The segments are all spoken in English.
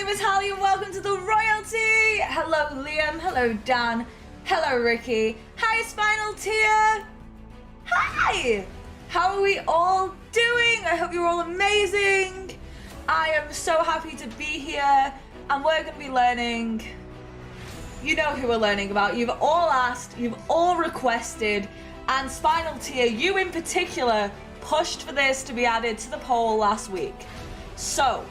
name is Hallie and welcome to the Royalty! Hello Liam, hello Dan, hello Ricky, hi Spinal Tier! Hi! How are we all doing? I hope you're all amazing! I am so happy to be here and we're going to be learning... You know who we're learning about. You've all asked, you've all requested, and Spinal Tier, you in particular, pushed for this to be added to the poll last week. So,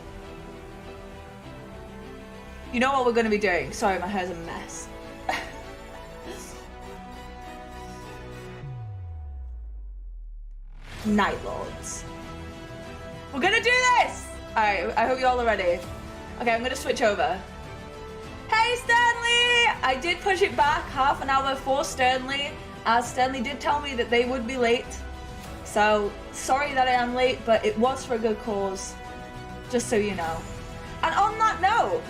you know what we're going to be doing. Sorry, my hair's a mess. Night Lords. We're going to do this! Alright, I hope you all are ready. Okay, I'm going to switch over. Hey Stanley! I did push it back half an hour for Stanley, as Stanley did tell me that they would be late. So, sorry that I am late, but it was for a good cause. Just so you know. And on that note,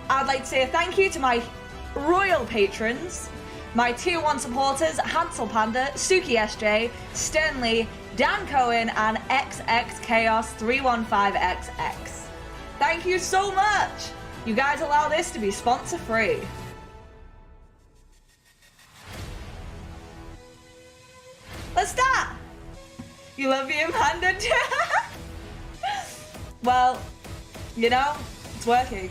I'd like to say a thank you to my royal patrons, my tier 1 supporters, Hansel Panda, Suki SJ, Stanley, Dan Cohen, and XX Chaos 315XX. Thank you so much! You guys allow this to be sponsor free. Let's start! You love being handed? Well, you know, it's working.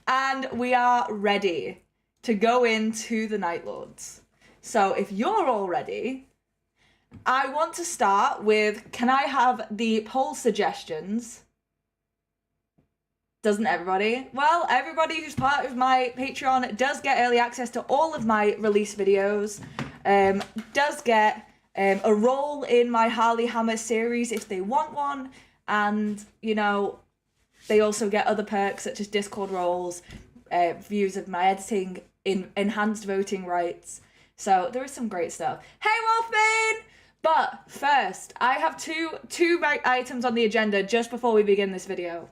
And we are ready to go into the Night Lords. So if you're all ready, I want to start with, can I have the poll suggestions? Doesn't everybody? Well, everybody who's part of my Patreon does get early access to all of my release videos, does get a role in my Harley Hammer series if they want one, and, you know, they also get other perks such as Discord roles, views of my editing, enhanced voting rights. So there is some great stuff. Hey Wolfbane! But first, I have two items on the agenda just before we begin this video.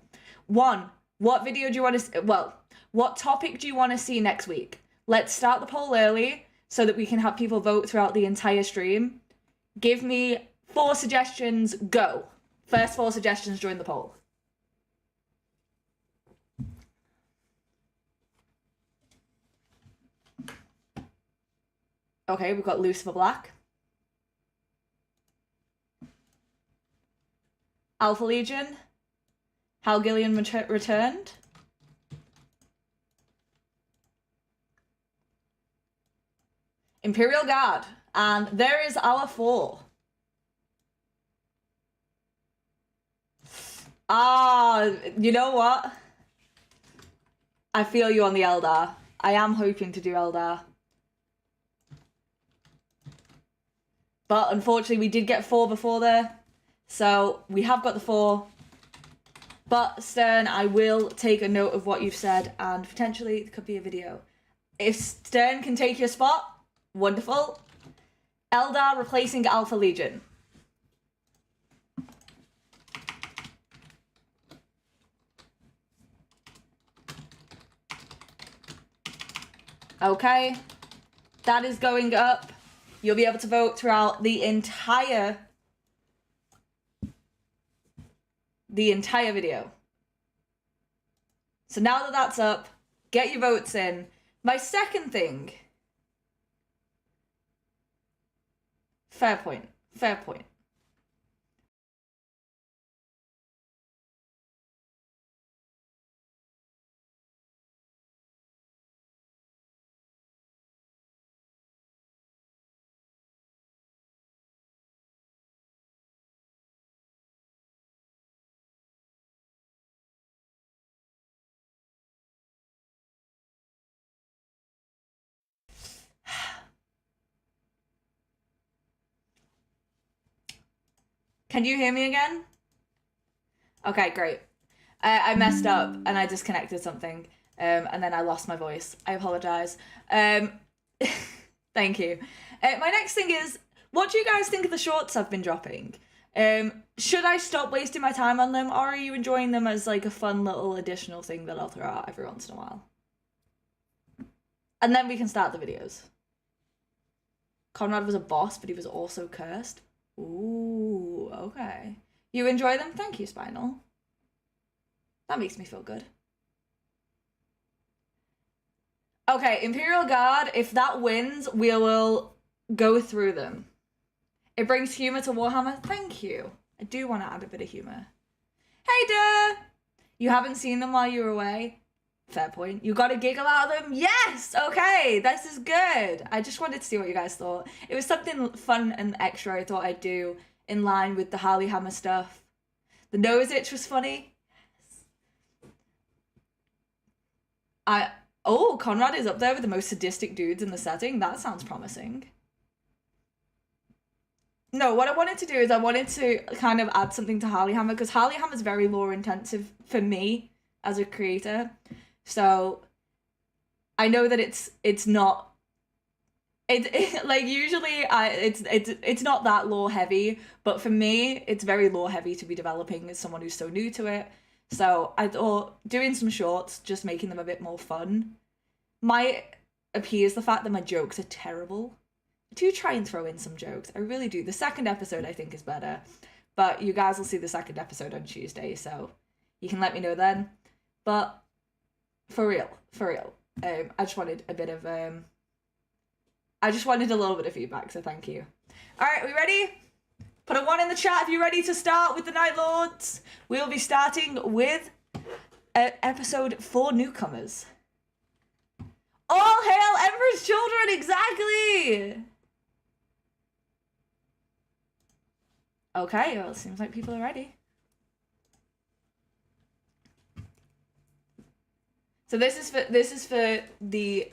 One, what video do you want to, well, what topic do you want to see next week? Let's start the poll early so that we can have people vote throughout the entire stream. Give me 4 suggestions, go. First 4 suggestions during the poll. Okay, we've got Lucifer Black. Alpha Legion. How Gillian returned. Imperial Guard. And there is our 4. Ah, you know what? I feel you on the Eldar. I am hoping to do Eldar. But unfortunately we did get 4 before there. So we have got the 4. But Stern, I will take a note of what you've said and potentially it could be a video. If Stern can take your spot, wonderful. Eldar replacing Alpha Legion. Okay, that is going up. You'll be able to vote throughout the entire video. So now that that's up, get your votes in. My second thing. Fair point. Fair point. Can you hear me again? Okay, great. I messed up and I disconnected something and then I lost my voice. I apologize. Thank you. My next thing is, what do you guys think of the shorts I've been dropping? Should I stop wasting my time on them, or are you enjoying them as like a fun little additional thing that I'll throw out every once in a while? And then we can start the videos. Conrad was a boss, but he was also cursed. Ooh, okay. You enjoy them? Thank you, Spinal. That makes me feel good. Okay, Imperial Guard, if that wins, we will go through them. It brings humor to Warhammer. Thank you. I do want to add a bit of humor. Hey, duh! You haven't seen them while you were away? Fair point. You got a giggle out of them? Yes! Okay, this is good. I just wanted to see what you guys thought. It was something fun and extra I thought I'd do in line with the Harley Hammer stuff. The nose itch was funny. Yes. Oh, Conrad is up there with the most sadistic dudes in the setting. That sounds promising. No, what I wanted to do is I wanted to kind of add something to Harley Hammer, because Harley Hammer is very lore intensive for me as a creator. So I know that it's not like usually it's not that lore heavy, but for me it's very lore heavy to be developing as someone who's so new to it. So I thought doing some shorts, just making them a bit more fun, might appease the fact that my jokes are terrible. I do try and throw in some jokes. I really do. The second episode I think is better, but you guys will see the second episode on Tuesday, so you can let me know then. But for real, I just wanted a bit of I just wanted a little bit of feedback, so thank you. All right, we ready? Put a 1 in the chat if you're ready to start with the Night Lords. We'll be starting with episode 4 newcomers. All hail Emperor's children, exactly! Okay, well, it seems like people are ready. So this is for the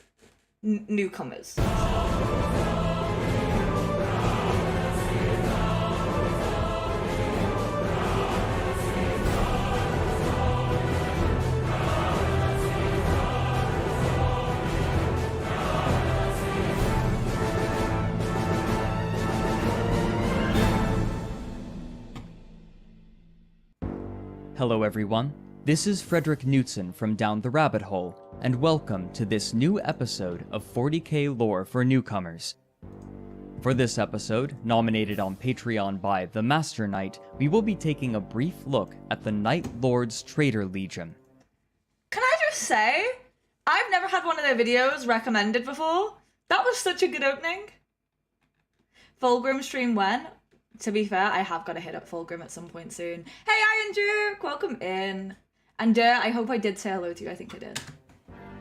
newcomers. Hello everyone, this is Frederick Knutson from Down the Rabbit Hole, and welcome to this new episode of 40k Lore for Newcomers. For this episode, nominated on Patreon by The Master Knight, we will be taking a brief look at the Night Lord's Traitor Legion. Can I just say, I've never had one of their videos recommended before. That was such a good opening. Fulgrim stream when? To be fair, I have got to hit up Fulgrim at some point soon. Hey, Iron Duke! Welcome in. And I hope I did say hello to you. I think I did.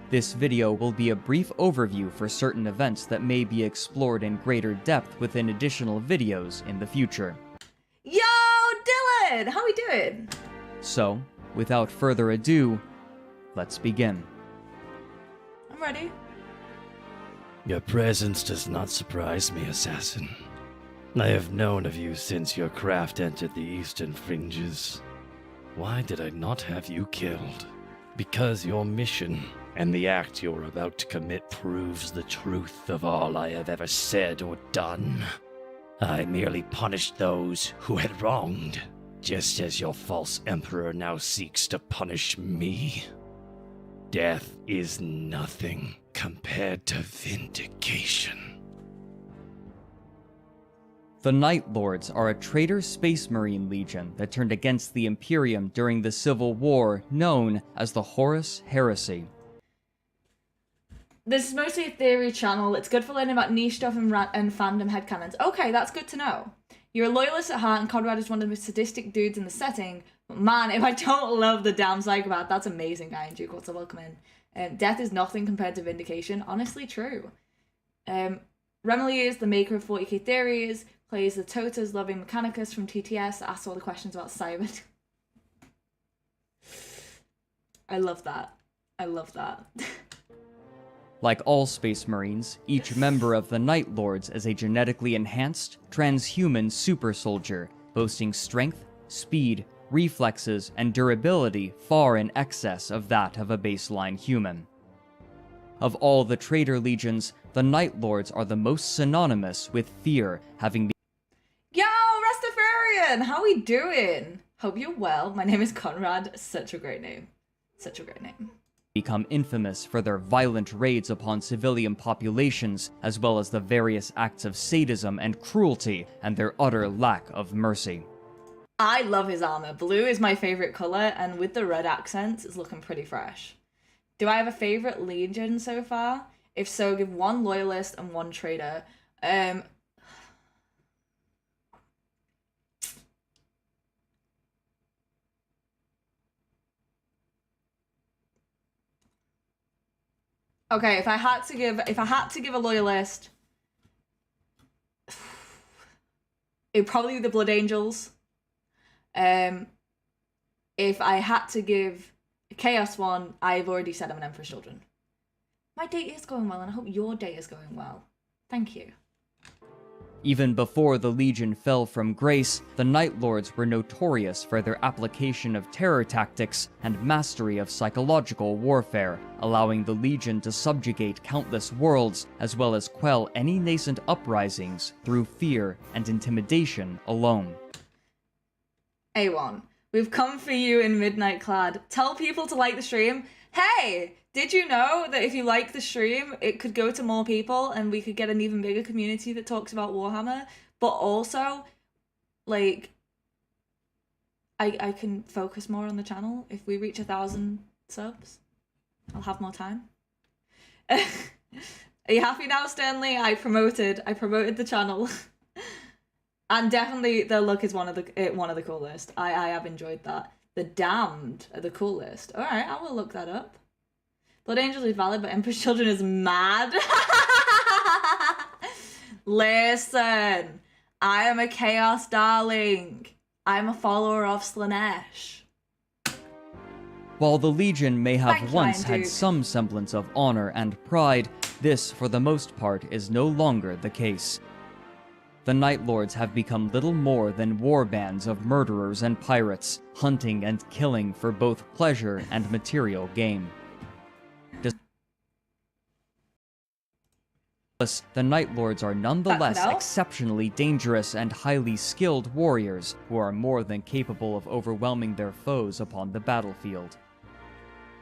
This video will be a brief overview for certain events that may be explored in greater depth within additional videos in the future. Yo, Dylan! How we doing? So, without further ado, let's begin. I'm ready. Your presence does not surprise me, Assassin. I have known of you since your craft entered the eastern fringes. Why did I not have you killed? Because your mission and the act you're about to commit proves the truth of all I have ever said or done. I merely punished those who had wronged, just as your false emperor now seeks to punish me. Death is nothing compared to vindication. The Night Lords are a traitor space marine legion that turned against the Imperium during the Civil War known as the Horus Heresy. This is mostly a theory channel. It's good for learning about niche stuff and fandom headcanons. Okay, that's good to know. You're a loyalist at heart and Conrad is one of the most sadistic dudes in the setting. But man, if I don't love the damn psychopath, that's amazing, Iron Duke. What's a welcome in? Death is nothing compared to vindication. Honestly, true. Remily is the maker of 40k Theories, plays the Tota's loving Mechanicus from TTS, asks all the questions about Cyber. I love that. I love that. Like all Space Marines, each member of the Night Lords is a genetically enhanced, transhuman super soldier, boasting strength, speed, reflexes, and durability far in excess of that of a baseline human. Of all the traitor legions, the Night Lords are the most synonymous with fear, having Yo, Rastafarian! How we doing? Hope you're well. My name is Conrad. Such a great name. Such a great name. become infamous for their violent raids upon civilian populations, as well as the various acts of sadism and cruelty, and their utter lack of mercy. I love his armor. Blue is my favorite color, and with the red accents, it's looking pretty fresh. Do I have a favorite legion so far? If so, give one loyalist and one traitor. Okay, if I had to give a loyalist, it'd probably be the Blood Angels. If I had to give a Chaos one, I've already said I'm an Emperor's Children. My day is going well, and I hope your day is going well. Thank you. Even before the Legion fell from grace, the Night Lords were notorious for their application of terror tactics and mastery of psychological warfare, allowing the Legion to subjugate countless worlds, as well as quell any nascent uprisings through fear and intimidation alone. A1, we've come for you in Midnight Clad. Tell people to like the stream. Hey! Did you know that if you like the stream, it could go to more people and we could get an even bigger community that talks about Warhammer? But also, like, I can focus more on the channel. If we reach 1,000 subs, I'll have more time. Are you happy now, Stanley? I promoted the channel. And definitely the look is one of the coolest. I have enjoyed that. The Damned are the coolest. Alright, I will look that up. Blood Angels is valid, but Emperor's Children is mad. Listen, I am a Chaos Darling. I'm a follower of Slaanesh. While the Legion may have Thank you, once Iron had Duke. some semblance of honor and pride, this, for the most part, is no longer the case. The Night Lords have become little more than war bands of murderers and pirates, hunting and killing for both pleasure and material gain. The Night Lords are nonetheless exceptionally dangerous and highly skilled warriors who are more than capable of overwhelming their foes upon the battlefield.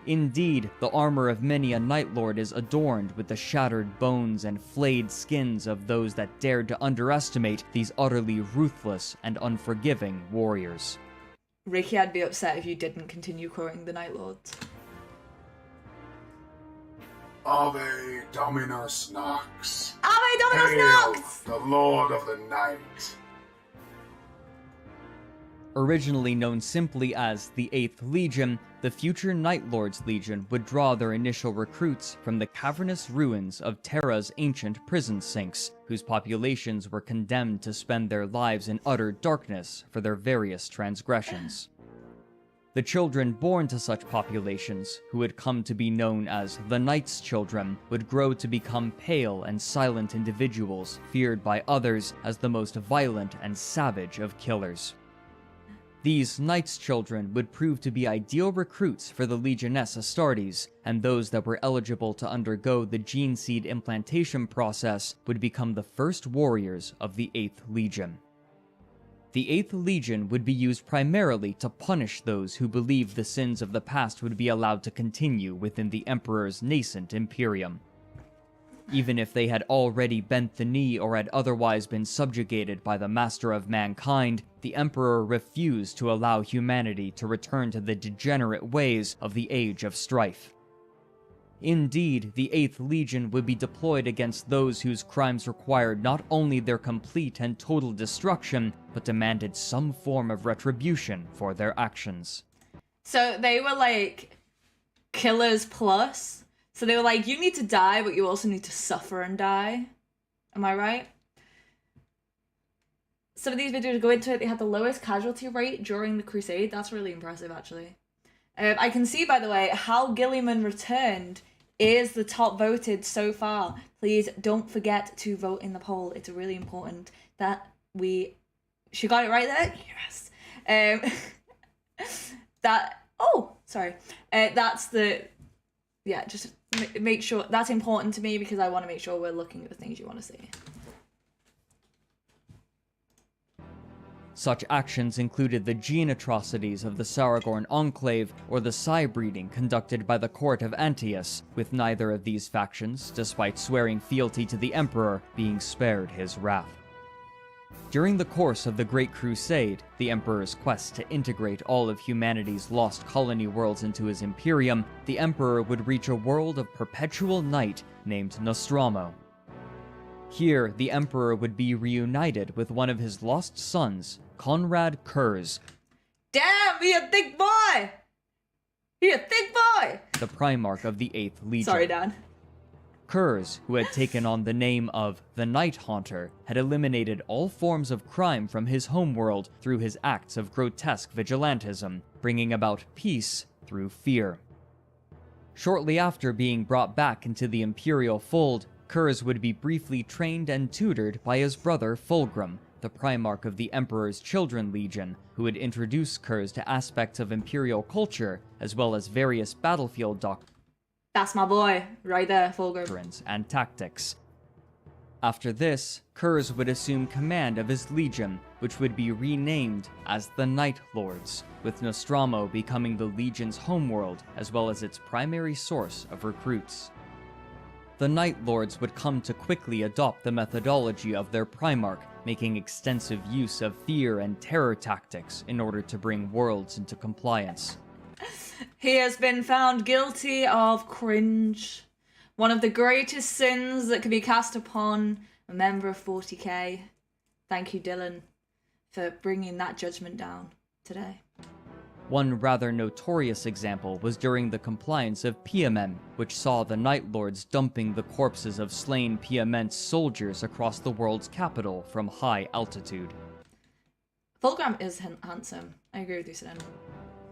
Indeed, the armor of many a Night Lord is adorned with the shattered bones and flayed skins of those that dared to underestimate these utterly ruthless and unforgiving warriors. Ricky, I'd be upset if you didn't continue quoting the Night Lords. Ave Dominus Nox. Ave Dominus Hail, Nox! the Lord of the Night. Originally known simply as the 8th Legion, the future Night Lords Legion would draw their initial recruits from the cavernous ruins of Terra's ancient prison sinks, whose populations were condemned to spend their lives in utter darkness for their various transgressions. The children born to such populations, who had come to be known as the Night's Children, would grow to become pale and silent individuals feared by others as the most violent and savage of killers. These Night's Children would prove to be ideal recruits for the Legioness Astartes, and those that were eligible to undergo the gene seed implantation process would become the first warriors of the 8th Legion. The 8th Legion would be used primarily to punish those who believed the sins of the past would be allowed to continue within the Emperor's nascent Imperium. Even if they had already bent the knee or had otherwise been subjugated by the Master of Mankind, the Emperor refused to allow humanity to return to the degenerate ways of the Age of Strife. Indeed, the 8th Legion would be deployed against those whose crimes required not only their complete and total destruction, but demanded some form of retribution for their actions. So they were like killers plus. So they were like, you need to die, but you also need to suffer and die. Am I right? Some of these videos go into it. They had the lowest casualty rate during the Crusade. That's really impressive, actually. I can see, by the way, how Gilliman Returned is the top voted so far. Please don't forget to vote in the poll. It's really important that we... She got it right there? Yes. That's the... Yeah, just make sure... That's important to me because I want to make sure we're looking at the things you want to see. Such actions included the gene atrocities of the Saragorn Enclave or the psi-breeding conducted by the court of Antaeus, with neither of these factions, despite swearing fealty to the Emperor, being spared his wrath. During the course of the Great Crusade, the Emperor's quest to integrate all of humanity's lost colony worlds into his Imperium, the Emperor would reach a world of perpetual night named Nostromo. Here, the Emperor would be reunited with one of his lost sons, Conrad Curze. Damn, he a thick boy! He a thick boy! The Primarch of the 8th Legion. Sorry, Dan. Curze, who had taken on the name of the Night Haunter, had eliminated all forms of crime from his homeworld through his acts of grotesque vigilantism, bringing about peace through fear. Shortly after being brought back into the Imperial fold, Curze would be briefly trained and tutored by his brother Fulgrim, the Primarch of the Emperor's Children Legion, who would introduce Curze to aspects of Imperial culture, as well as various battlefield doctrines. That's my boy, right there, Fulgrim. And tactics. After this, Curze would assume command of his legion, which would be renamed as the Night Lords, with Nostromo becoming the legion's homeworld as well as its primary source of recruits. The Night Lords would come to quickly adopt the methodology of their Primarch, making extensive use of fear and terror tactics in order to bring worlds into compliance. He has been found guilty of cringe, one of the greatest sins that could be cast upon a member of 40k. Thank you, Dylan, for bringing that judgment down today. One rather notorious example was during the compliance of Piamen, which saw the Night Lords dumping the corpses of slain Piamen's soldiers across the world's capital from high altitude. Fulgrim is handsome. I agree with you, Sin.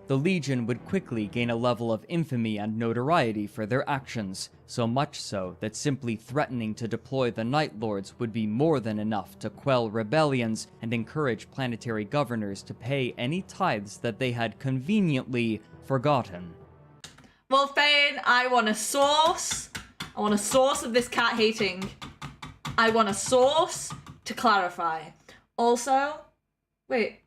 The Legion would quickly gain a level of infamy and notoriety for their actions, so much so that simply threatening to deploy the Night Lords would be more than enough to quell rebellions and encourage planetary governors to pay any tithes that they had conveniently forgotten. Well, Fane, I want a source. I want a source of this cat hating. I want a source to clarify. Also, wait.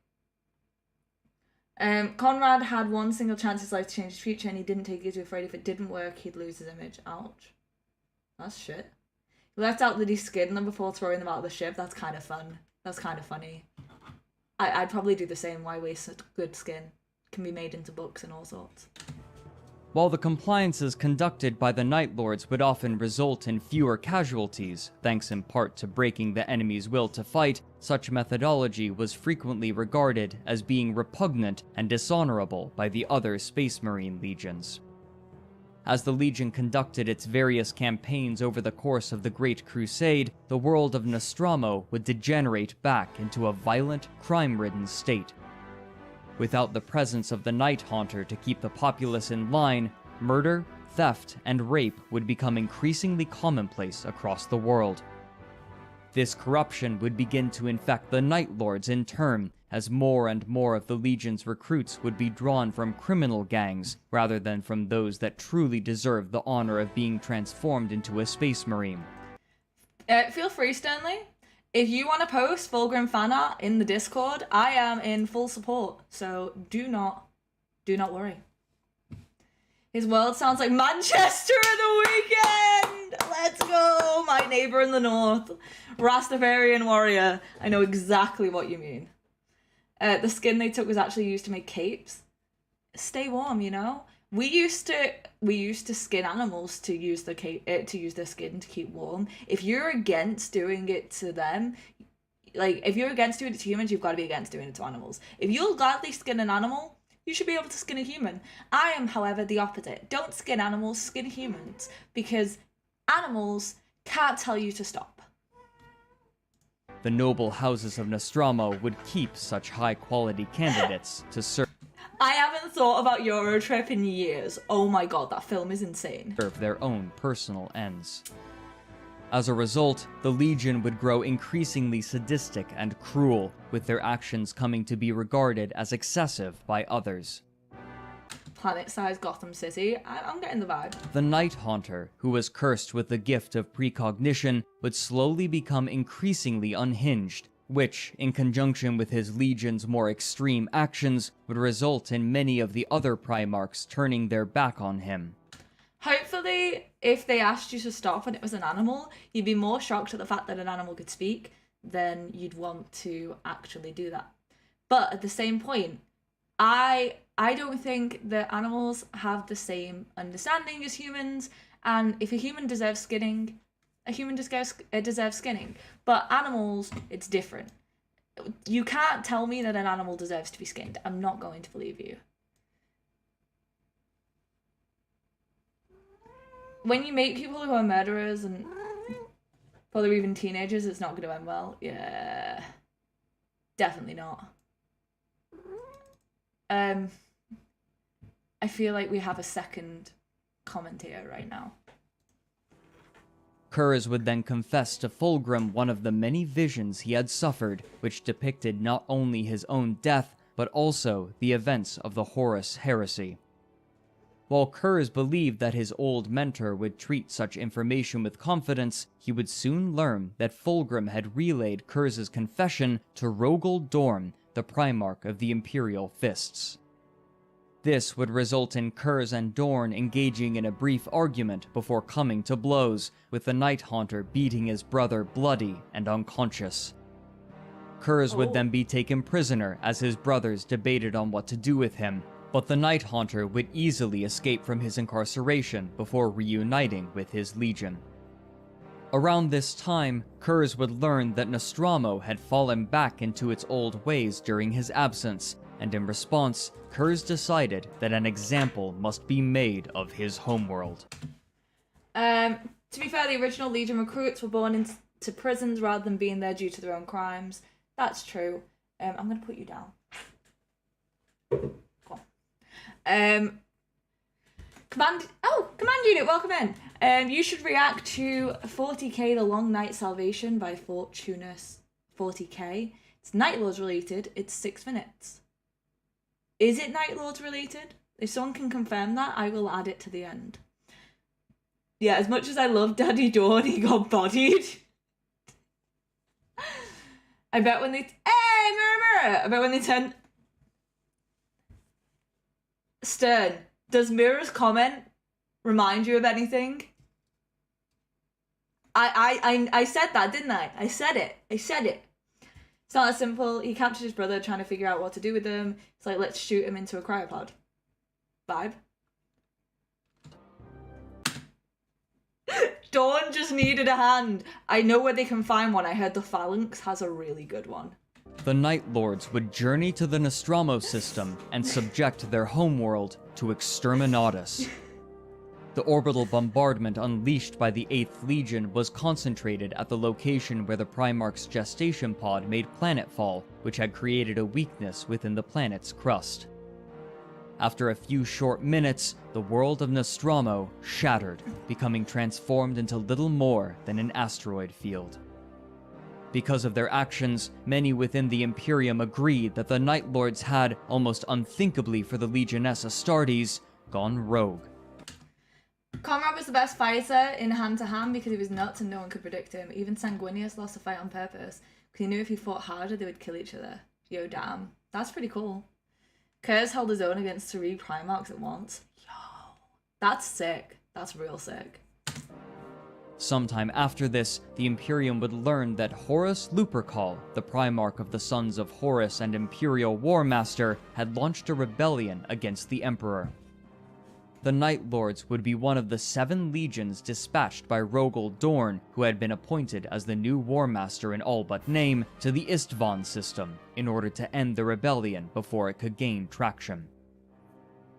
Conrad had one single chance in his life to change his future and he didn't take it. He was afraid if it didn't work, he'd lose his image. Ouch. That's shit. He left out that he skinned them before throwing them out of the ship. That's kind of fun. That's kind of funny. I'd probably do the same. Why waste such good skin? Can be made into books and all sorts. While the compliances conducted by the Night Lords would often result in fewer casualties, thanks in part to breaking the enemy's will to fight, such methodology was frequently regarded as being repugnant and dishonorable by the other Space Marine legions. As the Legion conducted its various campaigns over the course of the Great Crusade, the world of Nostromo would degenerate back into a violent, crime-ridden state. Without the presence of the Night Haunter to keep the populace in line, murder, theft, and rape would become increasingly commonplace across the world. This corruption would begin to infect the Night Lords in turn, as more and more of the Legion's recruits would be drawn from criminal gangs, rather than from those that truly deserved the honor of being transformed into a Space Marine. Feel free, Stanley. If you want to post Fulgrim fan art in the Discord, I am in full support, so do not worry. His world sounds like Manchester in the weekend! Let's go! My neighbor in the north. Rastafarian warrior. I know exactly what you mean. The skin they took was actually used to make capes. Stay warm, you know? We used to skin animals to use their skin to keep warm. If you're against doing it to them, like if you're against doing it to humans, you've got to be against doing it to animals. If you'll gladly skin an animal, you should be able to skin a human. I am, however, the opposite. Don't skin animals, skin humans, because animals can't tell you to stop. The noble houses of Nostromo would keep such high-quality candidates to serve I haven't thought about Eurotrip in years. Oh my god, that film is insane. their own personal ends. As a result, the Legion would grow increasingly sadistic and cruel, with their actions coming to be regarded as excessive by others. Planet-sized Gotham City. I'm getting the vibe. The Night Haunter, who was cursed with the gift of precognition, would slowly become increasingly unhinged, which, in conjunction with his Legion's more extreme actions, would result in many of the other Primarchs turning their back on him. Hopefully, if they asked you to stop and it was an animal, you'd be more shocked at the fact that an animal could speak then you'd want to actually do that. But at the same point, I don't think that animals have the same understanding as humans, and if a human deserves skinning, a human deserves skinning. But animals, it's different. You can't tell me that an animal deserves to be skinned. I'm not going to believe you. When you make people who are murderers and probably even teenagers, it's not going to end well. Yeah, definitely not. I feel like we have a second commentator right now. Curze would then confess to Fulgrim one of the many visions he had suffered, which depicted not only his own death, but also the events of the Horus Heresy. While Curze believed that his old mentor would treat such information with confidence, he would soon learn that Fulgrim had relayed Curze's confession to Rogel Dorn, the Primarch of the Imperial Fists. This would result in Curze and Dorn engaging in a brief argument before coming to blows, with the Night Haunter beating his brother bloody and unconscious. Curze would then be taken prisoner as his brothers debated on what to do with him, but the Night Haunter would easily escape from his incarceration before reuniting with his legion. Around this time, Curze would learn that Nostromo had fallen back into its old ways during his absence, and in response, Curze decided that an example must be made of his homeworld. To be fair, the original Legion recruits were born into prisons rather than being there due to their own crimes. That's true. I'm going to put you down. Go on. Command unit, welcome in. You should react to 40k The Long Night Salvation by Fortunus 40k. It's Night Lords related. It's 6 minutes. Is it Night Lords related? If someone can confirm that, I will add it to the end. Yeah, as much as I love Daddy Dawn, he got bodied. I bet when they... Hey, mirror! I bet when they turn... Stern, does Mirror's comment remind you of anything? I said that, didn't I? I said it. It's not that simple. He captured his brother trying to figure out what to do with him. It's like, let's shoot him into a cryopod. Vibe. Dawn just needed a hand. I know where they can find one. I heard the Phalanx has a really good one. The Night Lords would journey to the Nostromo system and subject their homeworld to exterminatus. The orbital bombardment unleashed by the 8th Legion was concentrated at the location where the Primarch's gestation pod made planetfall, which had created a weakness within the planet's crust. After a few short minutes, the world of Nostromo shattered, becoming transformed into little more than an asteroid field. Because of their actions, many within the Imperium agreed that the Night Lords had, almost unthinkably for the Legioness Astartes, gone rogue. Conrad was the best fighter in hand-to-hand because he was nuts and no one could predict him. Even Sanguinius lost a fight on purpose because he knew if he fought harder they would kill each other. Yo, damn. That's pretty cool. Curze held his own against 3 Primarchs at once. Yo. That's sick. That's real sick. Sometime after this, the Imperium would learn that Horus Lupercal, the Primarch of the Sons of Horus and Imperial War Master, had launched a rebellion against the Emperor. The Night Lords would be one of the 7 legions dispatched by Rogel Dorn, who had been appointed as the new War Master in all but name, to the Istvan system, in order to end the rebellion before it could gain traction.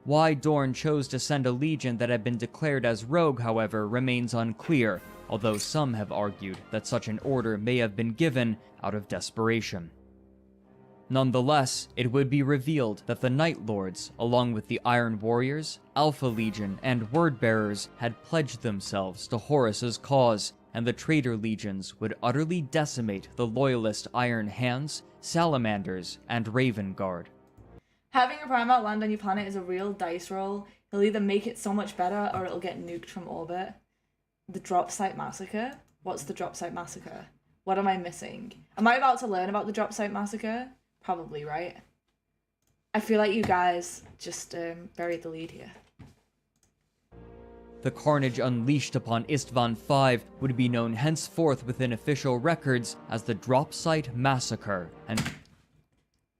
Why Dorn chose to send a legion that had been declared as rogue, however, remains unclear, although some have argued that such an order may have been given out of desperation. Nonetheless, it would be revealed that the Night Lords, along with the Iron Warriors, Alpha Legion, and Wordbearers, had pledged themselves to Horus's cause, and the Traitor Legions would utterly decimate the Loyalist Iron Hands, Salamanders, and Raven Guard. Having a Primarch land on your planet is a real dice roll. He'll either make it so much better or it'll get nuked from orbit. The Drop Site Massacre? What's the Drop Site Massacre? What am I missing? Am I about to learn about the Drop Site Massacre? Probably, right? I feel like you guys just buried the lead here. The carnage unleashed upon Istvan V would be known henceforth within official records as the Dropsite Massacre, and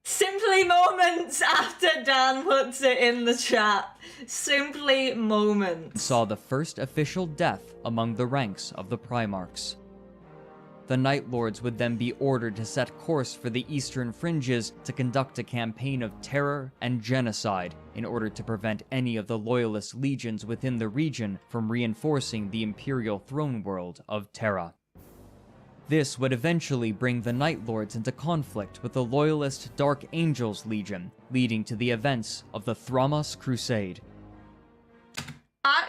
Simply moments after Dan puts it in the chat. Simply moments. saw the first official death among the ranks of the Primarchs. The Night Lords would then be ordered to set course for the eastern fringes to conduct a campaign of terror and genocide in order to prevent any of the loyalist legions within the region from reinforcing the imperial throne world of Terra. This would eventually bring the Night Lords into conflict with the loyalist Dark Angels Legion, leading to the events of the Thramas Crusade.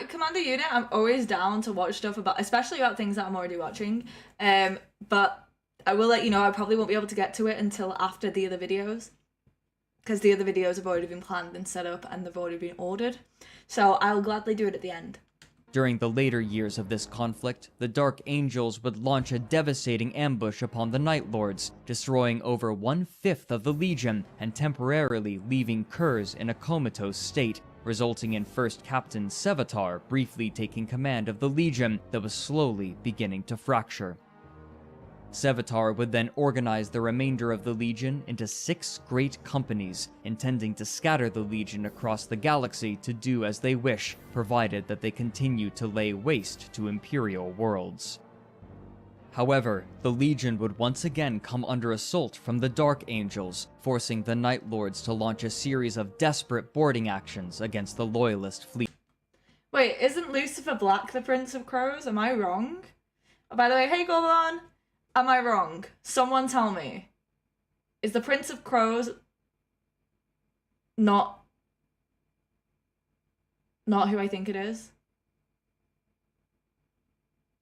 Commander Unit, I'm always down to watch stuff about, especially about things that I'm already watching. But I will let you know I probably won't be able to get to it until after the other videos, because the other videos have already been planned and set up and they've already been ordered. So I'll gladly do it at the end. During the later years of this conflict, the Dark Angels would launch a devastating ambush upon the Night Lords, destroying over 1/5 of the Legion and temporarily leaving Curze in a comatose state, resulting in First Captain Sevatar briefly taking command of the Legion that was slowly beginning to fracture. Sevatar would then organize the remainder of the Legion into 6 great companies, intending to scatter the Legion across the galaxy to do as they wish, provided that they continue to lay waste to Imperial worlds. However, the Legion would once again come under assault from the Dark Angels, forcing the Night Lords to launch a series of desperate boarding actions against the Loyalist fleet. Wait, isn't Lucifer Black the Prince of Crows? Am I wrong? Oh, by the way, hey Golan! Am I wrong? Someone tell me. Is the Prince of Crows not who I think it is?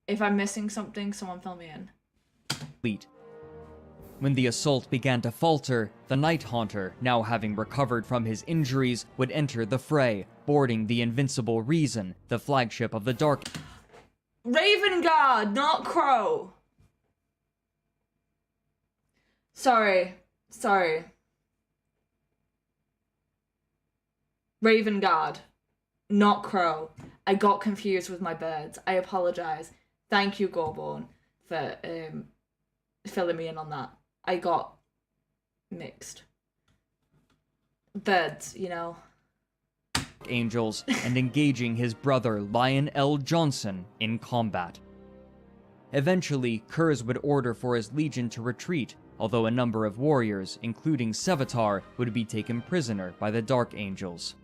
If I'm missing something, someone fill me in. Fleet. When the assault began to falter, the Night Haunter, now having recovered from his injuries, would enter the fray, boarding the Invincible Reason, the flagship of the Dark... Raven Guard, not Crow! Sorry. Raven Guard, not Crow. I got confused with my birds. I apologize. Thank you, Gorborn, for filling me in on that. I got mixed. Birds, you know. Angels, and engaging his brother Lion L. Johnson in combat. Eventually, Curze would order for his legion to retreat, although a number of warriors, including Sevatar, would be taken prisoner by the Dark Angels.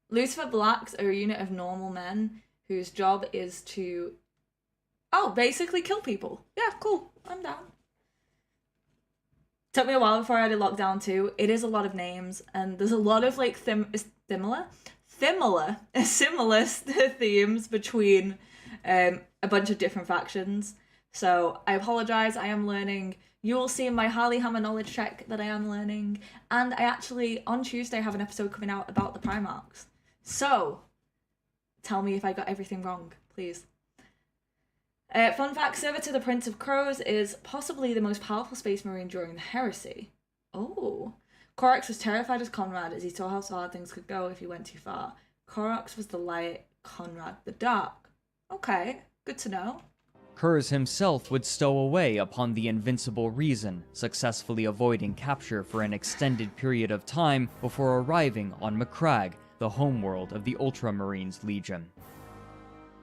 Lucifer Blacks are a unit of normal men whose job is to, basically kill people. Yeah, cool. I'm down. Took me a while before I had it locked down too. It is a lot of names, and there's a lot of like similar themes between a bunch of different factions. So I apologize, I am learning. You will see in my Harley Hammer knowledge check that I am learning. And I actually, on Tuesday, have an episode coming out about the Primarchs. So, tell me if I got everything wrong, please. Fun fact, Servitor the Prince of Crows is possibly the most powerful space marine during the Heresy. Oh. Corax was terrified as Conrad as he saw how far things could go if he went too far. Corax was the light, Conrad the dark. Okay, good to know. Curze himself would stow away upon the Invincible Reason, successfully avoiding capture for an extended period of time before arriving on Macragge, the homeworld of the Ultramarines Legion.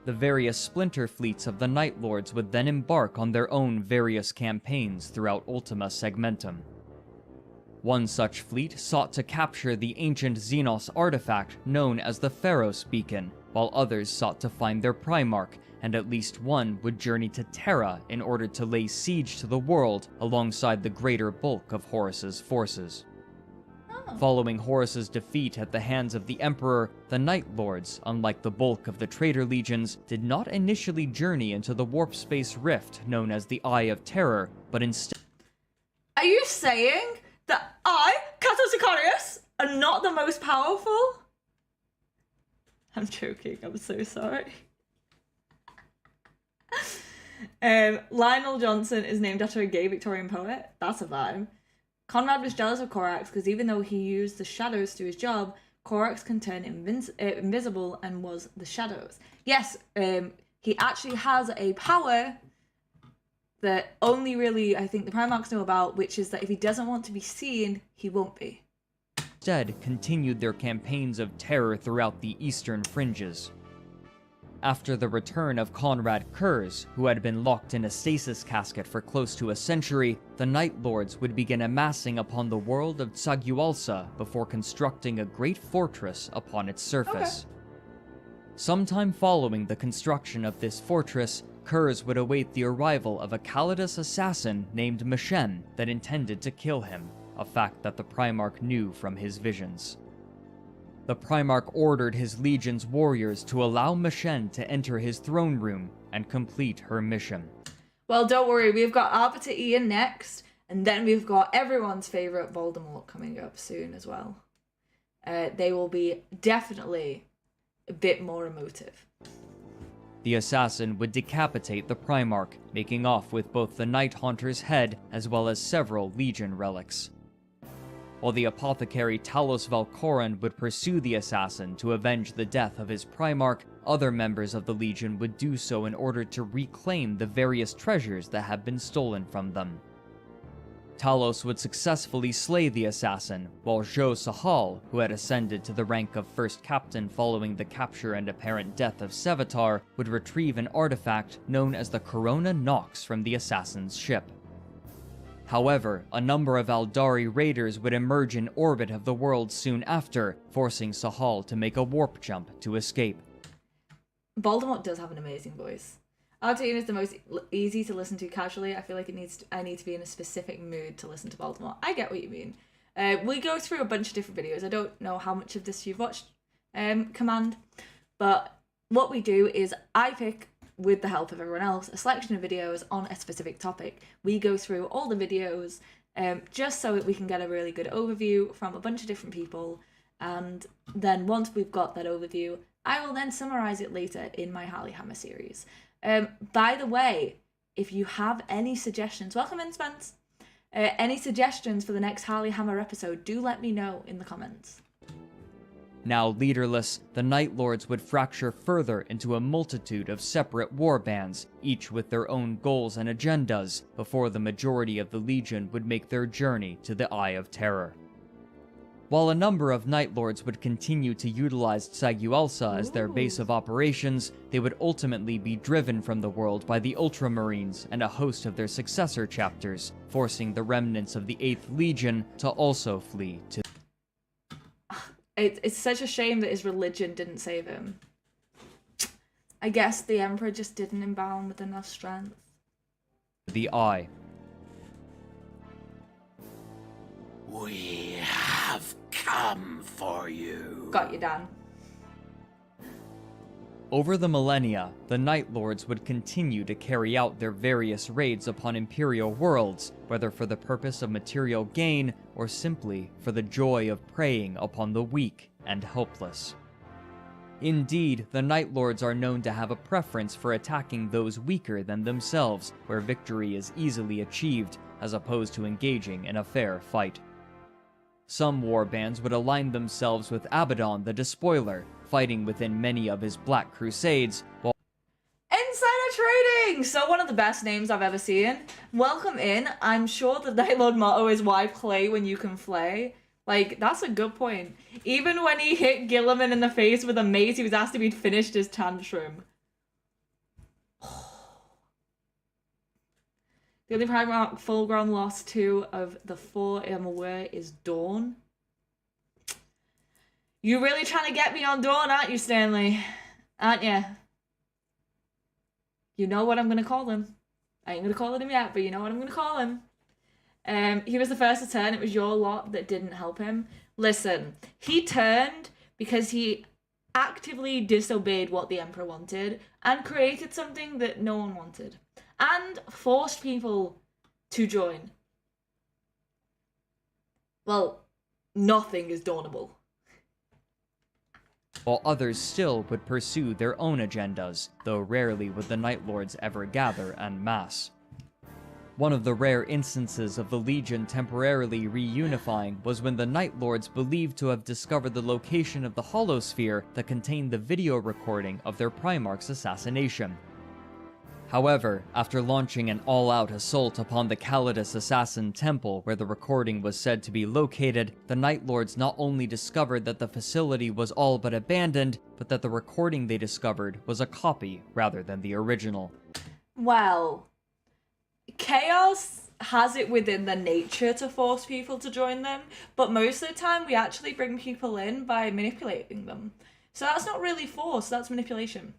The various splinter fleets of the Night Lords would then embark on their own various campaigns throughout Ultima Segmentum. One such fleet sought to capture the ancient Xenos artifact known as the Pharos Beacon, while others sought to find their Primarch, and at least one would journey to Terra in order to lay siege to the world alongside the greater bulk of Horus's forces. Following Horus's defeat at the hands of the Emperor, the Night Lords, unlike the bulk of the Traitor legions, did not initially journey into the warp space rift known as the Eye of Terror, but instead... Are you saying that I, Kato Sicarius, am not the most powerful? I'm joking, I'm so sorry. Lionel Johnson is named after a gay Victorian poet. That's a vibe. Conrad was jealous of Corax because even though he used the shadows to do his job, Korax can turn invisible and was the shadows. Yes, he actually has a power that only really, I think, the Primarchs know about, which is that if he doesn't want to be seen, he won't be. Instead, continued their campaigns of terror throughout the eastern fringes. After the return of Conrad Curze, who had been locked in a stasis casket for close to a century, the Night Lords would begin amassing upon the world of Tsagualsa before constructing a great fortress upon its surface. Okay. Sometime following the construction of this fortress, Curze would await the arrival of a Calidus assassin named Mishen that intended to kill him, a fact that the Primarch knew from his visions. The Primarch ordered his legion's warriors to allow Mishen to enter his throne room and complete her mission. Well, don't worry, we've got Arbiter Ian next, and then we've got everyone's favourite Voldemort coming up soon as well. They will be definitely a bit more emotive. The assassin would decapitate the Primarch, making off with both the Night Haunter's head as well as several Legion relics. While the apothecary Talos Valkoran would pursue the assassin to avenge the death of his Primarch, other members of the Legion would do so in order to reclaim the various treasures that had been stolen from them. Talos would successfully slay the assassin, while Jo Sahal, who had ascended to the rank of first captain following the capture and apparent death of Sevatar, would retrieve an artifact known as the Corona Nox from the assassin's ship. However, a number of Aldari raiders would emerge in orbit of the world soon after, forcing Sahal to make a warp jump to escape. Voldemort does have an amazing voice. Artine is the most easy to listen to casually. I feel like I need to be in a specific mood to listen to Voldemort. I get what you mean. We go through a bunch of different videos. I don't know how much of this you've watched, Command, but what we do is I pick, with the help of everyone else, a selection of videos on a specific topic. We go through all the videos just so that we can get a really good overview from a bunch of different people, and then once we've got that overview, I will then summarize it later in my Harley Hammer series. By the way, if you have any suggestions, welcome in, Spence. Any suggestions for the next Harley Hammer episode, do let me know in the comments. Now leaderless, the Night Lords would fracture further into a multitude of separate war bands, each with their own goals and agendas, before the majority of the Legion would make their journey to the Eye of Terror. While a number of Night Lords would continue to utilize Tsagualsa as their base of operations, they would ultimately be driven from the world by the Ultramarines and a host of their successor chapters, forcing the remnants of the 8th Legion to also flee to... It's such a shame that his religion didn't save him. I guess the Emperor just didn't endow him with enough strength. the Eye. We have come for you. Got you, Dan. Over the millennia, the Night Lords would continue to carry out their various raids upon Imperial worlds, whether for the purpose of material gain or simply for the joy of preying upon the weak and helpless. Indeed, the Night Lords are known to have a preference for attacking those weaker than themselves, where victory is easily achieved, as opposed to engaging in a fair fight. Some warbands would align themselves with Abaddon the Despoiler, fighting within many of his Black Crusades, while Insider Trading! So one of the best names I've ever seen. Welcome in. I'm sure the Night Lord motto is why play when you can flay. Like, that's a good point. Even when he hit Gilliman in the face with a mace, he was asked if he'd finished his tantrum. The only Primarch full-grown loss 2 of the 4 I'm aware is Dawn. You're really trying to get me on Dawn, aren't you, Stanley? Aren't you? You know what I'm going to call him. I ain't going to call him yet, but you know what I'm going to call him. He was the first to turn. It was your lot that didn't help him. Listen, he turned because he actively disobeyed what the Emperor wanted and created something that no one wanted. And forced people to join. Well, nothing is dawnable. while others still would pursue their own agendas, though rarely would the Night Lords ever gather en masse. One of the rare instances of the Legion temporarily reunifying was when the Night Lords believed to have discovered the location of the holosphere that contained the video recording of their Primarch's assassination. However, after launching an all-out assault upon the Calidus Assassin Temple where the recording was said to be located, the Night Lords not only discovered that the facility was all but abandoned, but that the recording they discovered was a copy rather than the original. Well, Chaos has it within their nature to force people to join them, but most of the time we actually bring people in by manipulating them. So that's not really force, that's manipulation.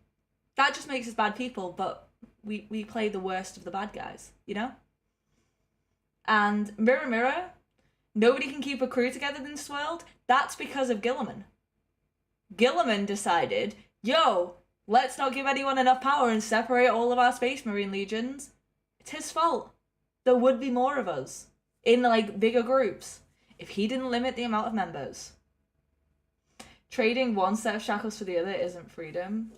That just makes us bad people, but we play the worst of the bad guys, you know? And mirror, mirror, nobody can keep a crew together in this world. That's because of Gilliman. Gilliman decided, yo, let's not give anyone enough power and separate all of our Space Marine legions. It's his fault. There would be more of us in, like, bigger groups if he didn't limit the amount of members. Trading one set of shackles for the other isn't freedom.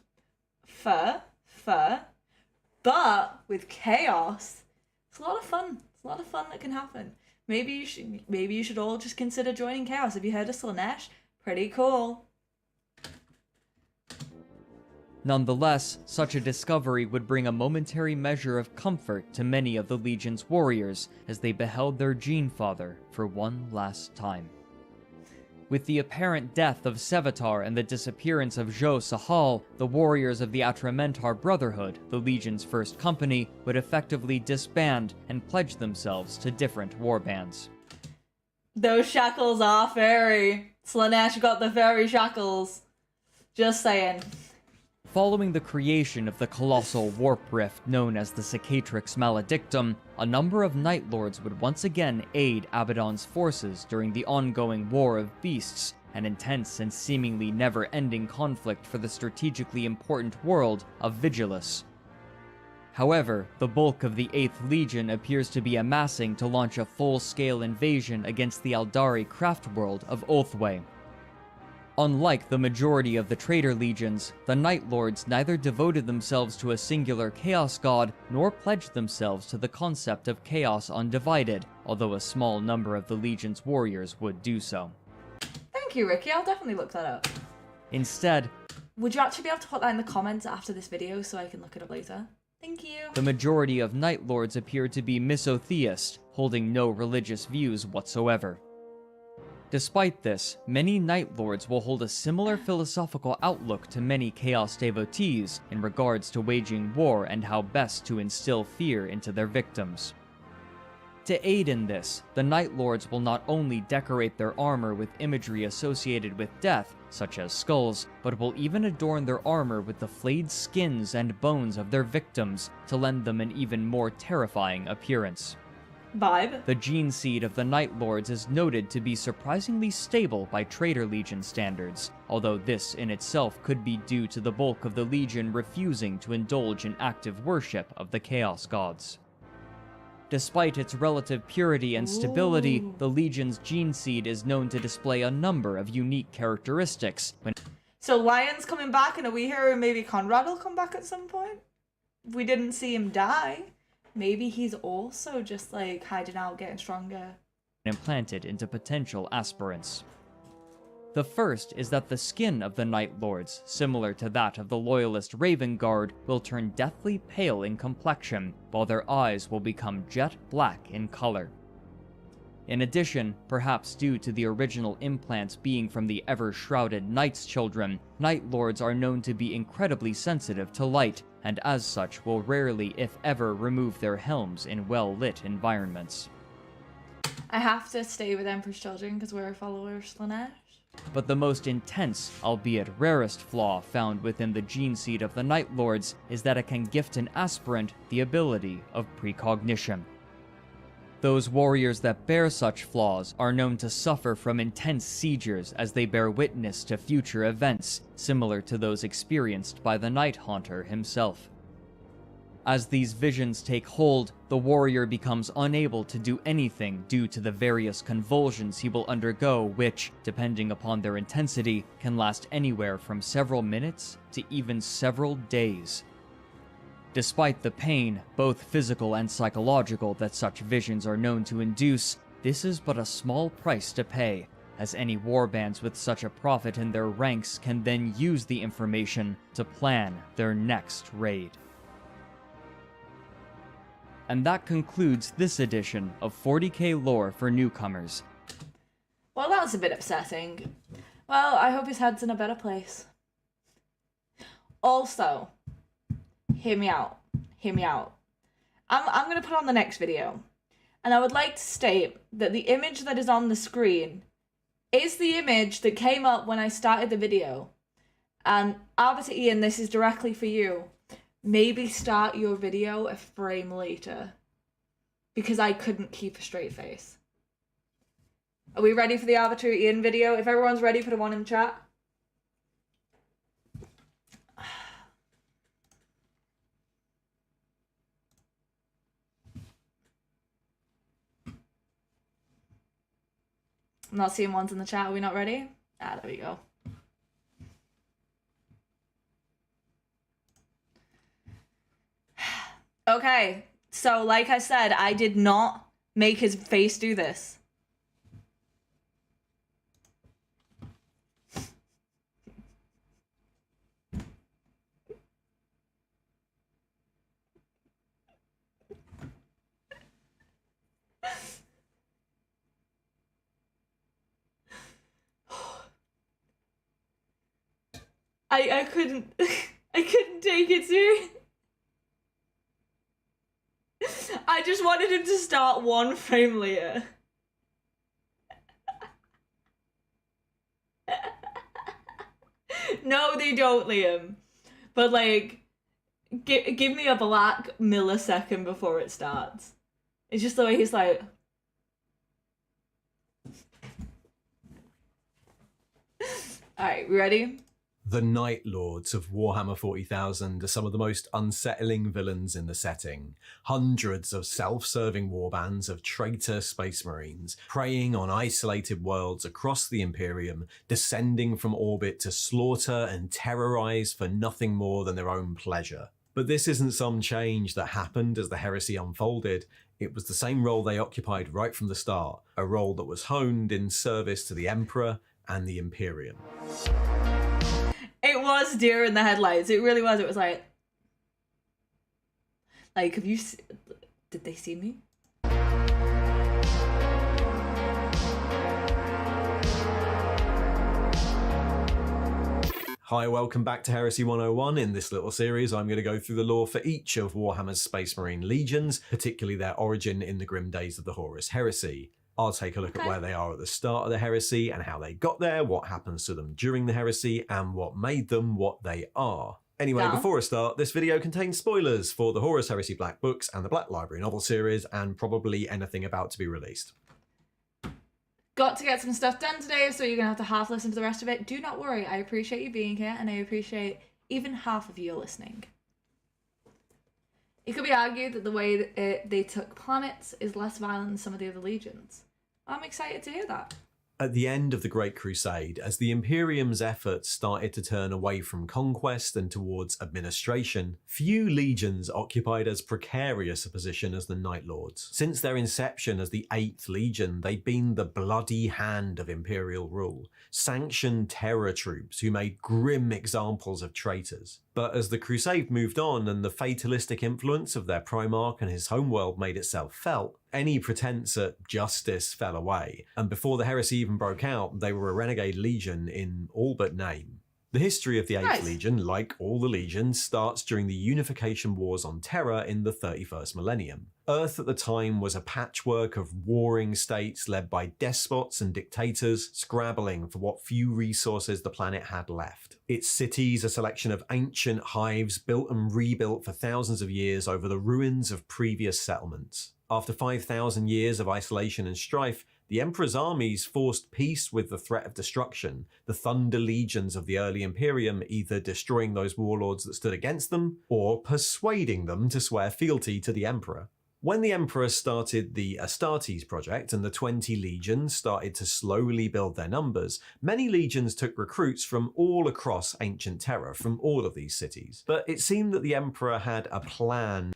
Fair. But with Chaos, it's a lot of fun. It's a lot of fun that can happen. Maybe you should all just consider joining Chaos. Have you heard of Slanesh? Pretty cool. Nonetheless, such a discovery would bring a momentary measure of comfort to many of the Legion's warriors as they beheld their Gene Father for one last time. With the apparent death of Sevatar and the disappearance of Jo Sahal, the warriors of the Atramentar Brotherhood, the Legion's first company, would effectively disband and pledge themselves to different warbands. Those shackles are fairy. Slanesh got the fairy shackles. Just saying. Following the creation of the colossal warp rift known as the Cicatrix Maledictum, a number of Night Lords would once again aid Abaddon's forces during the ongoing War of Beasts, an intense and seemingly never-ending conflict for the strategically important world of Vigilus. However, the bulk of the 8th Legion appears to be amassing to launch a full-scale invasion against the Aldari craft world of Ulthwé. Unlike the majority of the Traitor legions, the Night Lords neither devoted themselves to a singular Chaos God, nor pledged themselves to the concept of Chaos Undivided, although a small number of the Legion's warriors would do so. Thank you, Ricky. I'll definitely look that up. Instead, would you actually be able to put that in the comments after this video so I can look it up later? Thank you. The majority of Night Lords appear to be misotheist, holding no religious views whatsoever. Despite this, many Night Lords will hold a similar philosophical outlook to many Chaos devotees in regards to waging war and how best to instill fear into their victims. To aid in this, the Night Lords will not only decorate their armor with imagery associated with death, such as skulls, but will even adorn their armor with the flayed skins and bones of their victims to lend them an even more terrifying appearance. Vibe. The gene seed of the Night Lords is noted to be surprisingly stable by Traitor Legion standards, although this in itself could be due to the bulk of the Legion refusing to indulge in active worship of the Chaos Gods. Despite its relative purity and stability, the Legion's gene seed is known to display a number of unique characteristics. So Lion's coming back, and are we hearing maybe Conrad will come back at some point? We didn't see him die. Maybe he's also just, like, hiding out, getting stronger. Implanted into potential aspirants. The first is that the skin of the Night Lords, similar to that of the Loyalist Raven Guard, will turn deathly pale in complexion, while their eyes will become jet black in color. In addition, perhaps due to the original implants being from the ever-shrouded Night's Children, Night Lords are known to be incredibly sensitive to light, and as such will rarely, if ever, remove their helms in well-lit environments. I have to stay with Emperor's Children because we're a follower of Slanesh. But the most intense, albeit rarest flaw found within the gene seed of the Night Lords is that it can gift an aspirant the ability of precognition. Those warriors that bear such flaws are known to suffer from intense seizures as they bear witness to future events, similar to those experienced by the Night Haunter himself. As these visions take hold, the warrior becomes unable to do anything due to the various convulsions he will undergo which, depending upon their intensity, can last anywhere from several minutes to even several days. Despite the pain, both physical and psychological, that such visions are known to induce, this is but a small price to pay, as any warbands with such a prophet in their ranks can then use the information to plan their next raid. And that concludes this edition of 40k Lore for Newcomers. Well, that was a bit upsetting. Well, I hope his head's in a better place. Also, hear me out. Hear me out. I'm going to put on the next video. And I would like to state that the image that is on the screen is the image that came up when I started the video. And Arbiter Ian, this is directly for you. Maybe start your video a frame later. Because I couldn't keep a straight face. Are we ready for the Arbiter Ian video? If everyone's ready, put a 1 in the chat. I'm not seeing ones in the chat. Are we not ready? Ah, there we go. Okay, so like I said, I did not make his face do this. I couldn't I couldn't take it serious. I just wanted him to start 1 frame later. No, they don't, Liam. But like, give me a black millisecond before it starts. It's just the way he's like. Alright, we ready? The Night Lords of Warhammer 40,000 are some of the most unsettling villains in the setting. Hundreds of self-serving warbands of traitor space marines, preying on isolated worlds across the Imperium, descending from orbit to slaughter and terrorize for nothing more than their own pleasure. But this isn't some change that happened as the Heresy unfolded. It was the same role they occupied right from the start, a role that was honed in service to the Emperor and the Imperium. It was deer in the headlights. It really was. It was like, have you? Did they see me? Hi, welcome back to Heresy 101. In this little series, I'm going to go through the lore for each of Warhammer's Space Marine legions, particularly their origin in the grim days of the Horus Heresy. I'll take a look at where they are at the start of the Heresy and how they got there, what happens to them during the Heresy, and what made them what they are. Anyway, before I start, this video contains spoilers for the Horus Heresy Black Books and the Black Library novel series, and probably anything about to be released. Got to get some stuff done today, so you're going to have to half listen to the rest of it. Do not worry, I appreciate you being here, and I appreciate even half of you listening. It could be argued that the way that they took planets is less violent than some of the other legions. I'm excited to hear that. At the end of the Great Crusade, as the Imperium's efforts started to turn away from conquest and towards administration, few legions occupied as precarious a position as the Night Lords. Since their inception as the 8th Legion, they'd been the bloody hand of Imperial rule, sanctioned terror troops who made grim examples of traitors. But as the Crusade moved on and the fatalistic influence of their Primarch and his homeworld made itself felt, any pretense at justice fell away, and before the Heresy even broke out, they were a renegade legion in all but name. The history of the 8th Legion, like all the legions, starts during the unification wars on Terra in the 31st millennium. Earth at the time was a patchwork of warring states led by despots and dictators, scrabbling for what few resources the planet had left. Its cities a selection of ancient hives built and rebuilt for thousands of years over the ruins of previous settlements. After 5,000 years of isolation and strife, the Emperor's armies forced peace with the threat of destruction, the Thunder Legions of the early Imperium either destroying those warlords that stood against them, or persuading them to swear fealty to the Emperor. When the Emperor started the Astartes project and the 20 legions started to slowly build their numbers, many legions took recruits from all across ancient Terra, from all of these cities. But it seemed that the Emperor had a plan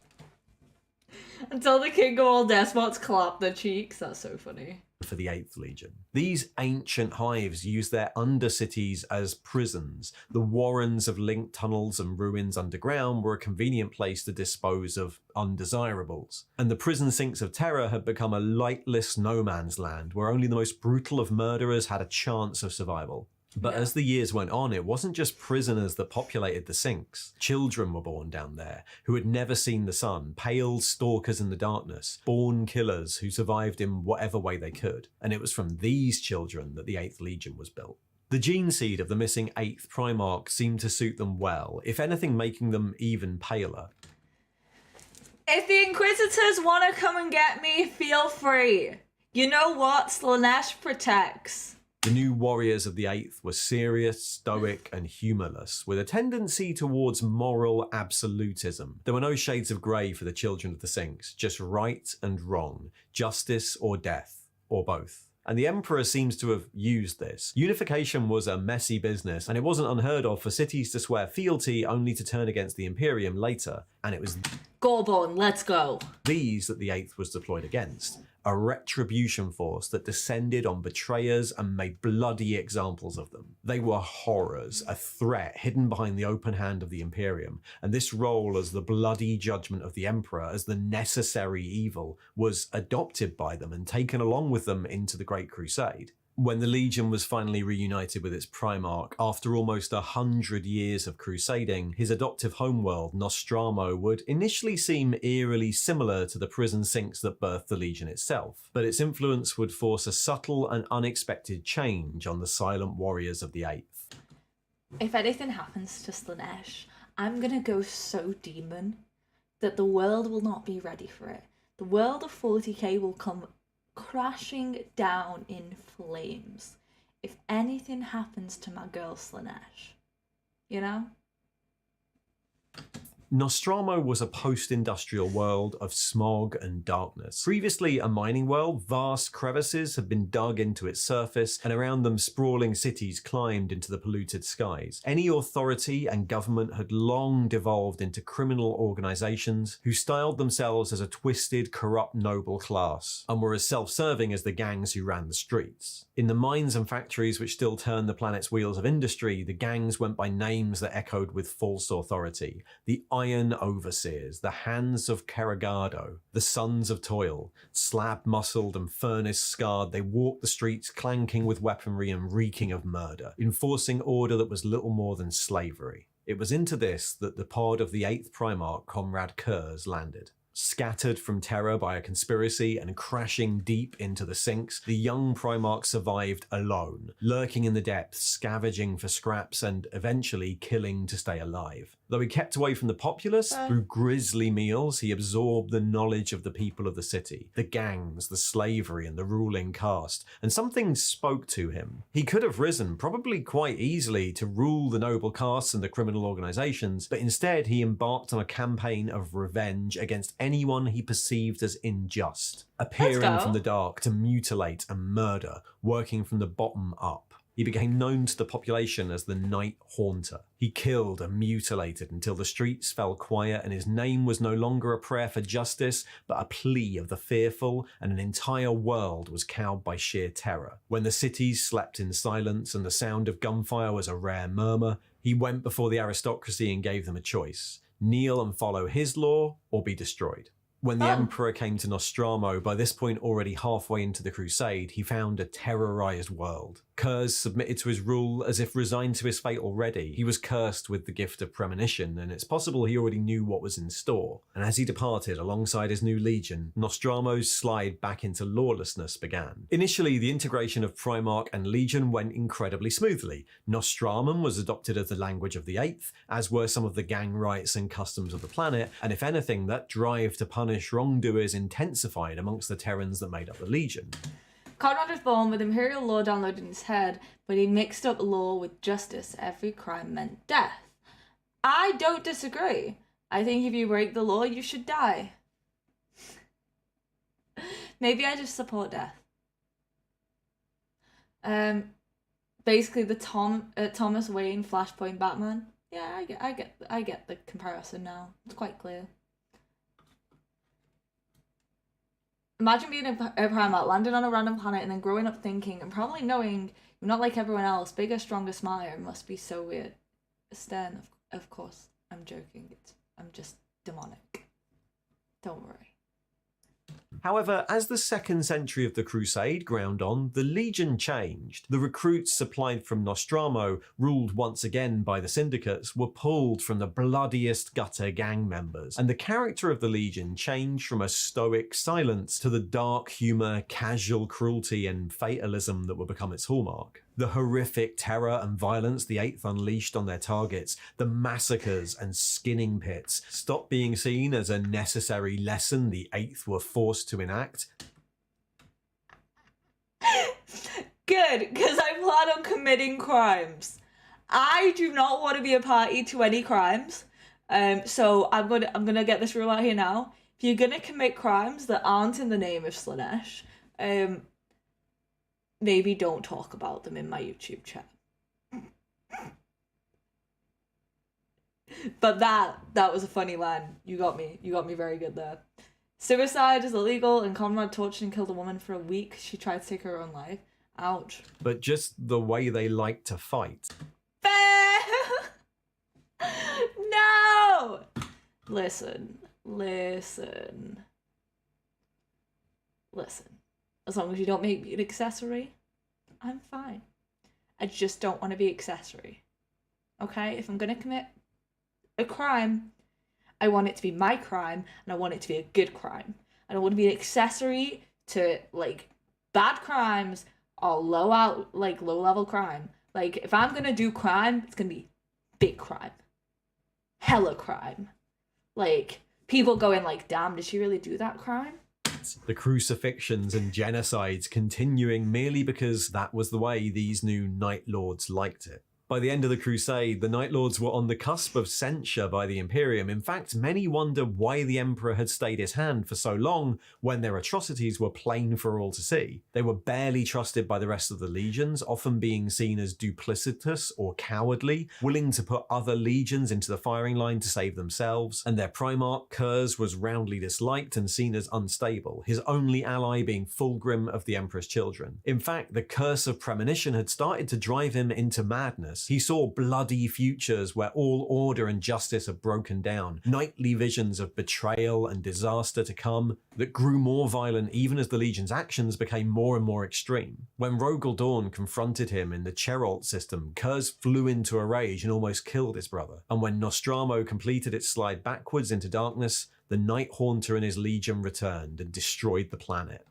Until the king of all despots clap their cheeks. That's so funny. for the 8th Legion. These ancient hives used their undercities as prisons. The warrens of linked tunnels and ruins underground were a convenient place to dispose of undesirables. And the prison sinks of Terra had become a lightless no man's land where only the most brutal of murderers had a chance of survival. But as the years went on, it wasn't just prisoners that populated the sinks. Children were born down there who had never seen the sun, pale stalkers in the darkness, born killers who survived in whatever way they could. And it was from these children that the 8th Legion was built. The gene seed of the missing 8th Primarch seemed to suit them well, if anything making them even paler. If the Inquisitors want to come and get me, feel free. You know what? Slaanesh protects. The new warriors of the 8th were serious, stoic, and humorless, with a tendency towards moral absolutism. There were no shades of grey for the children of the Sinks, just right and wrong, justice or death, or both. And the Emperor seems to have used this. Unification was a messy business, and it wasn't unheard of for cities to swear fealty only to turn against the Imperium later, and it was Gorbon, let's go. these that the 8th was deployed against. A retribution force that descended on betrayers and made bloody examples of them. They were horrors, a threat hidden behind the open hand of the Imperium, and this role as the bloody judgment of the Emperor, as the necessary evil, was adopted by them and taken along with them into the Great Crusade. When the Legion was finally reunited with its Primarch, after almost 100 years of crusading, his adoptive homeworld, Nostromo, would initially seem eerily similar to the prison sinks that birthed the Legion itself, but its influence would force a subtle and unexpected change on the silent warriors of the 8th. If anything happens to Slaanesh, I'm gonna go so demon that the world will not be ready for it. The world of 40k will come crashing down in flames if anything happens to my girl Slaanesh. You know? Nostromo was a post-industrial world of smog and darkness. Previously a mining world, vast crevices had been dug into its surface, and around them sprawling cities climbed into the polluted skies. Any authority and government had long devolved into criminal organizations who styled themselves as a twisted, corrupt noble class, and were as self-serving as the gangs who ran the streets. In the mines and factories which still turned the planet's wheels of industry, the gangs went by names that echoed with false authority. The Iron Overseers, the Hands of Carragado, the Sons of Toil. Slab-muscled and furnace-scarred, they walked the streets clanking with weaponry and reeking of murder, enforcing order that was little more than slavery. It was into this that the pod of the 8th Primarch, Comrade Curze, landed. Scattered from Terra by a conspiracy and crashing deep into the sinks, the young Primarch survived alone, lurking in the depths, scavenging for scraps and eventually killing to stay alive. Though he kept away from the populace, through grisly meals, he absorbed the knowledge of the people of the city, the gangs, the slavery, and the ruling caste, and something spoke to him. He could have risen, probably quite easily, to rule the noble castes and the criminal organizations, but instead he embarked on a campaign of revenge against anyone he perceived as unjust, appearing from the dark to mutilate and murder, working from the bottom up. He became known to the population as the Night Haunter. He killed and mutilated until the streets fell quiet and his name was no longer a prayer for justice, but a plea of the fearful, and an entire world was cowed by sheer terror. When the cities slept in silence and the sound of gunfire was a rare murmur, he went before the aristocracy and gave them a choice: kneel and follow his law, or be destroyed. When the Emperor came to Nostromo, by this point already halfway into the Crusade, he found a terrorized world. Curze submitted to his rule as if resigned to his fate already. He was cursed with the gift of premonition, and it's possible he already knew what was in store. And as he departed alongside his new legion, Nostromo's slide back into lawlessness began. Initially, the integration of Primarch and Legion went incredibly smoothly. Nostraman was adopted as the language of the 8th, as were some of the gang rights and customs of the planet, and if anything, that drive to punish wrongdoers intensified amongst the Terrans that made up the Legion. Conrad was born with imperial law downloaded in his head, but he mixed up law with justice. Every crime meant death. I don't disagree. I think if you break the law, you should die. Maybe I just support death. Basically the Thomas Wayne Flashpoint Batman. Yeah, I get the comparison now. It's quite clear. Imagine being a Primarch, landing on a random planet and then growing up thinking and probably knowing you're not like everyone else. Bigger, stronger, smarter must be so weird. Stern, of course. I'm joking. I'm just demonic. Don't worry. However, as the second century of the Crusade ground on, the Legion changed. The recruits supplied from Nostromo, ruled once again by the syndicates, were pulled from the bloodiest gutter gang members, and the character of the Legion changed from a stoic silence to the dark humour, casual cruelty and fatalism that would become its hallmark. The horrific terror and violence the Eighth unleashed on their targets, the massacres and skinning pits, stopped being seen as a necessary lesson the Eighth were forced to enact. Good, because I plan on committing crimes. I do not want to be a party to any crimes. So I'm gonna get this rule out here now. If you're gonna commit crimes that aren't in the name of Slaanesh, maybe don't talk about them in my YouTube chat. But that was a funny line. You got me very good there. Suicide is illegal, and Conrad tortured and killed a woman for a week. She tried to take her own life. Ouch. But just the way they like to fight. Fair! No! Listen. As long as you don't make me an accessory, I'm fine. I just don't want to be accessory. Okay? If I'm going to commit a crime, I want it to be my crime, and I want it to be a good crime. I don't want to be an accessory to, like, bad crimes or low-level crime. Like, if I'm going to do crime, it's going to be big crime. Hella crime. Like, people going like, damn, did she really do that crime? The crucifixions and genocides continuing merely because that was the way these new Night Lords liked it. By the end of the Crusade, the Night Lords were on the cusp of censure by the Imperium. In fact, many wonder why the Emperor had stayed his hand for so long when their atrocities were plain for all to see. They were barely trusted by the rest of the legions, often being seen as duplicitous or cowardly, willing to put other legions into the firing line to save themselves, and their Primarch, Curze, was roundly disliked and seen as unstable, his only ally being Fulgrim of the Emperor's Children. In fact, the curse of premonition had started to drive him into madness. He saw bloody futures where all order and justice had broken down, nightly visions of betrayal and disaster to come that grew more violent even as the Legion's actions became more and more extreme. When Rogel Dawn confronted him in the Cheralt system, Curze flew into a rage and almost killed his brother. And when Nostromo completed its slide backwards into darkness, the Night Haunter and his Legion returned and destroyed the planet.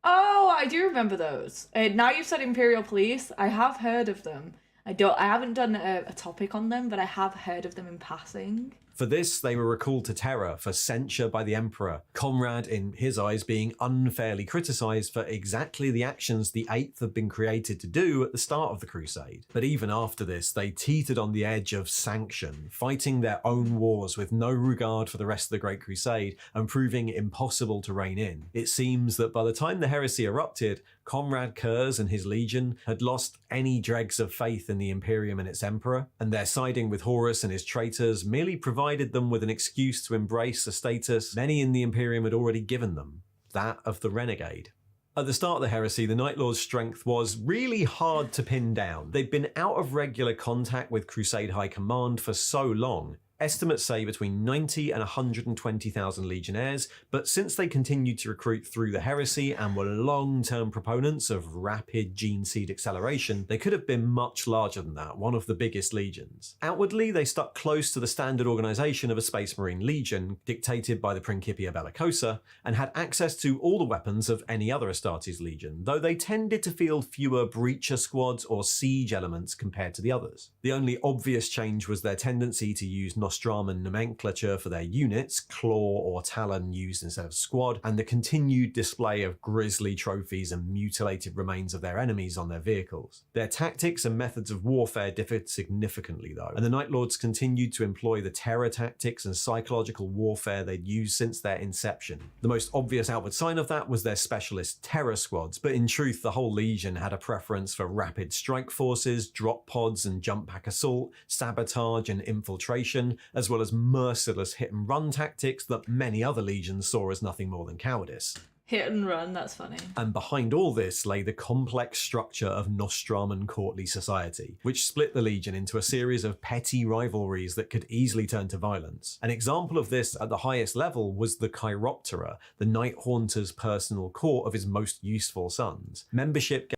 Oh, I do remember those. Now you've said Imperial Police, I have heard of them. I haven't done a topic on them, but I have heard of them in passing. For this, they were recalled to Terra for censure by the Emperor, Conrad, in his eyes, being unfairly criticised for exactly the actions the Eighth had been created to do at the start of the Crusade. But even after this, they teetered on the edge of sanction, fighting their own wars with no regard for the rest of the Great Crusade and proving impossible to rein in. It seems that by the time the Heresy erupted, Conrad Curze and his Legion had lost any dregs of faith in the Imperium and its Emperor, and their siding with Horus and his traitors merely provided them with an excuse to embrace a status many in the Imperium had already given them, that of the renegade. At the start of the Heresy, the Night Lord's strength was really hard to pin down. They'd been out of regular contact with Crusade High Command for so long. Estimates say between 90 and 120,000 legionnaires, but since they continued to recruit through the Heresy and were long-term proponents of rapid gene seed acceleration, they could have been much larger than that, one of the biggest legions. Outwardly, they stuck close to the standard organisation of a Space Marine Legion, dictated by the Principia Bellicosa, and had access to all the weapons of any other Astartes Legion, though they tended to field fewer breacher squads or siege elements compared to the others. The only obvious change was their tendency to use Nostraman nomenclature for their units, claw or talon used instead of squad, and the continued display of grisly trophies and mutilated remains of their enemies on their vehicles. Their tactics and methods of warfare differed significantly though, and the Night Lords continued to employ the terror tactics and psychological warfare they'd used since their inception. The most obvious outward sign of that was their specialist terror squads, but in truth the whole Legion had a preference for rapid strike forces, drop pods and jump pack assault, sabotage and infiltration, as well as merciless hit and run tactics that many other legions saw as nothing more than cowardice. Hit and run, that's funny. And behind all this lay the complex structure of Nostraman courtly society, which split the Legion into a series of petty rivalries that could easily turn to violence. An example of this at the highest level was the Chiroptera, the Night Haunter's personal court of his most useful sons. Membership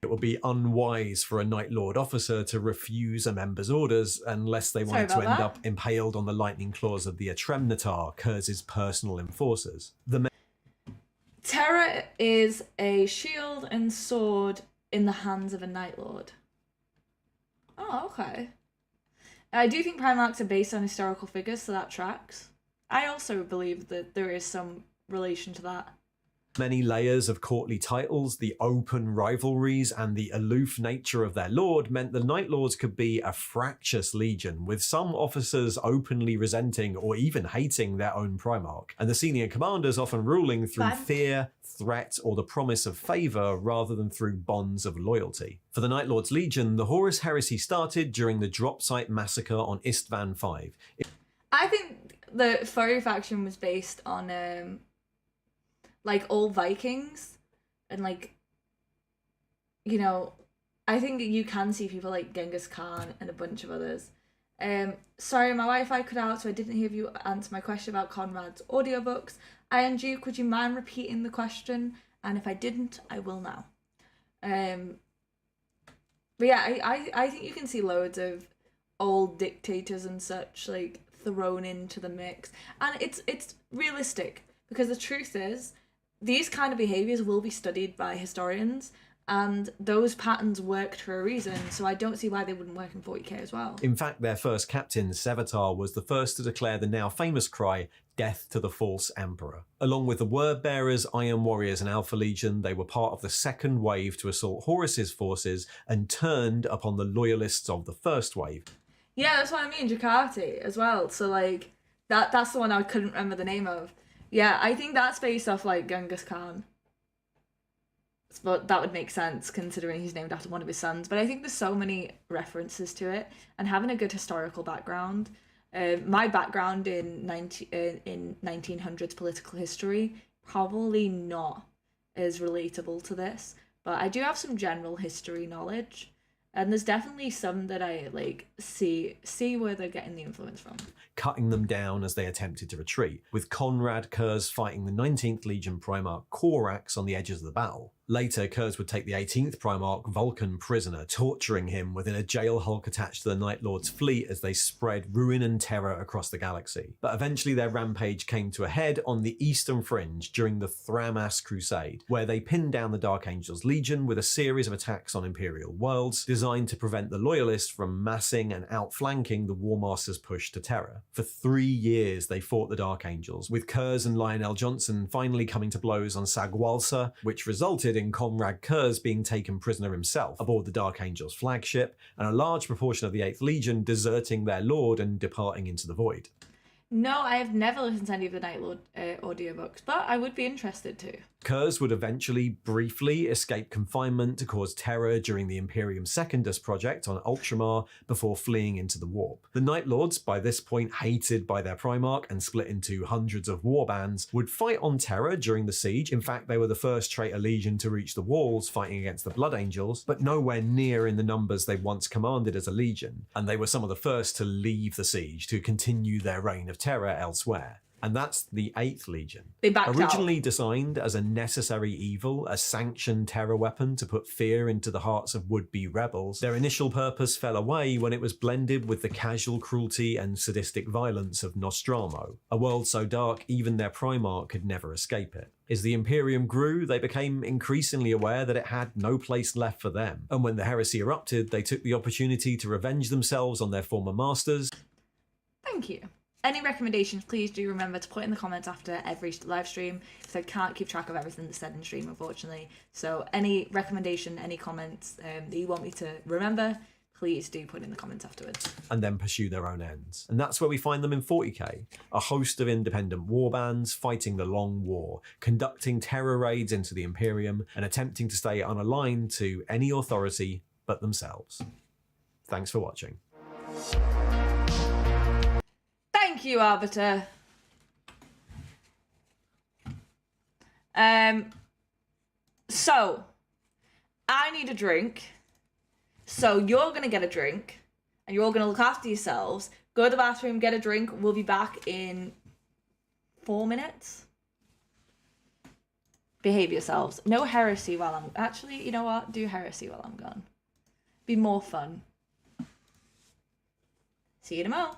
It would be unwise for a Night Lord officer to refuse a member's orders unless they wanted to end up impaled on the lightning claws of the Atremnatar, Curze's personal enforcers. Terror is a shield and sword in the hands of a Night Lord. Oh, okay. I do think Primarchs are based on historical figures, so that tracks. I also believe that there is some relation to that. Many layers of courtly titles, the open rivalries, and the aloof nature of their lord meant the Night Lords could be a fractious legion, with some officers openly resenting or even hating their own Primarch, and the senior commanders often ruling through fear, threat, or the promise of favour rather than through bonds of loyalty. For the Night Lords Legion, the Horus Heresy started during the drop site massacre on Istvan V. I think the furry faction was based on like old Vikings, and like, you know, I think that you can see people like Genghis Khan and a bunch of others. Sorry, my Wi-Fi cut out, so I didn't hear you answer my question about Conrad's audiobooks. ING, could you mind repeating the question? And if I didn't, I will now. But yeah, I think you can see loads of old dictators and such like thrown into the mix, and it's realistic, because the truth is, these kind of behaviours will be studied by historians, and those patterns worked for a reason, so I don't see why they wouldn't work in 40k as well. In fact, their first captain, Sevatar, was the first to declare the now famous cry, "Death to the false emperor." Along with the Word Bearers, Iron Warriors and Alpha Legion, they were part of the second wave to assault Horus's forces and turned upon the loyalists of the first wave. Yeah, that's what I mean, Jakarta as well, so like, that's the one I couldn't remember the name of. Yeah, I think that's based off like Genghis Khan. But that would make sense considering he's named after one of his sons. But I think there's so many references to it, and having a good historical background. My background in 1900s political history, probably not as relatable to this, but I do have some general history knowledge. And there's definitely some that I like see where they're getting the influence from. Cutting them down as they attempted to retreat, with Conrad Curze fighting the 19th Legion Primarch Korax on the edges of the battle. Later, Curze would take the 18th Primarch Vulcan prisoner, torturing him within a jail hulk attached to the Night Lord's fleet as they spread ruin and terror across the galaxy. But eventually their rampage came to a head on the Eastern Fringe during the Thramas Crusade, where they pinned down the Dark Angels Legion with a series of attacks on Imperial worlds, designed to prevent the Loyalists from massing and outflanking the War Master's push to terror. For 3 years they fought the Dark Angels, with Curze and Lionel Johnson finally coming to blows on Sagwalsa, which resulted in Conrad Curze being taken prisoner himself aboard the Dark Angels flagship, and a large proportion of the 8th Legion deserting their lord and departing into the void. No, I have never listened to any of the Night Lord audiobooks, but I would be interested to. Curze would eventually briefly escape confinement to cause terror during the Imperium Secundus project on Ultramar before fleeing into the Warp. The Night Lords, by this point hated by their Primarch and split into hundreds of warbands, would fight on Terra during the siege. In fact, they were the first Traitor Legion to reach the walls fighting against the Blood Angels, but nowhere near in the numbers they once commanded as a legion, and they were some of the first to leave the siege to continue their reign of terror elsewhere. and that's the 8th Legion. They backed Originally designed as a necessary evil, a sanctioned terror weapon to put fear into the hearts of would-be rebels, their initial purpose fell away when it was blended with the casual cruelty and sadistic violence of Nostromo, a world so dark even their Primarch could never escape it. As the Imperium grew, they became increasingly aware that it had no place left for them, and when the Heresy erupted, they took the opportunity to revenge themselves on their former masters. Thank you. Any recommendations, please do remember to put in the comments after every live stream, because I can't keep track of everything that's said in stream, unfortunately. So any recommendation, any comments that you want me to remember, please do put in the comments afterwards. And then pursue their own ends. And that's where we find them in 40k, a host of independent warbands fighting the Long War, conducting terror raids into the Imperium, and attempting to stay unaligned to any authority but themselves. Thanks for watching. Thank you, Arbiter. So, I need a drink. So you're going to get a drink. And you're all going to look after yourselves. Go to the bathroom, get a drink. We'll be back in 4 minutes. Behave yourselves. No heresy while I'm... Actually, you know what? Do heresy while I'm gone. Be more fun. See you tomorrow.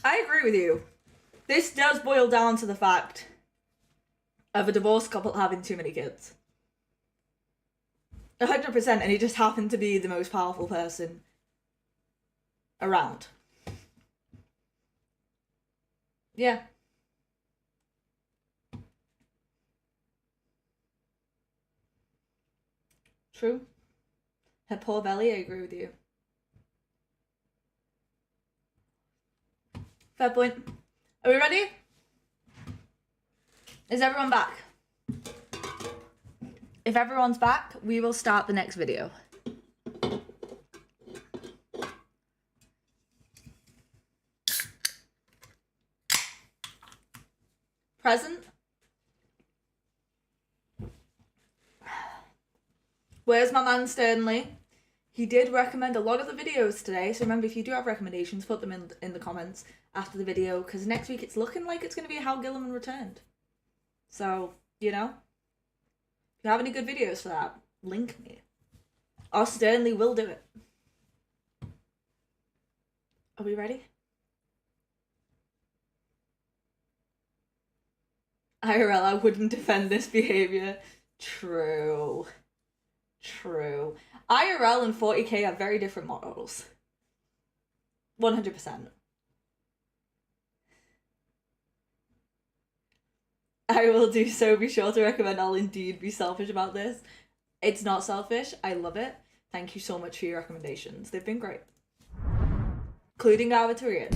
I agree with you. This does boil down to the fact of a divorced couple having too many kids. 100%, and he just happened to be the most powerful person around. Yeah. True. Her poor belly, I agree with you. Fair point. Are we ready? Is everyone back? If everyone's back, we will start the next video. Present? Where's my man Sternly? He did recommend a lot of the videos today, so remember, if you do have recommendations, put them in the comments after the video, because next week it's looking like it's going to be How Gilliman Returned. So, you know, if you have any good videos for that, link me. Or Sternly will do it. Are we ready? IRL, I wouldn't defend this behaviour. True. True. IRL and 40k are very different models. 100%. I will do so. Be sure to recommend. I'll indeed be selfish about this. It's not selfish. I love it. Thank you so much for your recommendations. They've been great. Including Arbitorian.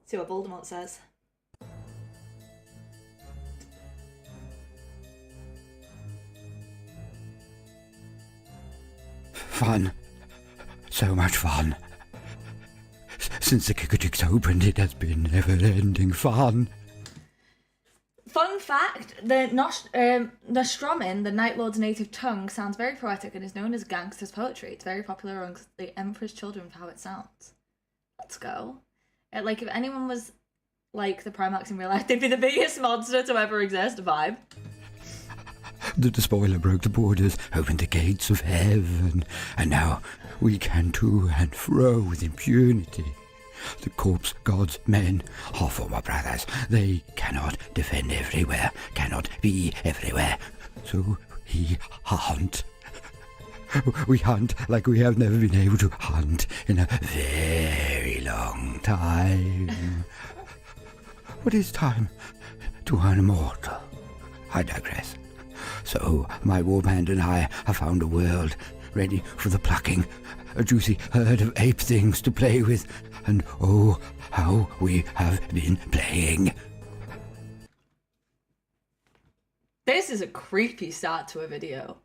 See what Voldemort says. Fun. So much fun. Since the Kikajix opened, it has been never-ending fun. Fun fact, the Nostromo, the Night Lord's native tongue, sounds very poetic and is known as gangster's poetry. It's very popular amongst the Emperor's children for how it sounds. Let's go. Like, if anyone was like the Primarchs in real life, they'd be the biggest monster to ever exist. Vibe. The spoiler broke the borders, opened the gates of heaven, and now we can to and fro with impunity. The corpse gods' men are former brothers. They cannot defend everywhere, cannot be everywhere. So we hunt. We hunt like we have never been able to hunt in a very long time. What is time to an immortal? I digress. So my warband and I have found a world ready for the plucking, a juicy herd of ape things to play with, and oh, how we have been playing. This is a creepy start to a video.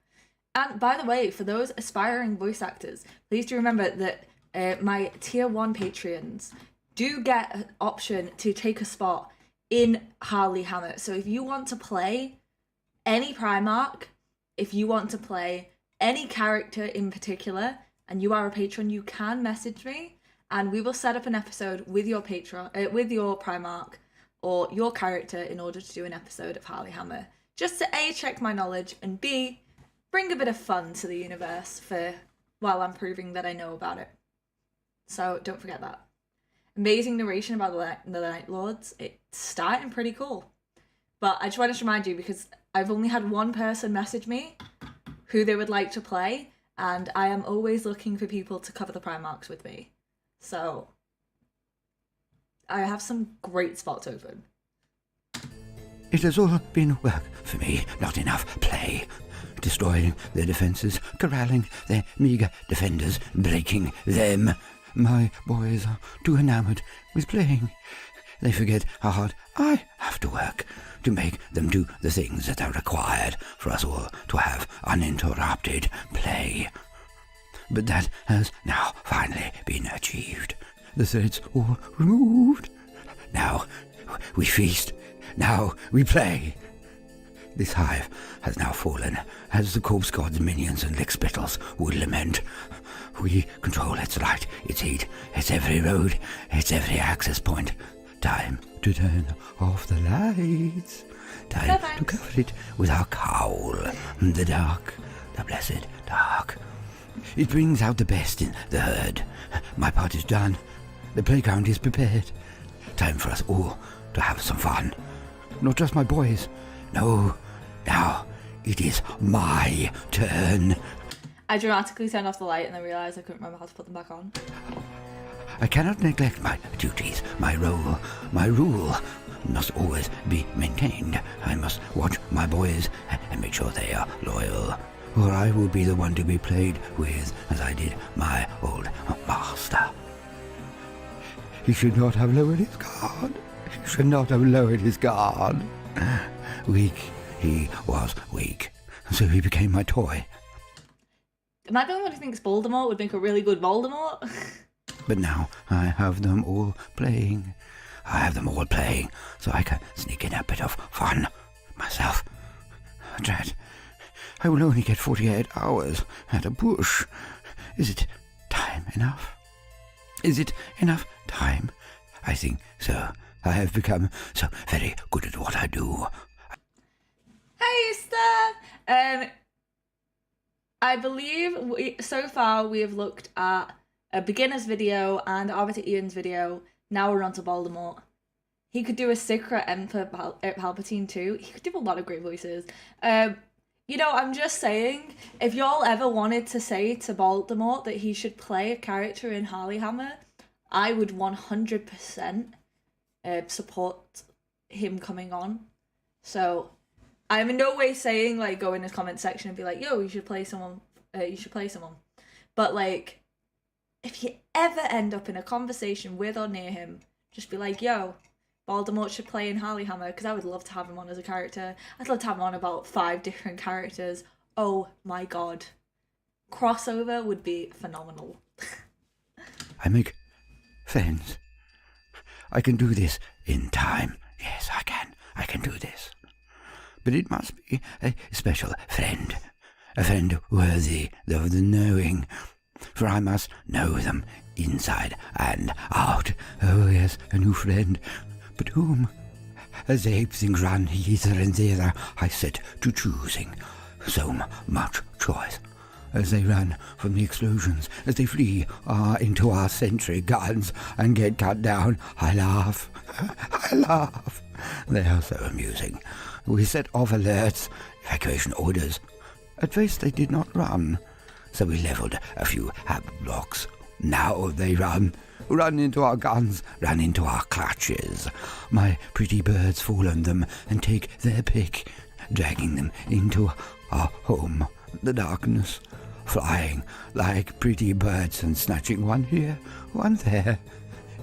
And by the way, for those aspiring voice actors, please do remember that my tier 1 Patreons do get an option to take a spot in Harley Hammer. So if you want to play any Primarch, if you want to play any character in particular, and you are a patron, you can message me, and we will set up an episode with your with your Primarch or your character in order to do an episode of Harley Hammer, just to A, check my knowledge, and B, bring a bit of fun to the universe while I'm proving that I know about it. So don't forget that. Amazing narration about the Night Lords. It's starting pretty cool. But I just wanted to remind you, because I've only had one person message me who they would like to play, and I am always looking for people to cover the Primarchs with me. So I have some great spots open. It has all been work for me, not enough play. Destroying their defences, corralling their meagre defenders, breaking them. My boys are too enamoured with playing. They forget how hard I have to work to make them do the things that are required for us all to have uninterrupted play. But that has now finally been achieved. The threats all removed. Now we feast. Now we play. This hive has now fallen, as the corpse god's minions and lickspittles would lament. We control its light, its heat, its every road, its every access point. Time to turn off the lights. Time to cover it with our cowl. The dark the blessed dark. It brings out the best in the herd. My part is done. The playground is prepared. Time for us all to have some fun. Not just my boys. No, now it is my turn. I dramatically turned off the light and then realised I couldn't remember how to put them back on. I cannot neglect my duties, my role, my rule must always be maintained. I must watch my boys and make sure they are loyal, or I will be the one to be played with as I did my old master. He should not have lowered his guard. He should not have lowered his guard. Weak, he was weak, so he became my toy. Am I the only one who thinks Voldemort would make a really good Voldemort? But now I have them all playing. I have them all playing, so I can sneak in a bit of fun myself. Drat, I will only get 48 hours at a push. Is it time enough? Is it enough time? I think so. I have become so very good at what I do. Hey, Esther! I believe so far we have looked at a beginner's video and Arbiter Ian's video. Now we're on to Voldemort. He could do a secret Emperor Palpatine too. He could do a lot of great voices. You know, I'm just saying, if y'all ever wanted to say to Voldemort that he should play a character in Harleyhammer, I would 100% support him coming on. So I'm in no way saying, like, go in his comment section and be like, yo, you should play someone. But, like, if you ever end up in a conversation with or near him, just be like, yo, Voldemort should play in Harleyhammer, because I would love to have him on as a character. I'd love to have him on about 5 different characters. Oh my god. Crossover would be phenomenal. I make friends. I can do this in time. Yes, I can. I can do this. But it must be a special friend. A friend worthy of the knowing. For I must know them inside and out. Oh yes, a new friend. But whom? As the ape things run hither and thither, I set to choosing. So much choice. As they run from the explosions, as they flee into our sentry guns and get cut down, I laugh. I laugh. They are so amusing. We set off alerts, evacuation orders. At first they did not run, so we levelled a few hab blocks. Now they run into our guns, run into our clutches. My pretty birds fall on them and take their pick, dragging them into our home, the darkness, flying like pretty birds and snatching one here, one there,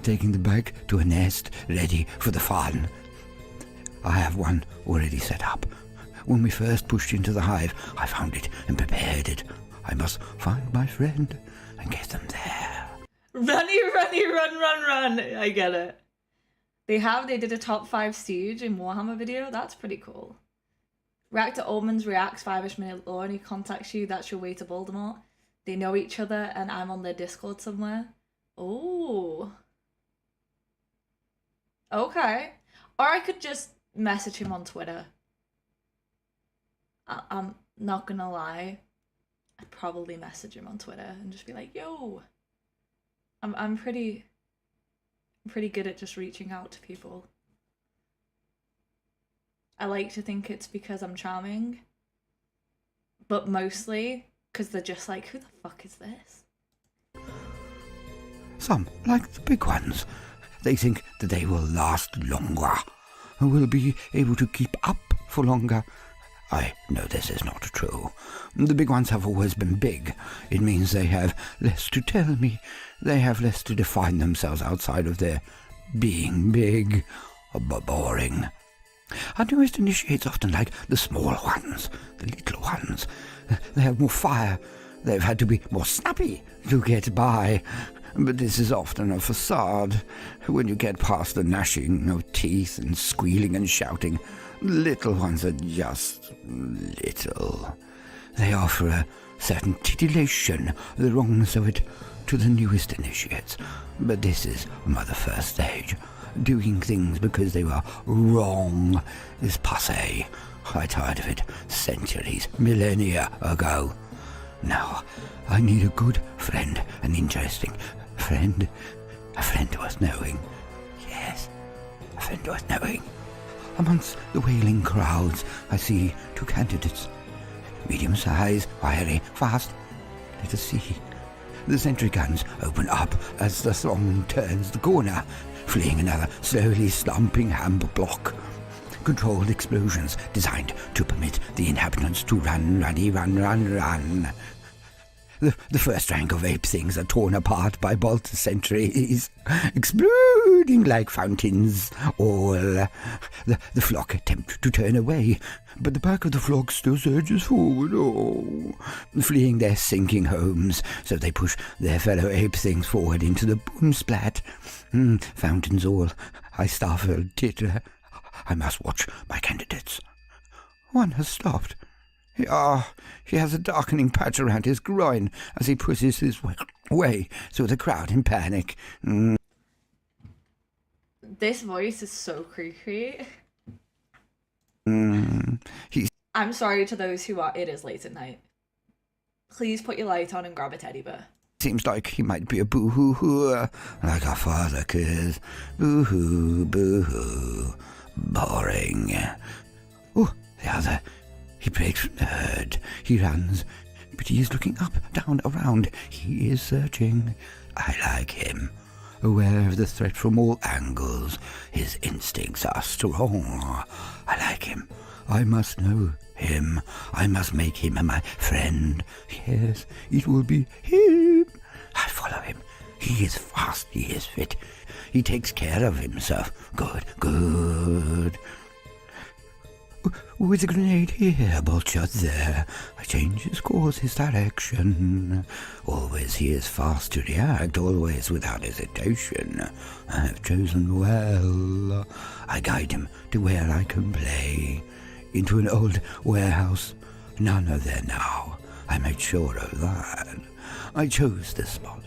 taking them back to a nest ready for the fun. I have one already set up. When we first pushed into the hive, I found it and prepared it. I must find my friend and get them there. Runny, runny, run, run, run. I get it. They did a top 5 siege in Warhammer video. That's pretty cool. Reactor Omens reacts 5ish minute lore and he contacts you. That's your way to Voldemort. They know each other and I'm on their Discord somewhere. Oh. Okay. Or I could just message him on Twitter. I'm not gonna lie. I'd probably message him on Twitter and just be like, yo. I'm pretty good at just reaching out to people. I like to think it's because I'm charming, but mostly because they're just like, who the fuck is this? Some, like the big ones, they think that they will last longer, and will be able to keep up for longer. I know this is not true. The big ones have always been big. It means they have less to tell me. They have less to define themselves outside of their being big, but boring. Our newest initiates often like the small ones, the little ones. They have more fire. They've had to be more snappy to get by. But this is often a facade. When you get past the gnashing of teeth and squealing and shouting, little ones are just little. They offer a certain titillation, the wrongness of it, to the newest initiates. But this is the first stage. Doing things because they were wrong is passé. I tired of it centuries, millennia ago. Now, I need a good friend, an interesting friend. A friend worth knowing. Yes, a friend worth knowing. Amongst the wailing crowds, I see 2 candidates. Medium size, wiry, fast. Let us see. The sentry guns open up as the throng turns the corner, fleeing another slowly slumping hammer block. Controlled explosions designed to permit the inhabitants to run. The first rank of ape things are torn apart by bolt sentries, exploding like fountains. All the flock attempt to turn away, but the back of the flock still surges forward, fleeing their sinking homes, so they push their fellow ape things forward into the boom splat. Fountains all, I startle titter. I must watch my candidates. One has stopped. He has a darkening patch around his groin as he pushes his way through the crowd in panic. This voice is so creepy. He I'm sorry to those who are. It is late at night. Please put your light on and grab a teddy bear. seems like he might be a boo-hoo-hooer, like our father Curze. Boo-hoo, boo-hoo. Boring. Oh, the other. He breaks from the herd. He runs, but he is looking up, down, around. He is searching. I like him. Aware of the threat from all angles. His instincts are strong. I like him. I must know him. I must make him my friend. Yes, it will be him. I follow him. He is fast. He is fit. He takes care of himself. Good, good. With a grenade here, bolt shot there. I change his course, his direction. Always he is fast to react, always without hesitation. I have chosen well. I guide him to where I can play. Into an old warehouse. None are there now. I made sure of that. I chose this spot.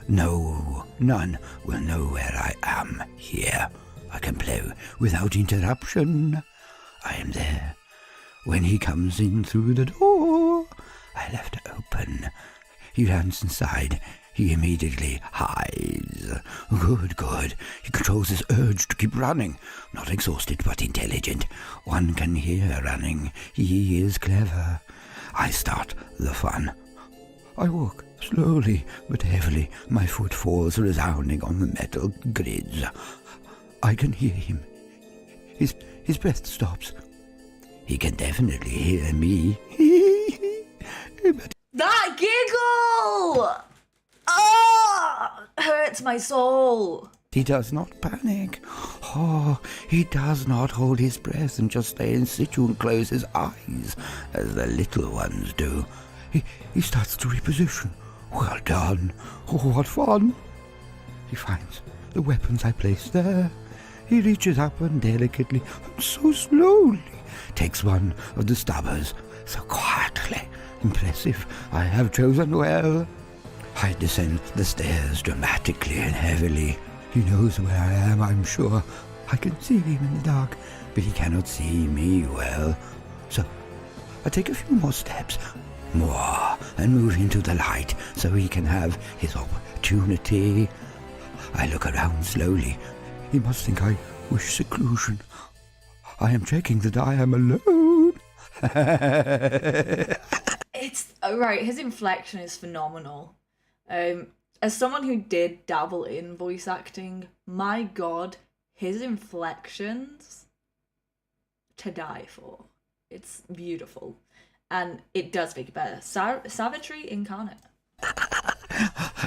No, none will know where I am here. I can play without interruption. I am there. When he comes in through the door, I left it open. He runs inside. He immediately hides. Good, good. He controls his urge to keep running. Not exhausted, but intelligent. One can hear running. He is clever. I start the fun. I walk slowly but heavily. My foot falls resounding on the metal grids. I can hear him. His breath stops. He can definitely hear me. But That giggle! Oh, hurts my soul. he does not panic. Oh, he does not hold his breath and just stay in situ and close his eyes, as the little ones do. He starts to reposition. Well done. Oh, what fun. He finds the weapons I placed there. He reaches up and delicately, and so slowly, takes one of the stubbers, so quietly. Impressive. I have chosen well. I descend the stairs dramatically and heavily. He knows where I am, I'm sure. I can see him in the dark, but he cannot see me well. So I take a few more steps, and move into the light so he can have his opportunity. I look around slowly. He must think I wish seclusion. I am checking that I am alone. It's right. His inflection is phenomenal. As someone who did dabble in voice acting, my god, his inflections to die for. It's beautiful, and it does make it better. Savagery incarnate.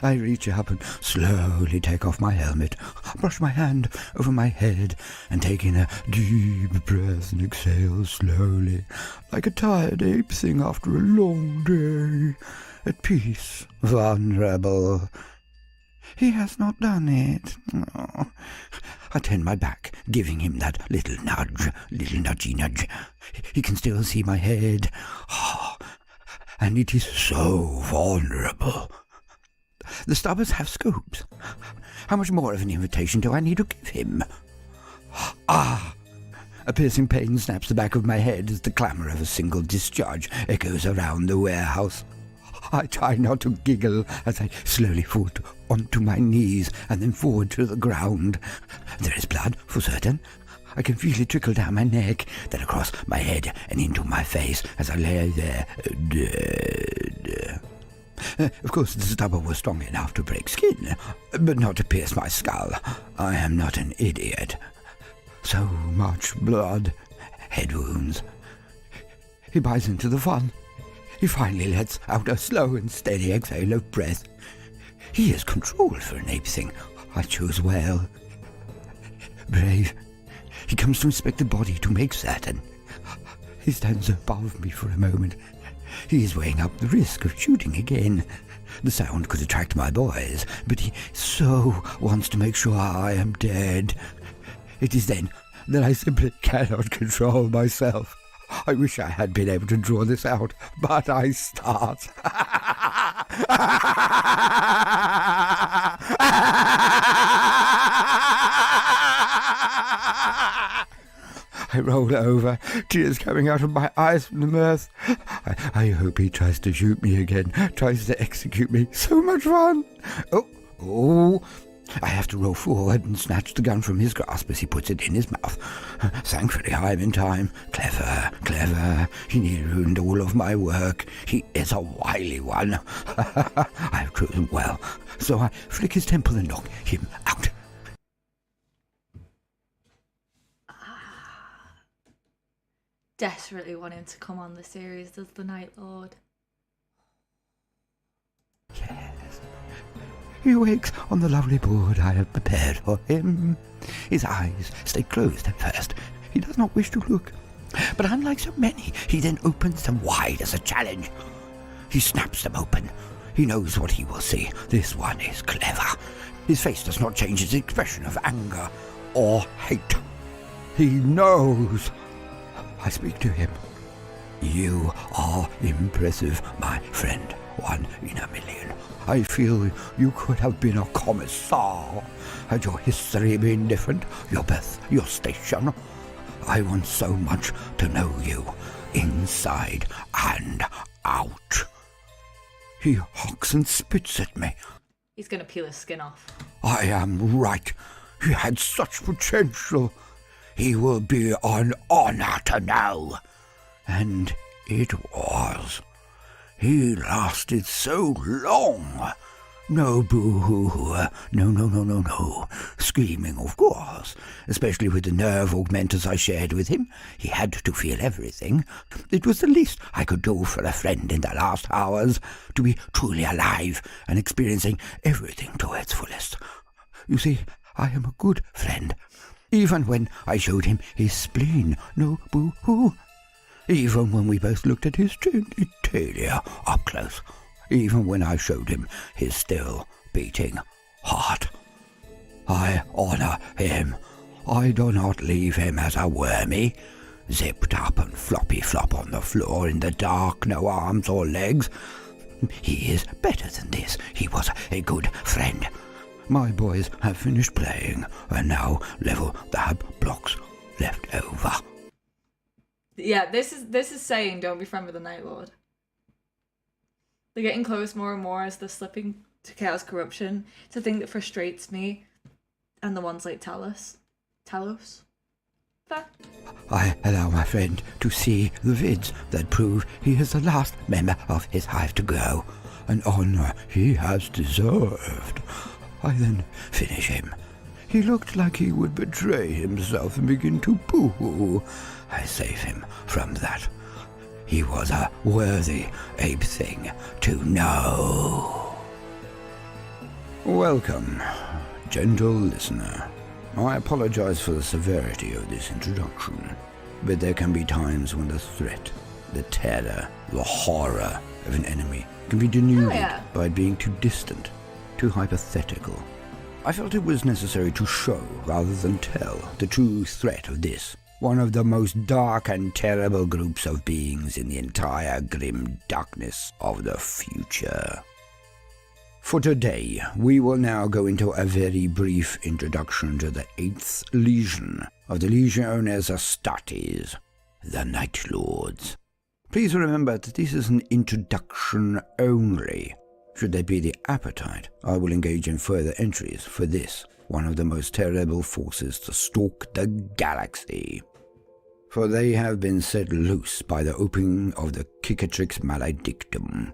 I reach up and slowly take off my helmet, brush my hand over my head, and take in a deep breath and exhale slowly, like a tired ape thing after a long day. At peace, vulnerable. He has not done it. Oh. I turn my back, giving him that little nudgy nudge. He can still see my head. Oh, and it is so vulnerable. The stubbers have scopes. How much more of an invitation do I need to give him? Ah! A piercing pain snaps the back of my head as the clamour of a single discharge echoes around the warehouse. I try not to giggle as I slowly fall onto my knees and then forward to the ground. There is blood, for certain. I can feel it trickle down my neck, then across my head and into my face as I lay there dead. Of course, the stubble was strong enough to break skin, but not to pierce my skull. I am not an idiot. So much blood, head wounds. He buys into the fun. He finally lets out a slow and steady exhale of breath. He is controlled for an ape thing. I chose well. Brave. He comes to inspect the body to make certain. He stands above me for a moment. He is weighing up the risk of shooting again. The sound could attract my boys, but he so wants to make sure I am dead. It is then that I simply cannot control myself. I wish I had been able to draw this out, but I start. I roll over, tears coming out of my eyes from the mirth. I hope he tries to shoot me again, tries to execute me. So much fun! Oh! I have to roll forward and snatch the gun from his grasp as he puts it in his mouth. Thankfully, I'm in time. Clever. He nearly ruined all of my work. He is a wily one. I've chosen well, so I flick his temple and knock him out. Desperately want him to come on the series as the Night Lord. Yes. He wakes on the lovely board I have prepared for him. His eyes stay closed at first. He does not wish to look. But unlike so many, he then opens them wide as a challenge. He snaps them open. He knows what he will see. This one is clever. His face does not change its expression of anger or hate. He knows. I speak to him. You are impressive, my friend. 1 in a million. I feel you could have been a commissar. Had your history been different, your birth, your station. I want so much to know you, inside and out. He hocks and spits at me. He's gonna peel his skin off. I am right. He had such potential. He will be an honor to know. And it was. He lasted so long. No boo-hoo-hoo, no. Screaming, of course, especially with the nerve augmenters I shared with him. He had to feel everything. It was the least I could do for a friend in the last hours, to be truly alive and experiencing everything to its fullest. You see, I am a good friend. Even when I showed him his spleen, no boo-hoo. Even when we both looked at his genitalia up close. Even when I showed him his still beating heart. I honor him. I do not leave him as a wormy, zipped up and floppy flop on the floor in the dark, no arms or legs. He is better than this. He was a good friend. My boys have finished playing and now level the hub blocks left over. Yeah, this is saying don't be friend with the Night Lord. They're getting close more and more as they're slipping to Chaos Corruption. It's a thing that frustrates me. And the ones like Talos. Fair. I allow my friend to see the vids that prove he is the last member of his hive to go. An honor he has deserved. I then finish him. He looked like he would betray himself and begin to boo-hoo. I save him from that. He was a worthy ape thing to know. Welcome, gentle listener. I apologize for the severity of this introduction, but there can be times when the threat, the terror, the horror of an enemy can be denuded by being too distant, too hypothetical. I felt it was necessary to show, rather than tell, the true threat of this, one of the most dark and terrible groups of beings in the entire grim darkness of the future. For today, we will now go into a very brief introduction to the 8th Legion of the Legiones Astartes, the Night Lords. Please remember that this is an introduction only. Should there be the appetite, I will engage in further entries for this, one of the most terrible forces to stalk the galaxy. For they have been set loose by the opening of the Cicatrix Maledictum.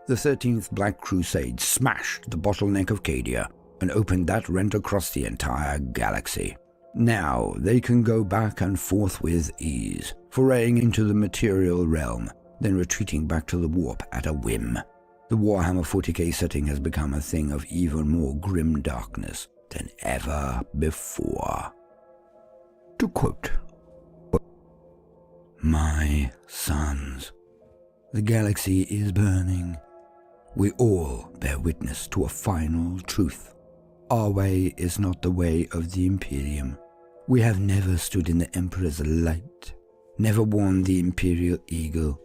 The 13th Black Crusade smashed the bottleneck of Cadia and opened that rent across the entire galaxy. Now they can go back and forth with ease, foraying into the material realm, then retreating back to the warp at a whim. The Warhammer 40k setting has become a thing of even more grim darkness than ever before. To quote, "My sons, the galaxy is burning. We all bear witness to a final truth. Our way is not the way of the Imperium. We have never stood in the Emperor's light, never worn the Imperial Eagle,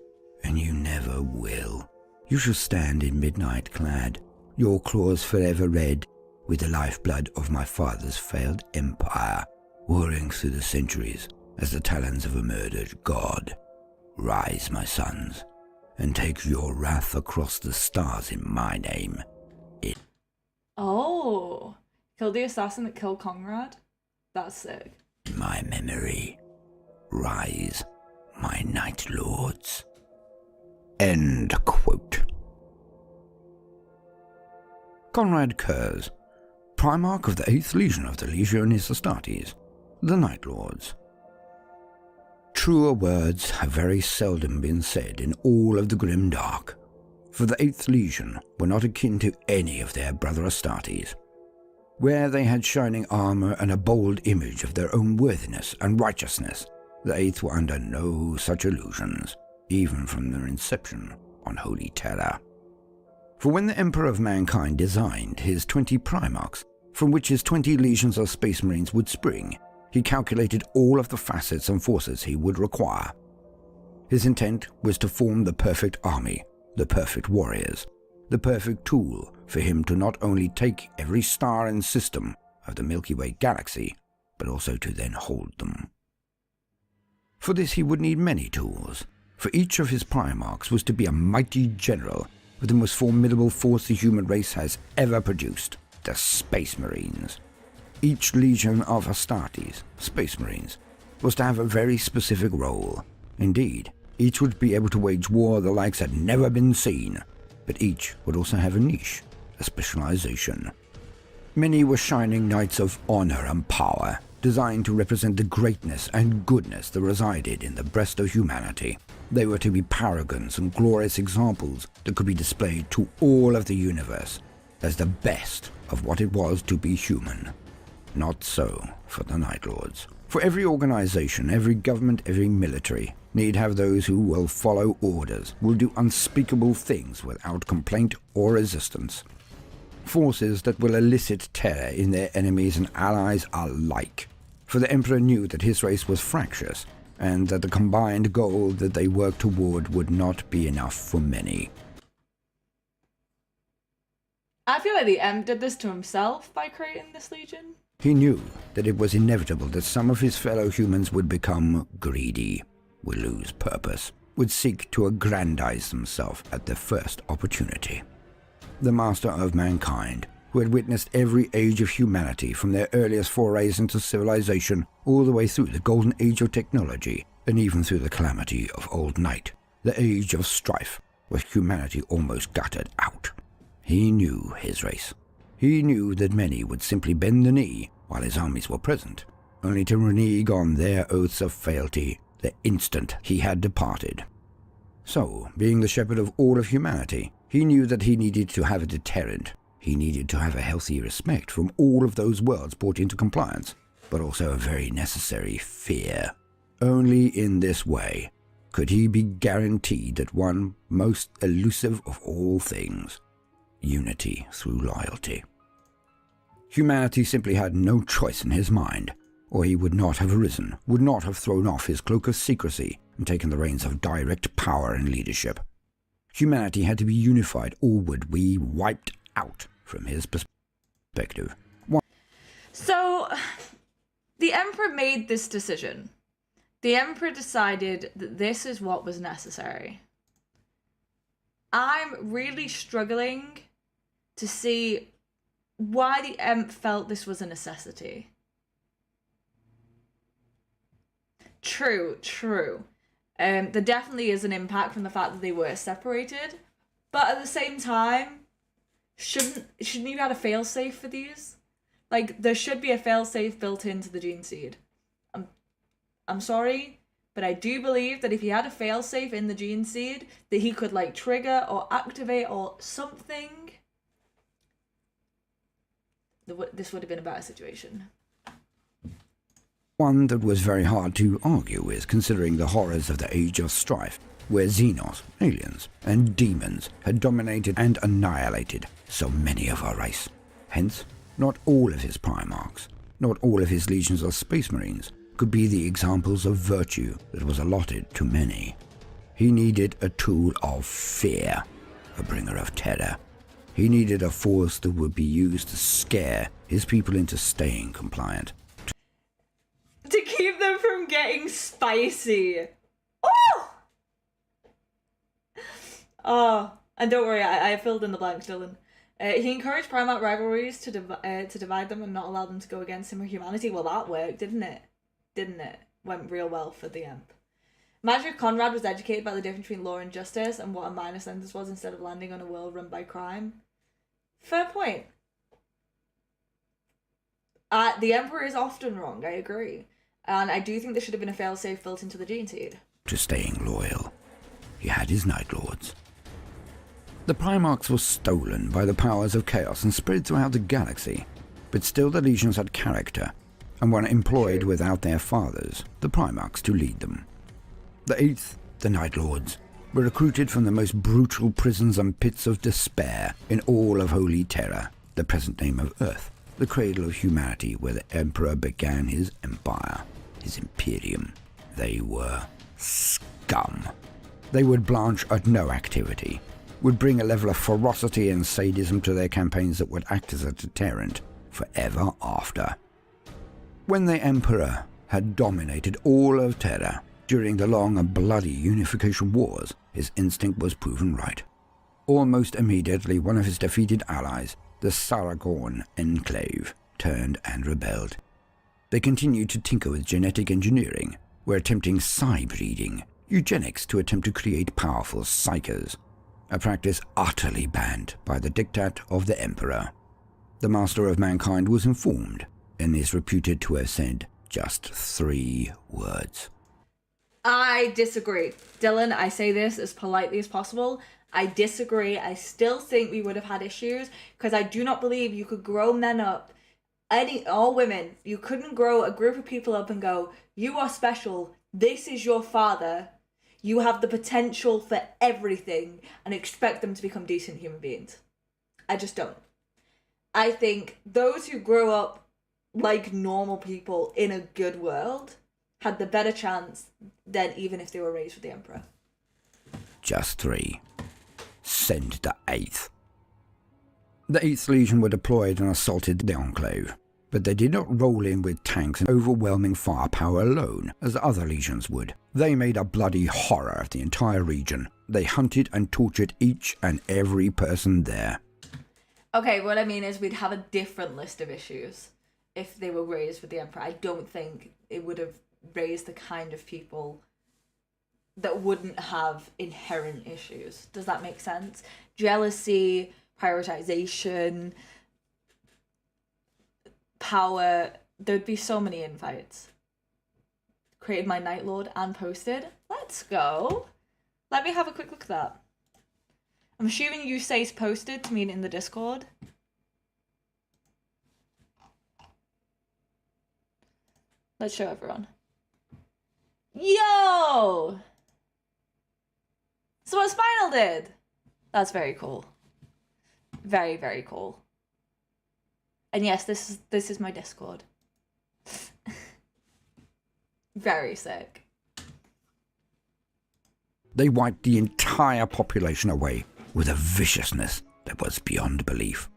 and you never will. You shall stand in midnight clad, your claws forever red, with the lifeblood of my father's failed empire, warring through the centuries as the talons of a murdered god. Rise, my sons, and take your wrath across the stars in my name." Oh, killed the assassin that killed Conrad? That's sick. In my memory, rise, my Night Lords. End quote. Conrad Curze, Primarch of the 8th Legion of the Legionis Astartes, the Night Lords. Truer words have very seldom been said in all of the grim dark, for the 8th Legion were not akin to any of their brother Astartes. Where they had shining armor and a bold image of their own worthiness and righteousness, the 8th were under no such illusions, even from their inception on Holy Terror. For when the Emperor of Mankind designed his 20 Primarchs, from which his 20 legions of Space Marines would spring, he calculated all of the facets and forces he would require. His intent was to form the perfect army, the perfect warriors, the perfect tool for him to not only take every star and system of the Milky Way galaxy, but also to then hold them. For this he would need many tools, for each of his Primarchs was to be a mighty general with the most formidable force the human race has ever produced, the Space Marines. Each legion of Astartes, Space Marines, was to have a very specific role. Indeed, each would be able to wage war the likes had never been seen, but each would also have a niche, a specialization. Many were shining knights of honor and power, designed to represent the greatness and goodness that resided in the breast of humanity. They were to be paragons and glorious examples that could be displayed to all of the universe as the best of what it was to be human. Not so for the Night Lords. For every organization, every government, every military need have those who will follow orders, will do unspeakable things without complaint or resistance. Forces that will elicit terror in their enemies and allies alike. For the Emperor knew that his race was fractious, and that the combined goal that they worked toward would not be enough for many. I feel like the M did this to himself by creating this legion. He knew that it was inevitable that some of his fellow humans would become greedy, would lose purpose, would seek to aggrandize themselves at the first opportunity. The master of mankind, who had witnessed every age of humanity from their earliest forays into civilization all the way through the golden age of technology, and even through the calamity of old night, the age of strife, where humanity almost gutted out. He knew his race. He knew that many would simply bend the knee while his armies were present, only to renege on their oaths of fealty the instant he had departed. So, being the shepherd of all of humanity, he knew that he needed to have a deterrent. He needed to have a healthy respect from all of those worlds brought into compliance, but also a very necessary fear. Only in this way could he be guaranteed that one most elusive of all things, unity through loyalty. Humanity simply had no choice in his mind, or he would not have arisen, would not have thrown off his cloak of secrecy and taken the reins of direct power and leadership. Humanity had to be unified, or would be wiped out from his perspective. So, the Emperor made this decision. The Emperor decided that this is what was necessary. I'm really struggling to see why the Emp felt this was a necessity. True. There definitely is an impact from the fact that they were separated, but at the same time, shouldn't you have a failsafe for these? Like, there should be a failsafe built into the gene seed. I'm sorry, but I do believe that if he had a failsafe in the gene seed, that he could, like, trigger or activate or something. This would have been a better situation. One that was very hard to argue with, considering the horrors of the Age of Strife, where Xenos, aliens, and demons had dominated and annihilated so many of our race. Hence, not all of his Primarchs, not all of his legions of Space Marines, could be the examples of virtue that was allotted to many. He needed a tool of fear, a bringer of terror. He needed a force that would be used to scare his people into staying compliant. To keep them from getting spicy. Oh! Oh, and don't worry, I filled in the blanks, Dylan. He encouraged Primarch rivalries to divide them and not allow them to go against him or humanity. Well, that worked, didn't it? Went real well for the Emp. Major Conrad was educated by the difference between law and justice and what a minor sentence was instead of landing on a world run by crime. Fair point. The Emperor is often wrong, I agree. And I do think there should have been a failsafe built into the gene seed. To staying loyal, he had his Night Lords. The Primarchs were stolen by the powers of chaos and spread throughout the galaxy, but still the legions had character, and were employed without their fathers, the Primarchs, to lead them. The 8th, the Night Lords, were recruited from the most brutal prisons and pits of despair in all of Holy Terra, the present name of Earth, the cradle of humanity where the Emperor began his empire, his Imperium. They were scum. They would blanch at no activity, would bring a level of ferocity and sadism to their campaigns that would act as a deterrent forever after. When the Emperor had dominated all of Terra during the long and bloody Unification Wars, his instinct was proven right. Almost immediately, one of his defeated allies, the Saragorn Enclave, turned and rebelled. They continued to tinker with genetic engineering, were attempting psi-breeding, eugenics to attempt to create powerful psychers, a practice utterly banned by the diktat of the Emperor. The Master of Mankind was informed, and is reputed to have said just 3 words. I disagree. Dylan, I say this as politely as possible. I disagree. I still think we would have had issues, because I do not believe you could grow men up, or women. You couldn't grow a group of people up and go, you are special, this is your father, you have the potential for everything, and expect them to become decent human beings. I just don't. I think those who grow up like normal people in a good world had the better chance than even if they were raised with the Emperor. Just 3. Send the 8th. The 8th Legion were deployed and assaulted the Enclave, but they did not roll in with tanks and overwhelming firepower alone, as other legions would. They made a bloody horror of the entire region. They hunted and tortured each and every person there. Okay, what I mean is we'd have a different list of issues if they were raised with the Emperor. I don't think it would have raised the kind of people that wouldn't have inherent issues. Does that make sense? Jealousy, prioritization, power. There'd be so many infights. Created my Night Lord and posted. Let's go. Let me have a quick look at that. I'm assuming you say posted to mean in the Discord. Let's show everyone. Yo! So what Spinal did. That's very cool. Very, very cool. And yes, this is my Discord. Very sick. They wiped the entire population away with a viciousness that was beyond belief.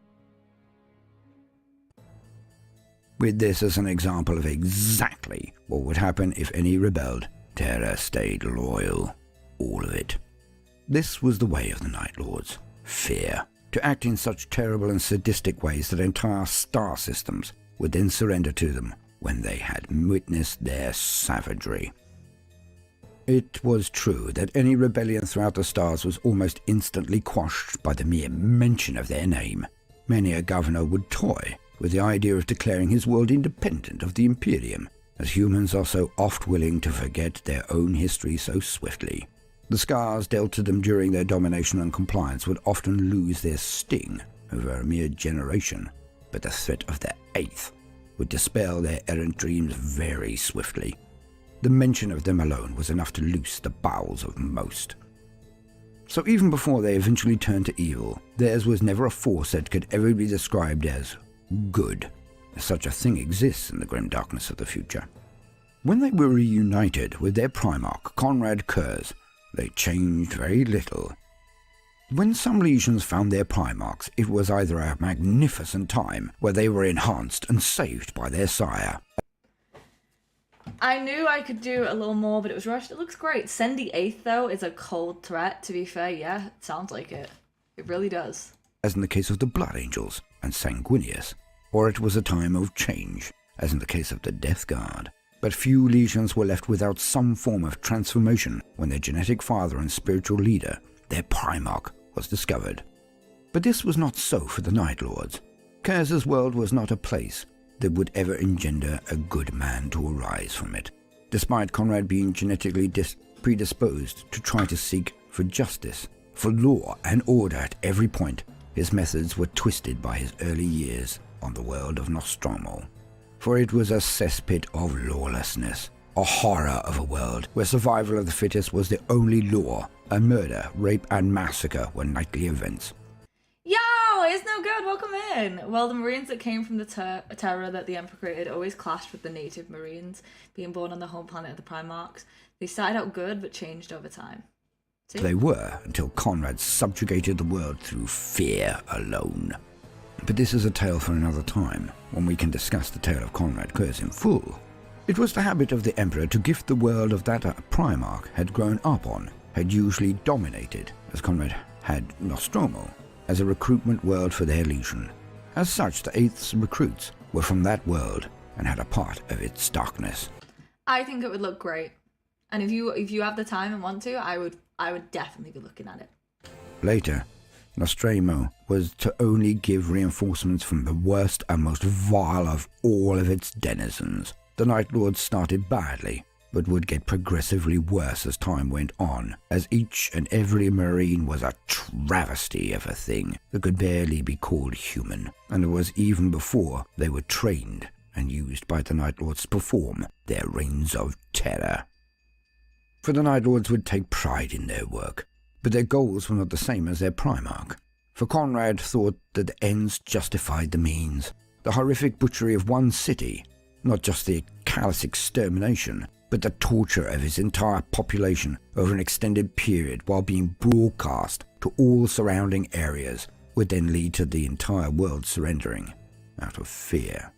With this as an example of exactly what would happen if any rebelled, Terror stayed loyal. All of it. This was the way of the Night Lords. Fear. To act in such terrible and sadistic ways that entire star systems would then surrender to them when they had witnessed their savagery. It was true that any rebellion throughout the stars was almost instantly quashed by the mere mention of their name. Many a governor would toy with the idea of declaring his world independent of the Imperium, as humans are so oft willing to forget their own history so swiftly. The scars dealt to them during their domination and compliance would often lose their sting over a mere generation, but the threat of their 8th would dispel their errant dreams very swiftly. The mention of them alone was enough to loose the bowels of most. So even before they eventually turned to evil, theirs was never a force that could ever be described as good. Such a thing exists in the grim darkness of the future. When they were reunited with their Primarch, Conrad Curze, they changed very little. When some legions found their Primarchs, it was either a magnificent time where they were enhanced and saved by their sire. I knew I could do a little more, but it was rushed. It looks great. Send the 8th, though, is a cold threat, to be fair. Yeah, it sounds like it. It really does. As in the case of the Blood Angels and Sanguinius, or it was a time of change, as in the case of the Death Guard. But few legions were left without some form of transformation when their genetic father and spiritual leader, their Primarch, was discovered. But this was not so for the Night Lords. Curze's world was not a place that would ever engender a good man to arise from it. Despite Conrad being genetically predisposed to try to seek for justice, for law and order at every point, his methods were twisted by his early years on the world of Nostromo. For it was a cesspit of lawlessness, a horror of a world where survival of the fittest was the only law, and murder, rape and massacre were nightly events. Yo, it's no good. Welcome in. Well, the Marines that came from the terror that the Emperor created always clashed with the native Marines, being born on the home planet of the Primarchs. They started out good, but changed over time. See? They were, until Conrad subjugated the world through fear alone. But this is a tale for another time, when we can discuss the tale of Conrad Curze in full. It was the habit of the Emperor to gift the world of that a Primarch had grown up on, had usually dominated, as Conrad had Nostromo, as a recruitment world for their legion. As such, the 8th's recruits were from that world and had a part of its darkness. I think it would look great. And if you have the time and want to, I would definitely be looking at it. Later, Nostromo was to only give reinforcements from the worst and most vile of all of its denizens. The Night Lords started badly, but would get progressively worse as time went on, as each and every Marine was a travesty of a thing that could barely be called human, and it was even before they were trained and used by the Night Lords to perform their reigns of terror. For the Night Lords would take pride in their work, but their goals were not the same as their Primarch. For Conrad thought that the ends justified the means. The horrific butchery of one city, not just the callous extermination, but the torture of his entire population over an extended period while being broadcast to all surrounding areas, would then lead to the entire world surrendering out of fear.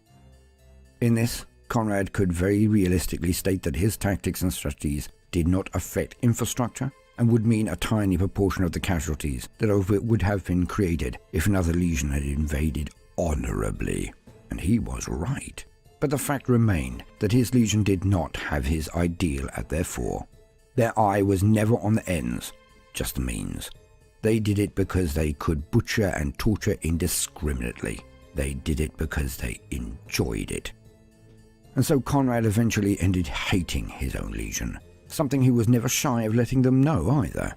In this, Conrad could very realistically state that his tactics and strategies did not affect infrastructure and would mean a tiny proportion of the casualties that would have been created if another legion had invaded honorably. And he was right. But the fact remained that his legion did not have his ideal at their fore. Their eye was never on the ends, just the means. They did it because they could butcher and torture indiscriminately. They did it because they enjoyed it. And so Conrad eventually ended hating his own legion, something he was never shy of letting them know either.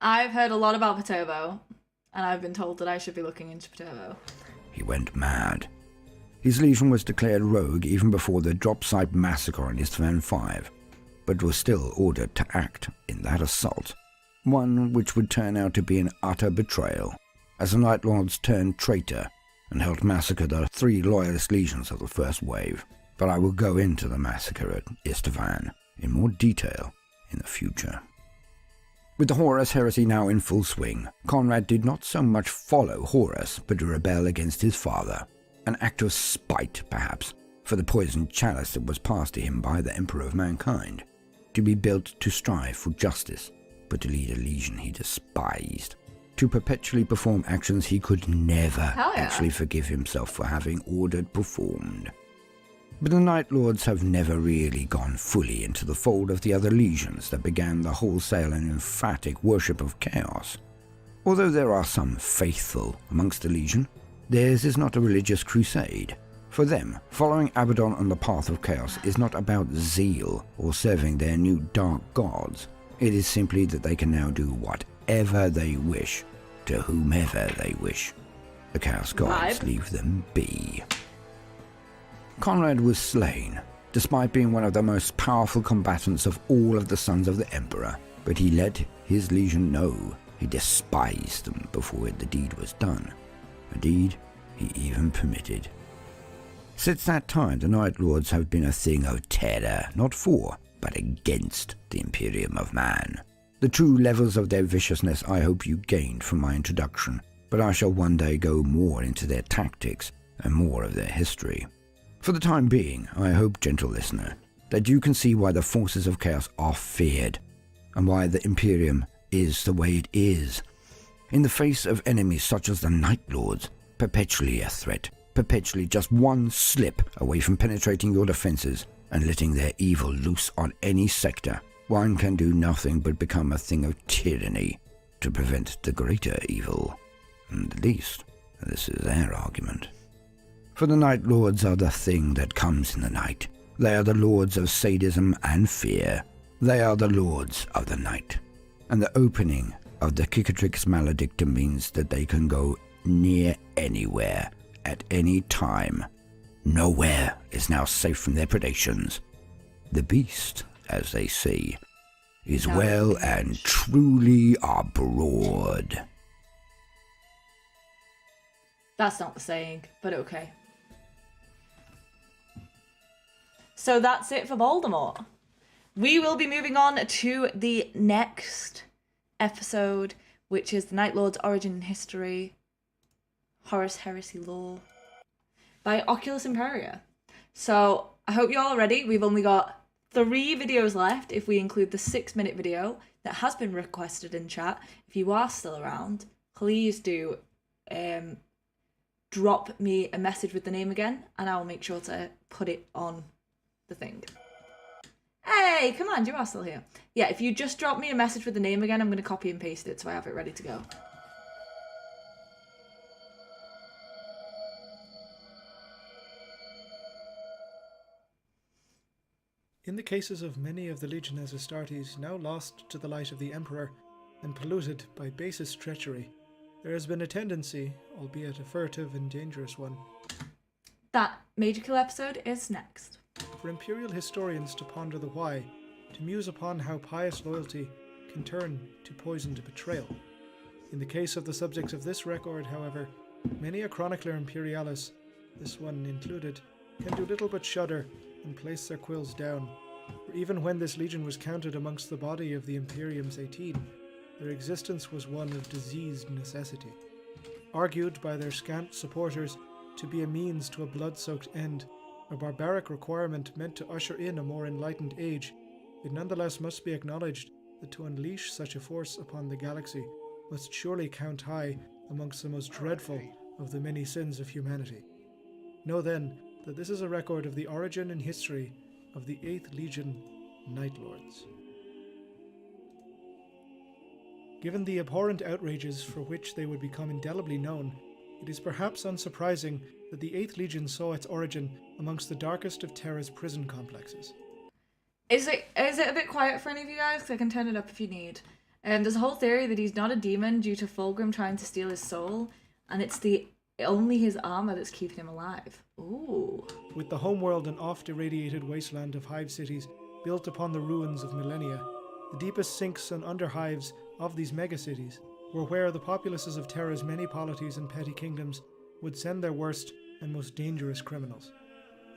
I've heard a lot about Paterbo, and I've been told that I should be looking into Paterbo. He went mad. His legion was declared rogue even before the drop site massacre on Istvan V, but was still ordered to act in that assault, one which would turn out to be an utter betrayal, as the Night Lords turned traitor and helped massacre the 3 loyalist legions of the first wave. But I will go into the massacre at Istvan in more detail in the future. With the Horus heresy now in full swing, Conrad did not so much follow Horus, but rebel against his father. An act of spite, perhaps, for the poisoned chalice that was passed to him by the Emperor of Mankind. to be built to strive for justice, but to lead a legion he despised, to perpetually perform actions he could never Hell yeah. actually forgive himself for having ordered performed. But the Night Lords have never really gone fully into the fold of the other legions that began the wholesale and emphatic worship of chaos. Although there are some faithful amongst the legion, theirs is not a religious crusade. For them, following Abaddon on the path of chaos is not about zeal or serving their new dark gods. It is simply that they can now do whatever they wish to whomever they wish. The chaos gods Vibe. leave them be. Conrad was slain, despite being one of the most powerful combatants of all of the sons of the Emperor, but he let his legion know he despised them before the deed was done, a deed he even permitted. Since that time, the Night Lords have been a thing of terror, not for, but against the Imperium of Man. The true levels of their viciousness I hope you gained from my introduction, but I shall one day go more into their tactics and more of their history. For the time being, I hope, gentle listener, that you can see why the forces of chaos are feared, and why the Imperium is the way it is. In the face of enemies such as the Night Lords, perpetually a threat, perpetually just one slip away from penetrating your defenses and letting their evil loose on any sector, one can do nothing but become a thing of tyranny to prevent the greater evil. And at least, this is their argument. For the Night Lords are the thing that comes in the night. They are the lords of sadism and fear. They are the lords of the night. And the opening of the Cicatrix Maledictum means that they can go near anywhere, at any time. Nowhere is now safe from their predations. The beast, as they say, is well and truly abroad. That's not the saying, but okay. So that's it for Voldemort. We will be moving on to the next episode, which is the Night Lord's Origin and History, Horus Heresy Lore, by Oculus Imperia. So I hope you're all ready. We've only got 3 videos left if we include the 6-minute video that has been requested in chat. If you are still around, please do drop me a message with the name again, and I will make sure to put it on the thing. Hey, come on, you are still here. Yeah, if you just drop me a message with the name again, I'm going to copy and paste it so I have it ready to go. In the cases of many of the Legiones Astartes now lost to the light of the Emperor and polluted by basest treachery, there has been a tendency, albeit a furtive and dangerous one, That MajorKill episode is next. for Imperial historians to ponder the why, to muse upon how pious loyalty can turn to poisoned betrayal. In the case of the subjects of this record, however, many a chronicler imperialis, this one included, can do little but shudder and place their quills down, for even when this legion was counted amongst the body of the Imperium's 18, their existence was one of diseased necessity. Argued by their scant supporters to be a means to a blood-soaked end, a barbaric requirement meant to usher in a more enlightened age, it nonetheless must be acknowledged that to unleash such a force upon the galaxy must surely count high amongst the most dreadful of the many sins of humanity. Know then that this is a record of the origin and history of the 8th Legion Night Lords. Given the abhorrent outrages for which they would become indelibly known, it is perhaps unsurprising that the 8th Legion saw its origin amongst the darkest of Terra's prison complexes. Is it a bit quiet for any of you guys? 'Cause I can turn it up if you need. There's a whole theory that he's not a demon due to Fulgrim trying to steal his soul, and it's only his armor that's keeping him alive. Ooh. With the homeworld an oft-irradiated wasteland of hive cities built upon the ruins of millennia, the deepest sinks and underhives of these megacities were where the populaces of Terra's many polities and petty kingdoms would send their worst and most dangerous criminals.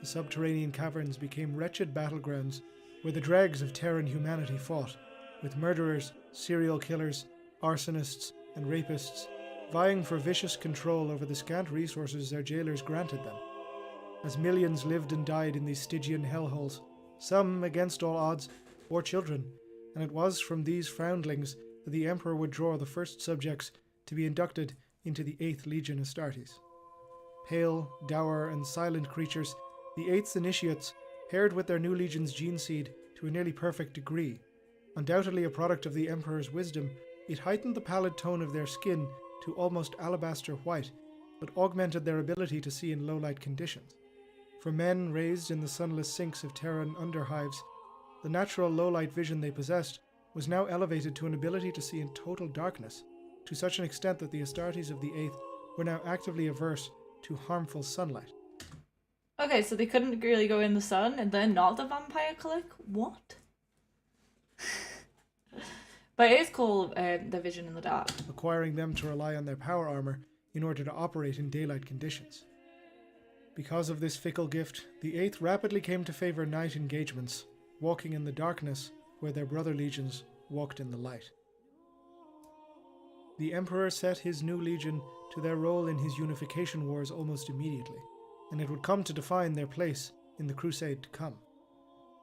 The subterranean caverns became wretched battlegrounds where the dregs of Terran humanity fought, with murderers, serial killers, arsonists, and rapists vying for vicious control over the scant resources their jailers granted them. As millions lived and died in these Stygian hellholes, some, against all odds, or children, and it was from these foundlings that the Emperor would draw the first subjects to be inducted into the 8th Legion Astartes. Pale, dour, and silent creatures, the 8th Initiates paired with their new legion's gene seed to a nearly perfect degree. Undoubtedly a product of the Emperor's wisdom, it heightened the pallid tone of their skin to almost alabaster white, but augmented their ability to see in low-light conditions. For men raised in the sunless sinks of Terran underhives, the natural low-light vision they possessed was now elevated to an ability to see in total darkness, to such an extent that the Astartes of the 8th were now actively averse to harmful sunlight. Okay, so they couldn't really go in the sun, and they're not the vampire clique? What? But it is cool, the vision in the dark. Requiring them to rely on their power armor in order to operate in daylight conditions. Because of this fickle gift, the 8th rapidly came to favor night engagements, walking in the darkness where their brother legions walked in the light. The Emperor set his new legion to their role in his unification wars almost immediately, and it would come to define their place in the crusade to come.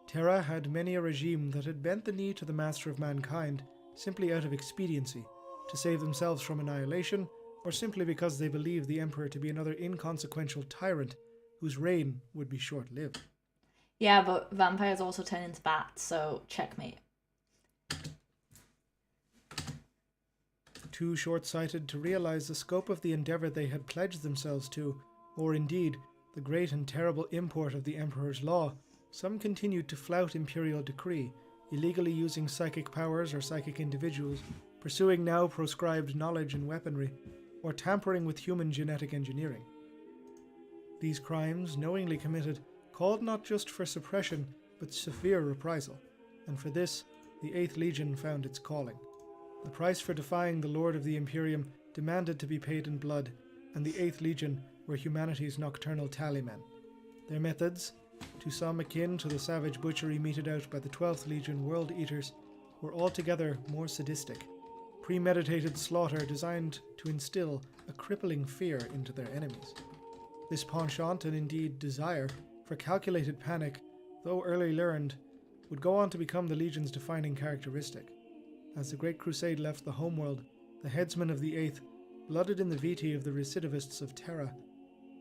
Terra had many a regime that had bent the knee to the master of mankind simply out of expediency, to save themselves from annihilation, or simply because they believed the Emperor to be another inconsequential tyrant whose reign would be short-lived. Yeah, but vampires also turn into bats, so checkmate. Too short-sighted to realize the scope of the endeavor they had pledged themselves to, or indeed, the great and terrible import of the Emperor's law, some continued to flout imperial decree, illegally using psychic powers or psychic individuals, pursuing now proscribed knowledge and weaponry, or tampering with human genetic engineering. These crimes, knowingly committed, called not just for suppression, but severe reprisal, and for this, the 8th Legion found its calling. The price for defying the Lord of the Imperium demanded to be paid in blood, and the 8th Legion were humanity's nocturnal tallymen. Their methods, to some akin to the savage butchery meted out by the 12th Legion World Eaters, were altogether more sadistic. Premeditated slaughter designed to instill a crippling fear into their enemies. This penchant, and indeed desire, for calculated panic, though early learned, would go on to become the Legion's defining characteristic. As the Great Crusade left the homeworld, the headsmen of the 8th, blooded in the vitae of the recidivists of Terra,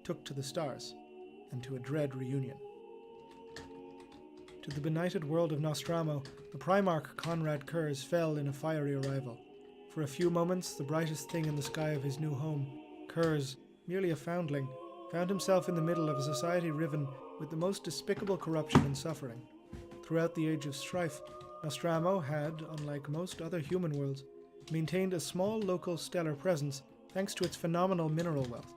took to the stars, and to a dread reunion. To the benighted world of Nostromo, the Primarch Conrad Curze fell in a fiery arrival. For a few moments, the brightest thing in the sky of his new home, Curze, merely a foundling, found himself in the middle of a society riven with the most despicable corruption and suffering. Throughout the Age of Strife, Nostromo had, unlike most other human worlds, maintained a small local stellar presence thanks to its phenomenal mineral wealth.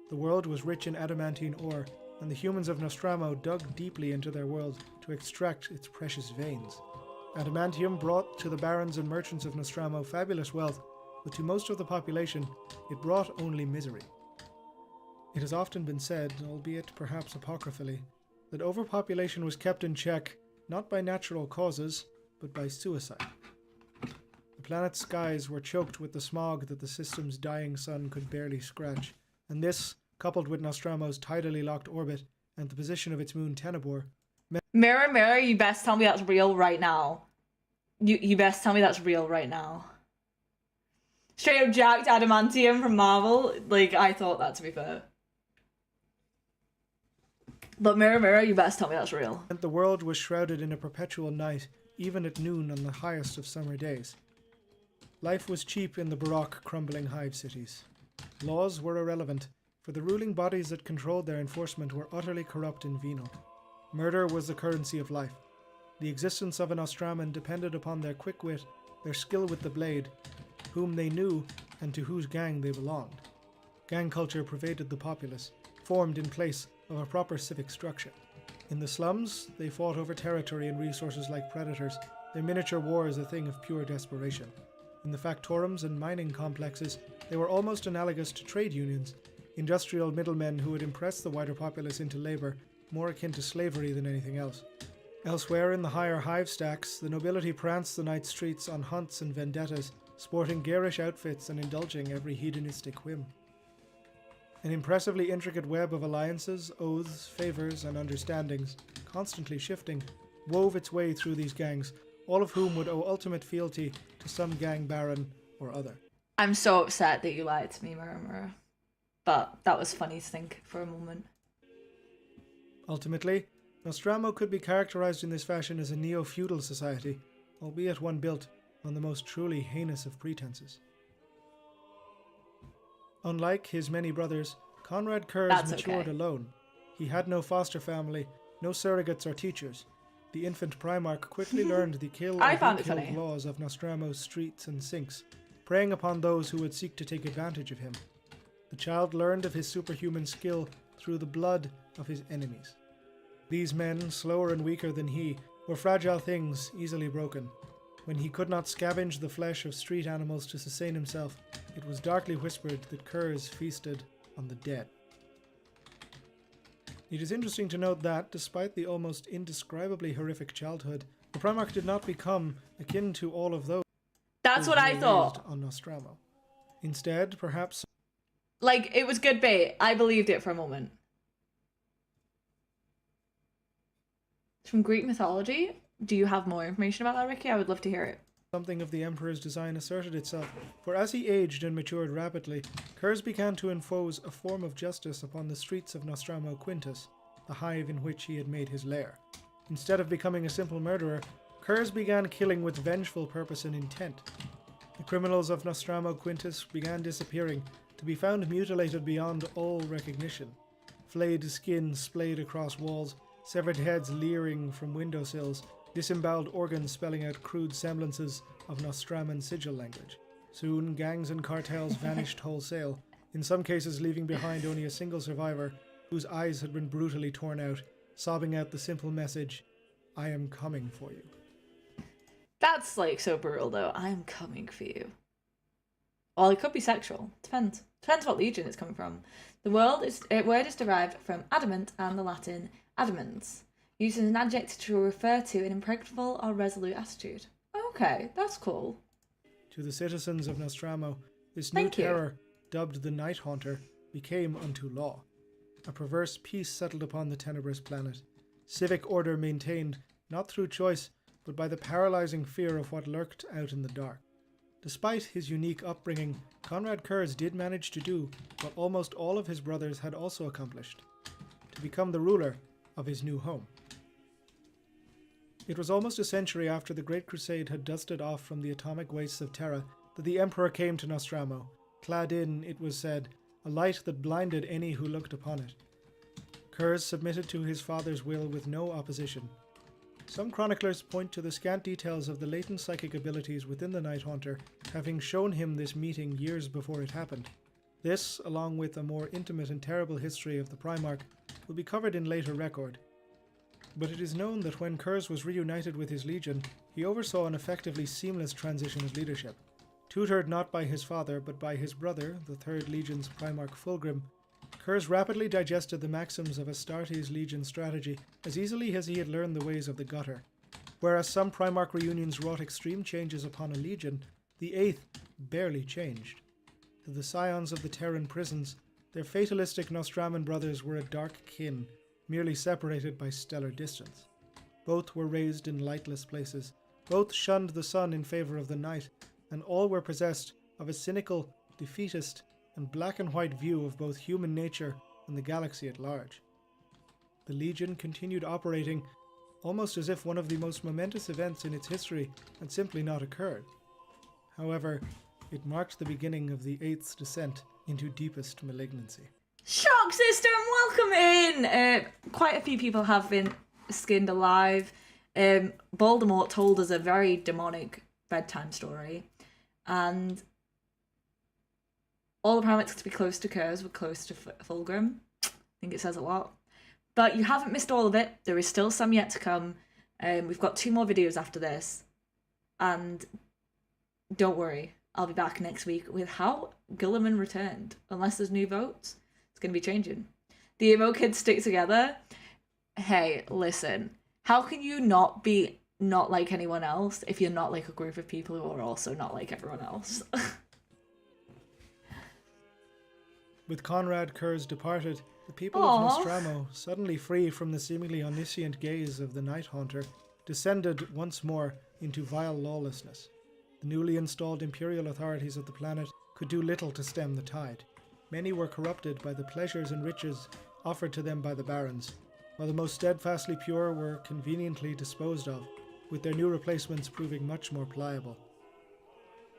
The world was rich in adamantine ore, and the humans of Nostromo dug deeply into their world to extract its precious veins. Adamantium brought to the barons and merchants of Nostromo fabulous wealth, but to most of the population it brought only misery. It has often been said, albeit perhaps apocryphally, that overpopulation was kept in check not by natural causes, but by suicide. The planet's skies were choked with the smog that the system's dying sun could barely scratch, and this, coupled with Nostromo's tidally locked orbit and the position of its moon Tenebor, Mirror, mirror, you best tell me that's real right now. You best tell me that's real right now. Straight up jacked adamantium from Marvel. Like, I thought that, to be fair. But mirror, mirror, you best tell me that's real. the world was shrouded in a perpetual night, even at noon on the highest of summer days. Life was cheap in the baroque, crumbling hive cities. Laws were irrelevant, for the ruling bodies that controlled their enforcement were utterly corrupt and venal. Murder was the currency of life. The existence of an Ostraman depended upon their quick wit, their skill with the blade, whom they knew and to whose gang they belonged. Gang culture pervaded the populace, formed in place of a proper civic structure. In the slums, they fought over territory and resources like predators, their miniature wars a thing of pure desperation. In the factorums and mining complexes, they were almost analogous to trade unions, industrial middlemen who would impress the wider populace into labour, more akin to slavery than anything else. Elsewhere in the higher hive stacks, the nobility pranced the night streets on hunts and vendettas, sporting garish outfits and indulging every hedonistic whim. An impressively intricate web of alliances, oaths, favours, and understandings, constantly shifting, wove its way through these gangs, all of whom would owe ultimate fealty to some gang baron or other. I'm so upset that you lied to me, Murmur. But that was funny to think for a moment. Ultimately, Nostromo could be characterized in this fashion as a neo-feudal society, albeit one built on the most truly heinous of pretenses. Unlike his many brothers, Conrad Curze matured alone. He had no foster family, no surrogates or teachers. The infant Primarch quickly learned the kill and be killed laws of Nostromo's streets and sinks, preying upon those who would seek to take advantage of him. The child learned of his superhuman skill through the blood of his enemies. These men, slower and weaker than he, were fragile things, easily broken. When he could not scavenge the flesh of street animals to sustain himself, it was darkly whispered that Curze feasted on the dead. It is interesting to note that, despite the almost indescribably horrific childhood, the Primarch did not become akin to all of those. That's what I thought. On Nostromo. Instead, perhaps... Like, it was good bait. I believed it for a moment. From Greek mythology? Do you have more information about that, Ricky? I would love to hear it. Something of the Emperor's design asserted itself, for as he aged and matured rapidly, Curze began to enforce a form of justice upon the streets of Nostromo Quintus, the hive in which he had made his lair. Instead of becoming a simple murderer, Curze began killing with vengeful purpose and intent. The criminals of Nostromo Quintus began disappearing, to be found mutilated beyond all recognition. Flayed skin splayed across walls, severed heads leering from windowsills, disemboweled organs spelling out crude semblances of Nostraman sigil language. Soon, gangs and cartels vanished wholesale, in some cases leaving behind only a single survivor whose eyes had been brutally torn out, sobbing out the simple message, "I am coming for you." That's, like, so brutal, though. I am coming for you. Well, it could be sexual. Depends. Depends what legion it's coming from. The word is derived from adamant and the Latin adamans, used as an adjective to refer to an impregnable or resolute attitude. Okay, that's cool. To the citizens of Nostromo, this new terror, dubbed the Night Haunter, became unto law. A perverse peace settled upon the tenebrous planet. Civic order maintained, not through choice, but by the paralyzing fear of what lurked out in the dark. Despite his unique upbringing, Conrad Curze did manage to do what almost all of his brothers had also accomplished, to become the ruler of his new home. It was almost a century after the Great Crusade had dusted off from the atomic wastes of Terra that the Emperor came to Nostromo, clad in, it was said, a light that blinded any who looked upon it. Curze submitted to his father's will with no opposition. Some chroniclers point to the scant details of the latent psychic abilities within the Night Haunter, having shown him this meeting years before it happened. This, along with a more intimate and terrible history of the Primarch, will be covered in later record. But it is known that when Curze was reunited with his legion, he oversaw an effectively seamless transition of leadership. Tutored not by his father, but by his brother, the 3rd Legion's Primarch Fulgrim, Curze rapidly digested the maxims of Astartes' Legion strategy as easily as he had learned the ways of the gutter. Whereas some Primarch reunions wrought extreme changes upon a legion, the 8th barely changed. To the scions of the Terran prisons, their fatalistic Nostraman brothers were a dark kin, merely separated by stellar distance. Both were raised in lightless places, both shunned the sun in favor of the night, and all were possessed of a cynical, defeatist, and black and white view of both human nature and the galaxy at large. The Legion continued operating almost as if one of the most momentous events in its history had simply not occurred. However, it marked the beginning of the 8th's descent into deepest malignancy. Shock System, welcome in! Quite a few people have been skinned alive. Voldemort told us a very demonic bedtime story, and all the Primarchs to be close to Curze were close to Fulgrim. I think it says a lot. But you haven't missed all of it. There is still some yet to come. We've got 2 more videos after this. And don't worry, I'll be back next week with how Guilliman returned. Unless there's new votes, it's going to be changing. The emo kids stick together. Hey, listen. How can you not be not like anyone else if you're not like a group of people who are also not like everyone else? With Conrad Curze departed, the people of Nostromo, suddenly free from the seemingly omniscient gaze of the Night Haunter, descended once more into vile lawlessness. The newly installed imperial authorities of the planet could do little to stem the tide. Many were corrupted by the pleasures and riches offered to them by the barons, while the most steadfastly pure were conveniently disposed of, with their new replacements proving much more pliable.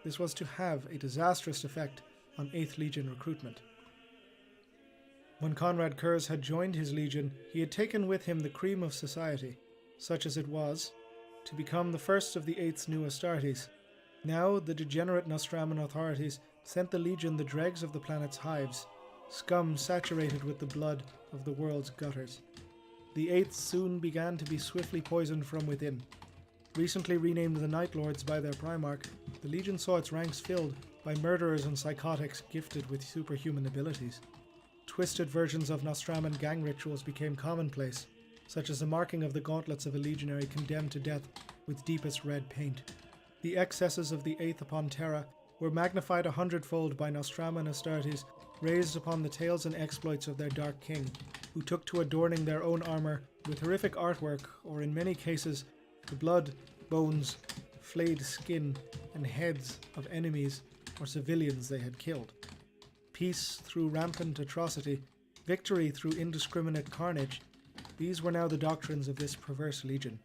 This was to have a disastrous effect on 8th Legion recruitment. When Conrad Curze had joined his legion, he had taken with him the cream of society, such as it was, to become the first of the 8th's new Astartes. Now the degenerate Nostraman authorities sent the legion the dregs of the planet's hives, scum saturated with the blood of the world's gutters. The 8th soon began to be swiftly poisoned from within. Recently renamed the Night Lords by their Primarch, the legion saw its ranks filled by murderers and psychotics gifted with superhuman abilities. Twisted versions of Nostraman gang rituals became commonplace, such as the marking of the gauntlets of a legionary condemned to death with deepest red paint. The excesses of the 8th upon Terra were magnified 100-fold by Nostraman Astartes raised upon the tales and exploits of their Dark King, who took to adorning their own armor with horrific artwork, or in many cases, the blood, bones, flayed skin, and heads of enemies or civilians they had killed. Peace through rampant atrocity, victory through indiscriminate carnage, these were now the doctrines of this perverse legion.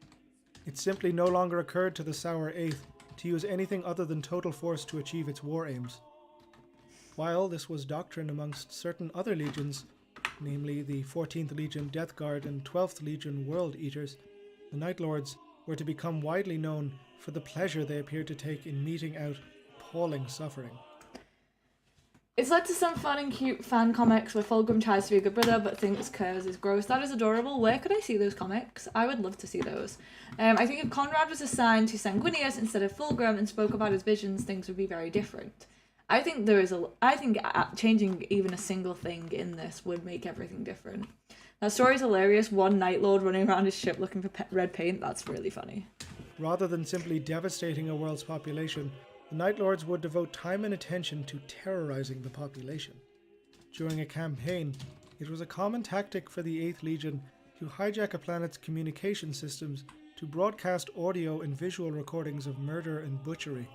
It simply no longer occurred to the sour 8th to use anything other than total force to achieve its war aims. While this was doctrine amongst certain other legions, namely the 14th Legion Death Guard and 12th Legion World Eaters, the Night Lords were to become widely known for the pleasure they appeared to take in meting out appalling suffering. It's led to some fun and cute fan comics where Fulgrim tries to be a good brother but thinks Curze is gross. That is adorable. Where could I see those comics? I would love to see those. I think if Conrad was assigned to Sanguinius instead of Fulgrim and spoke about his visions, things would be very different. I think changing even a single thing in this would make everything different. That story's hilarious. One Night Lord running around his ship looking for red paint. That's really funny. Rather than simply devastating a world's population, the Night Lords would devote time and attention to terrorizing the population. During a campaign, it was a common tactic for the 8th Legion to hijack a planet's communication systems to broadcast audio and visual recordings of murder and butchery,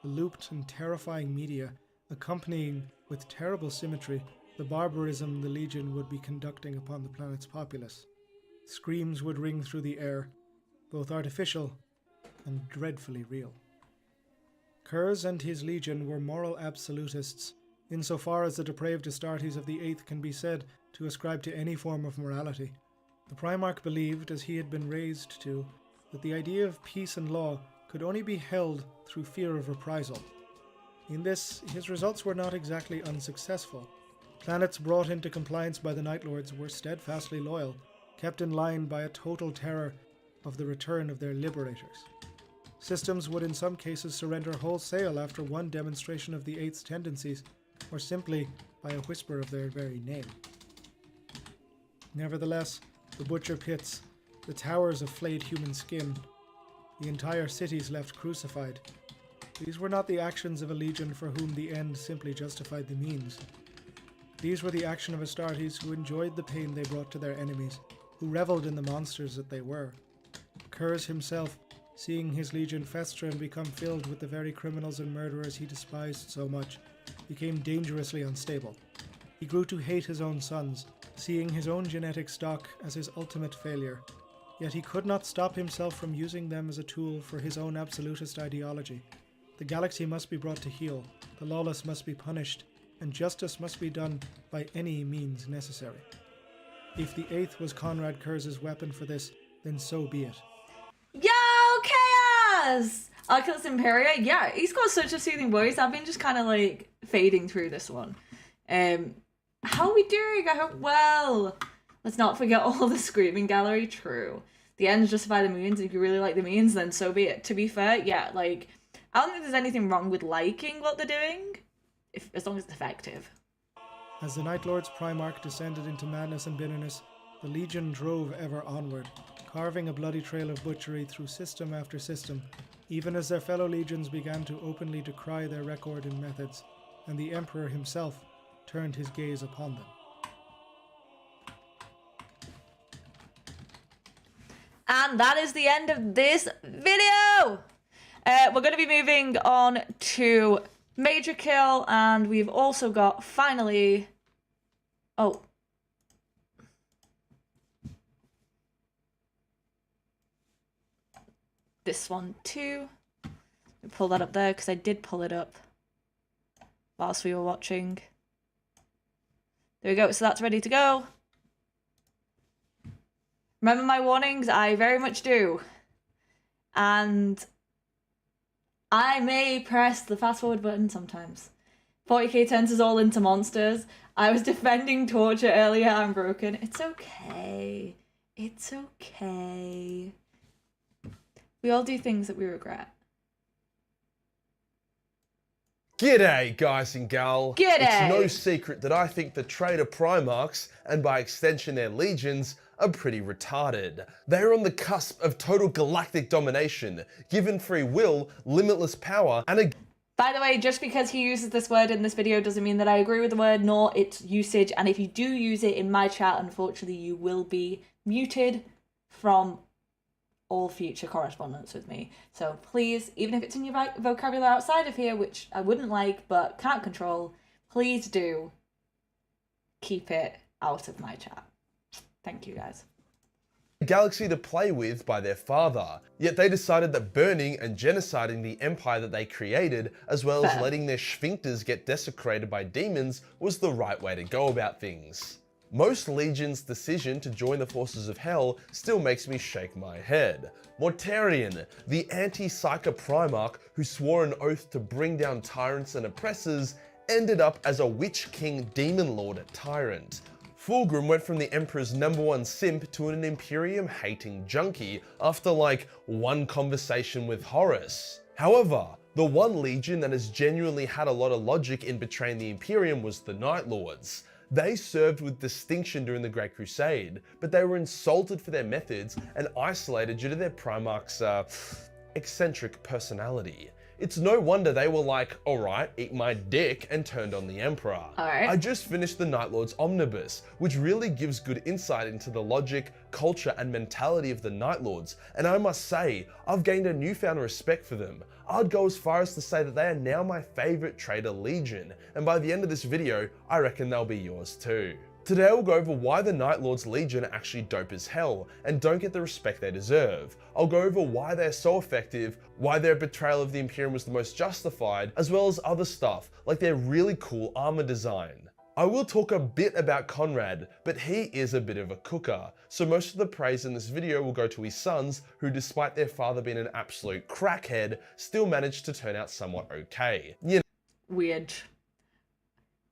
the looped and terrifying media accompanying with terrible symmetry the barbarism the Legion would be conducting upon the planet's populace. Screams would ring through the air, both artificial and dreadfully real. Curze and his legion were moral absolutists, insofar as the depraved Astartes of the 8th can be said to ascribe to any form of morality. The Primarch believed, as he had been raised to, that the idea of peace and law could only be held through fear of reprisal. In this, his results were not exactly unsuccessful. Planets brought into compliance by the Night Lords were steadfastly loyal, kept in line by a total terror of the return of their liberators. Systems would in some cases surrender wholesale after one demonstration of the 8th's tendencies, or simply by a whisper of their very name. Nevertheless, the butcher pits, the towers of flayed human skin, the entire cities left crucified, these were not the actions of a legion for whom the end simply justified the means. These were the action of Astartes who enjoyed the pain they brought to their enemies, who reveled in the monsters that they were. Curze himself, seeing his legion fester and become filled with the very criminals and murderers he despised so much, became dangerously unstable. He grew to hate his own sons, seeing his own genetic stock as his ultimate failure, yet he could not stop himself from using them as a tool for his own absolutist ideology. The galaxy must be brought to heel, the lawless must be punished, and justice must be done by any means necessary. If the 8th was Conrad Curze's weapon for this, then so be it. Yo, Chaos! Archilus Imperia, yeah, he's got such a soothing voice. I've been just kind of like fading through this one. How are we doing? I hope well. Let's not forget all the screaming gallery. True. The ends justify the means. If you really like the means, then so be it. To be fair, yeah, like, I don't think there's anything wrong with liking what they're doing, as long as it's effective. As the Night Lord's Primarch descended into madness and bitterness, the Legion drove ever onward, carving a bloody trail of butchery through system after system, even as their fellow legions began to openly decry their record and methods, and the Emperor himself turned his gaze upon them. And that is the end of this video. We're going to be moving on to MajorKill, and we've also got, finally... Oh. This one too. Let me pull that up there, because I did pull it up whilst we were watching. There we go, so that's ready to go. Remember my warnings? I very much do. And I may press the fast forward button sometimes. 40k turns us all into monsters. I was defending torture earlier, I'm broken. It's okay. It's okay. We all do things that we regret. G'day, guys and gal. G'day. It's no secret that I think the Traitor Primarchs, and by extension their legions, are pretty retarded. They are on the cusp of total galactic domination, given free will, limitless power, and a... By the way, just because he uses this word in this video doesn't mean that I agree with the word nor its usage, and if you do use it in my chat, unfortunately you will be muted from all future correspondence with me. So please, even if it's in your vocabulary outside of here, which I wouldn't like but can't control, please do keep it out of my chat. Thank you, guys. galaxy to play with by their father. Yet they decided that burning and genociding the empire that they created, as well as letting their sphincters get desecrated by demons, was the right way to go about things. Most legions' decision to join the forces of hell still makes me shake my head. Mortarion, the anti-Psyker Primarch who swore an oath to bring down tyrants and oppressors, ended up as a Witch King Demon Lord tyrant. Fulgrim went from the Emperor's #1 simp to an Imperium-hating junkie after like one conversation with Horus. However, the one legion that has genuinely had a lot of logic in betraying the Imperium was the Night Lords. They served with distinction during the Great Crusade, but they were insulted for their methods and isolated due to their Primarch's eccentric personality. It's no wonder they were like, alright, eat my dick, and turned on the Emperor. Alright. I just finished the Night Lords Omnibus, which really gives good insight into the logic, culture, and mentality of the Night Lords, and I must say, I've gained a newfound respect for them. I'd go as far as to say that they are now my favourite Traitor Legion, and by the end of this video, I reckon they'll be yours too. Today we'll go over why the Night Lords Legion are actually dope as hell and don't get the respect they deserve. I'll go over why they're so effective, why their betrayal of the Imperium was the most justified, as well as other stuff like their really cool armor design. I will talk a bit about Conrad, but he is a bit of a cooker, so most of the praise in this video will go to his sons, who despite their father being an absolute crackhead, still managed to turn out somewhat okay.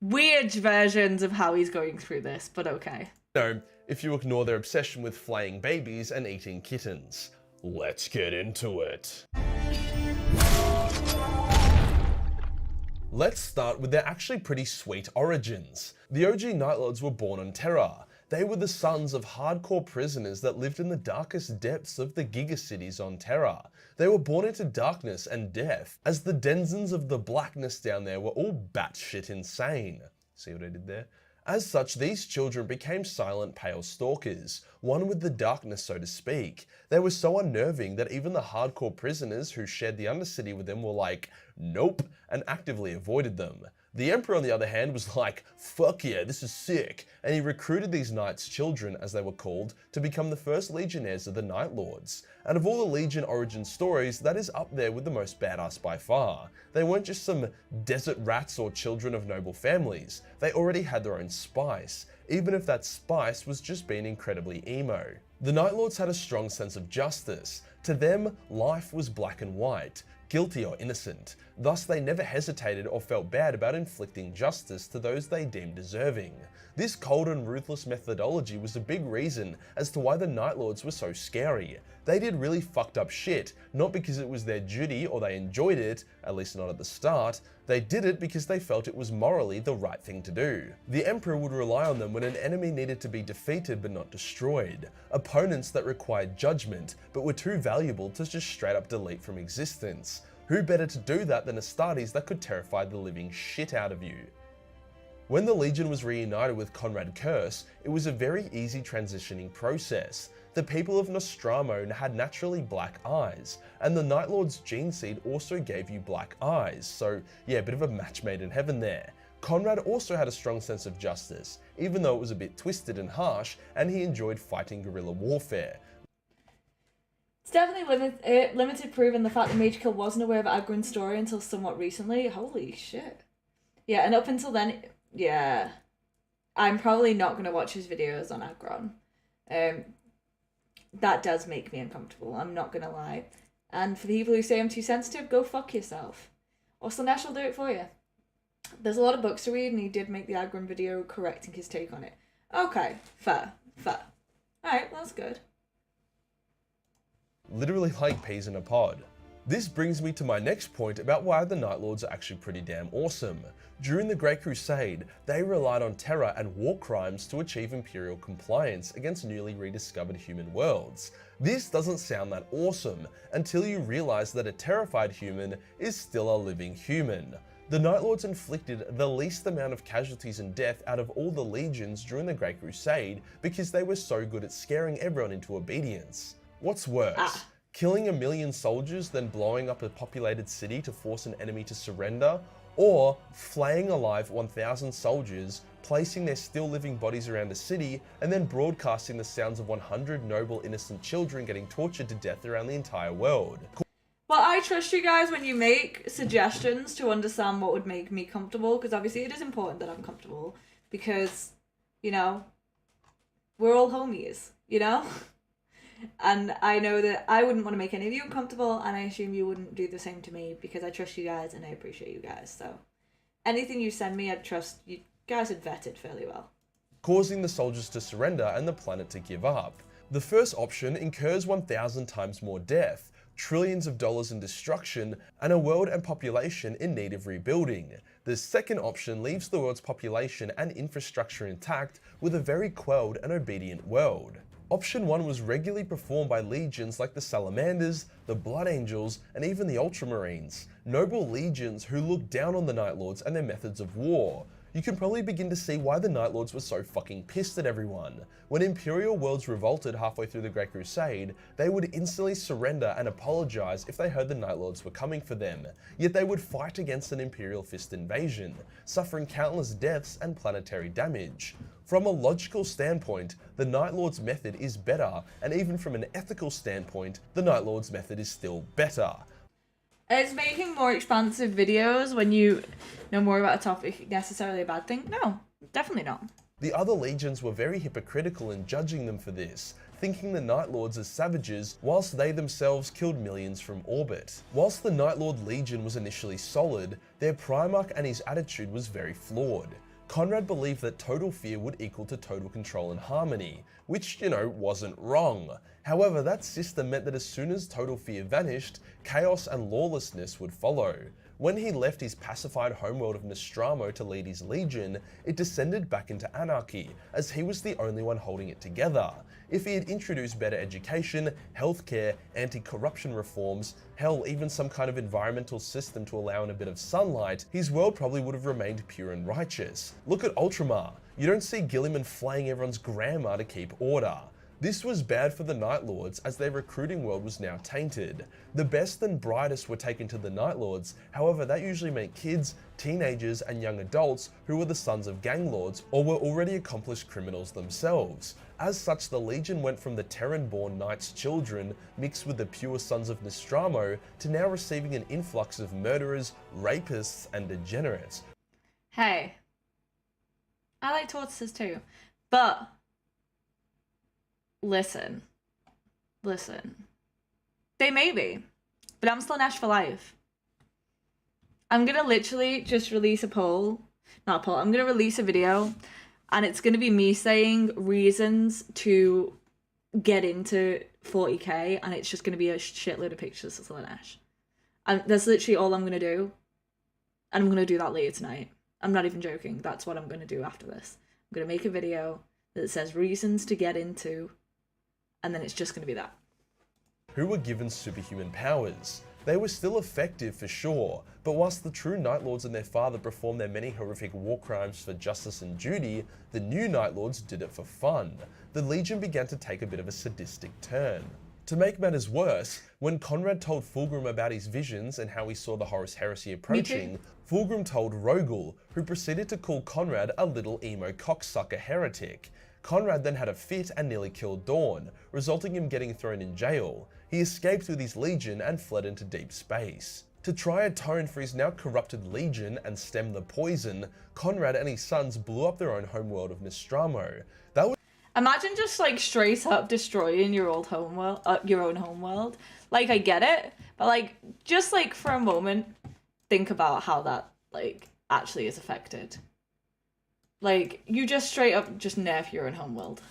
Weird versions of how he's going through this, but okay. No, if you ignore their obsession with flaying babies and eating kittens. Let's get into it. Let's start with their actually pretty sweet origins. The OG Night Lords were born on Terra. They were the sons of hardcore prisoners that lived in the darkest depths of the gigacities on Terra. They were born into darkness and death, as the denizens of the blackness down there were all batshit insane. See what I did there? As such, these children became silent, pale stalkers, one with the darkness, so to speak. They were so unnerving that even the hardcore prisoners who shared the Undercity with them were like, nope, and actively avoided them. The Emperor, on the other hand, was like, fuck yeah, this is sick, and he recruited these knights' children, as they were called, to become the first legionnaires of the Night Lords. And of all the Legion origin stories, that is up there with the most badass by far. They weren't just some desert rats or children of noble families, they already had their own spice, even if that spice was just being incredibly emo. The Night Lords had a strong sense of justice. To them, life was black and white, guilty or innocent. Thus, they never hesitated or felt bad about inflicting justice to those they deemed deserving. This cold and ruthless methodology was a big reason as to why the Night Lords were so scary. They did really fucked up shit, not because it was their duty or they enjoyed it, at least not at the start. They did it because they felt it was morally the right thing to do. The Emperor would rely on them when an enemy needed to be defeated but not destroyed. Opponents that required judgment, but were too valuable to just straight up delete from existence. Who better to do that than Astartes that could terrify the living shit out of you? When the Legion was reunited with Conrad Curze, it was a very easy transitioning process. The people of Nostromo had naturally black eyes, and the Night Lord's gene seed also gave you black eyes, so yeah, a bit of a match made in heaven there. Conrad also had a strong sense of justice, even though it was a bit twisted and harsh, and he enjoyed fighting guerrilla warfare. It's definitely limited proving the fact that MajorKill wasn't aware of Agron's story until somewhat recently. Holy shit. Yeah, and up until then, yeah, I'm probably not going to watch his videos on Agron. That does make me uncomfortable, I'm not going to lie. And for the people who say I'm too sensitive, go fuck yourself. Or Slanesh will do it for you. There's a lot of books to read, and he did make the Agron video correcting his take on it. Okay, fair. Alright, well, that's good. Literally like peas in a pod. This brings me to my next point about why the Night Lords are actually pretty damn awesome. During the Great Crusade, they relied on terror and war crimes to achieve imperial compliance against newly rediscovered human worlds. This doesn't sound that awesome until you realize that a terrified human is still a living human. The Night Lords inflicted the least amount of casualties and death out of all the legions during the Great Crusade because they were so good at scaring everyone into obedience. What's worse? Killing 1 million soldiers, then blowing up a populated city to force an enemy to surrender, or flaying alive 1,000 soldiers, placing their still living bodies around a city, and then broadcasting the sounds of 100 noble innocent children getting tortured to death around the entire world. Well, I trust you guys when you make suggestions to understand what would make me comfortable, because obviously it is important that I'm comfortable, because, you know, we're all homies, you know? And I know that I wouldn't want to make any of you uncomfortable, and I assume you wouldn't do the same to me, because I trust you guys and I appreciate you guys. So anything you send me, I trust you guys had vetted fairly well. Causing the soldiers to surrender and the planet to give up. The first option incurs 1,000 times more death, trillions of dollars in destruction, and a world and population in need of rebuilding. The second option leaves the world's population and infrastructure intact with a very quelled and obedient world. Option 1 was regularly performed by legions like the Salamanders, the Blood Angels, and even the Ultramarines, noble legions who looked down on the Night Lords and their methods of war. You can probably begin to see why the Night Lords were so fucking pissed at everyone. When Imperial worlds revolted halfway through the Great Crusade, they would instantly surrender and apologize if they heard the Night Lords were coming for them, yet they would fight against an Imperial Fist invasion, suffering countless deaths and planetary damage. From a logical standpoint, the Night Lord's method is better, and even from an ethical standpoint, the Night Lord's method is still better. Is making more expansive videos when you know more about a topic necessarily a bad thing? No, definitely not. The other legions were very hypocritical in judging them for this, thinking the Night Lords as savages, whilst they themselves killed millions from orbit. Whilst the Night Lord Legion was initially solid, their Primarch and his attitude was very flawed. Conrad believed that total fear would equal to total control and harmony, which, you know, wasn't wrong. However, that system meant that as soon as total fear vanished, chaos and lawlessness would follow. When he left his pacified homeworld of Nostromo to lead his legion, it descended back into anarchy, as he was the only one holding it together. If he had introduced better education, healthcare, anti-corruption reforms, hell, even some kind of environmental system to allow in a bit of sunlight, his world probably would have remained pure and righteous. Look at Ultramar. You don't see Gilliman flaying everyone's grandma to keep order. This was bad for the Night Lords, as their recruiting world was now tainted. The best and brightest were taken to the Night Lords, however that usually meant kids, teenagers and young adults who were the sons of gang lords or were already accomplished criminals themselves. As such, the Legion went from the Terran-born Knights' children, mixed with the pure sons of Nostromo, to now receiving an influx of murderers, rapists and degenerates. Hey, I like tortoises too, but listen. They may be, but I'm still Nash for life. I'm gonna literally just release a I'm gonna release a video, and it's gonna be me saying reasons to get into 40k, and it's just gonna be a shitload of pictures of Slanesh. And that's literally all I'm gonna do, and I'm gonna do that later tonight. I'm not even joking, that's what I'm gonna do after this. I'm gonna make a video that says reasons to get into, and then it's just gonna be that. Who were given superhuman powers. They were still effective for sure, but whilst the true Night Lords and their father performed their many horrific war crimes for justice and duty, the new Night Lords did it for fun. The Legion began to take a bit of a sadistic turn. To make matters worse, when Conrad told Fulgrim about his visions and how he saw the Horus Heresy approaching, Fulgrim told Rogel, who proceeded to call Conrad a little emo cocksucker heretic. Conrad then had a fit and nearly killed Dawn, resulting in him getting thrown in jail. He escaped with his Legion and fled into deep space. To try atone for his now corrupted Legion and stem the poison, Conrad and his sons blew up their own homeworld of Nostromo. That was Imagine just like straight up destroying your old homeworld, your own homeworld. Like, I get it, but like, just like for a moment, think about how that like actually is affected. Like, you just straight up just nerf your own homeworld.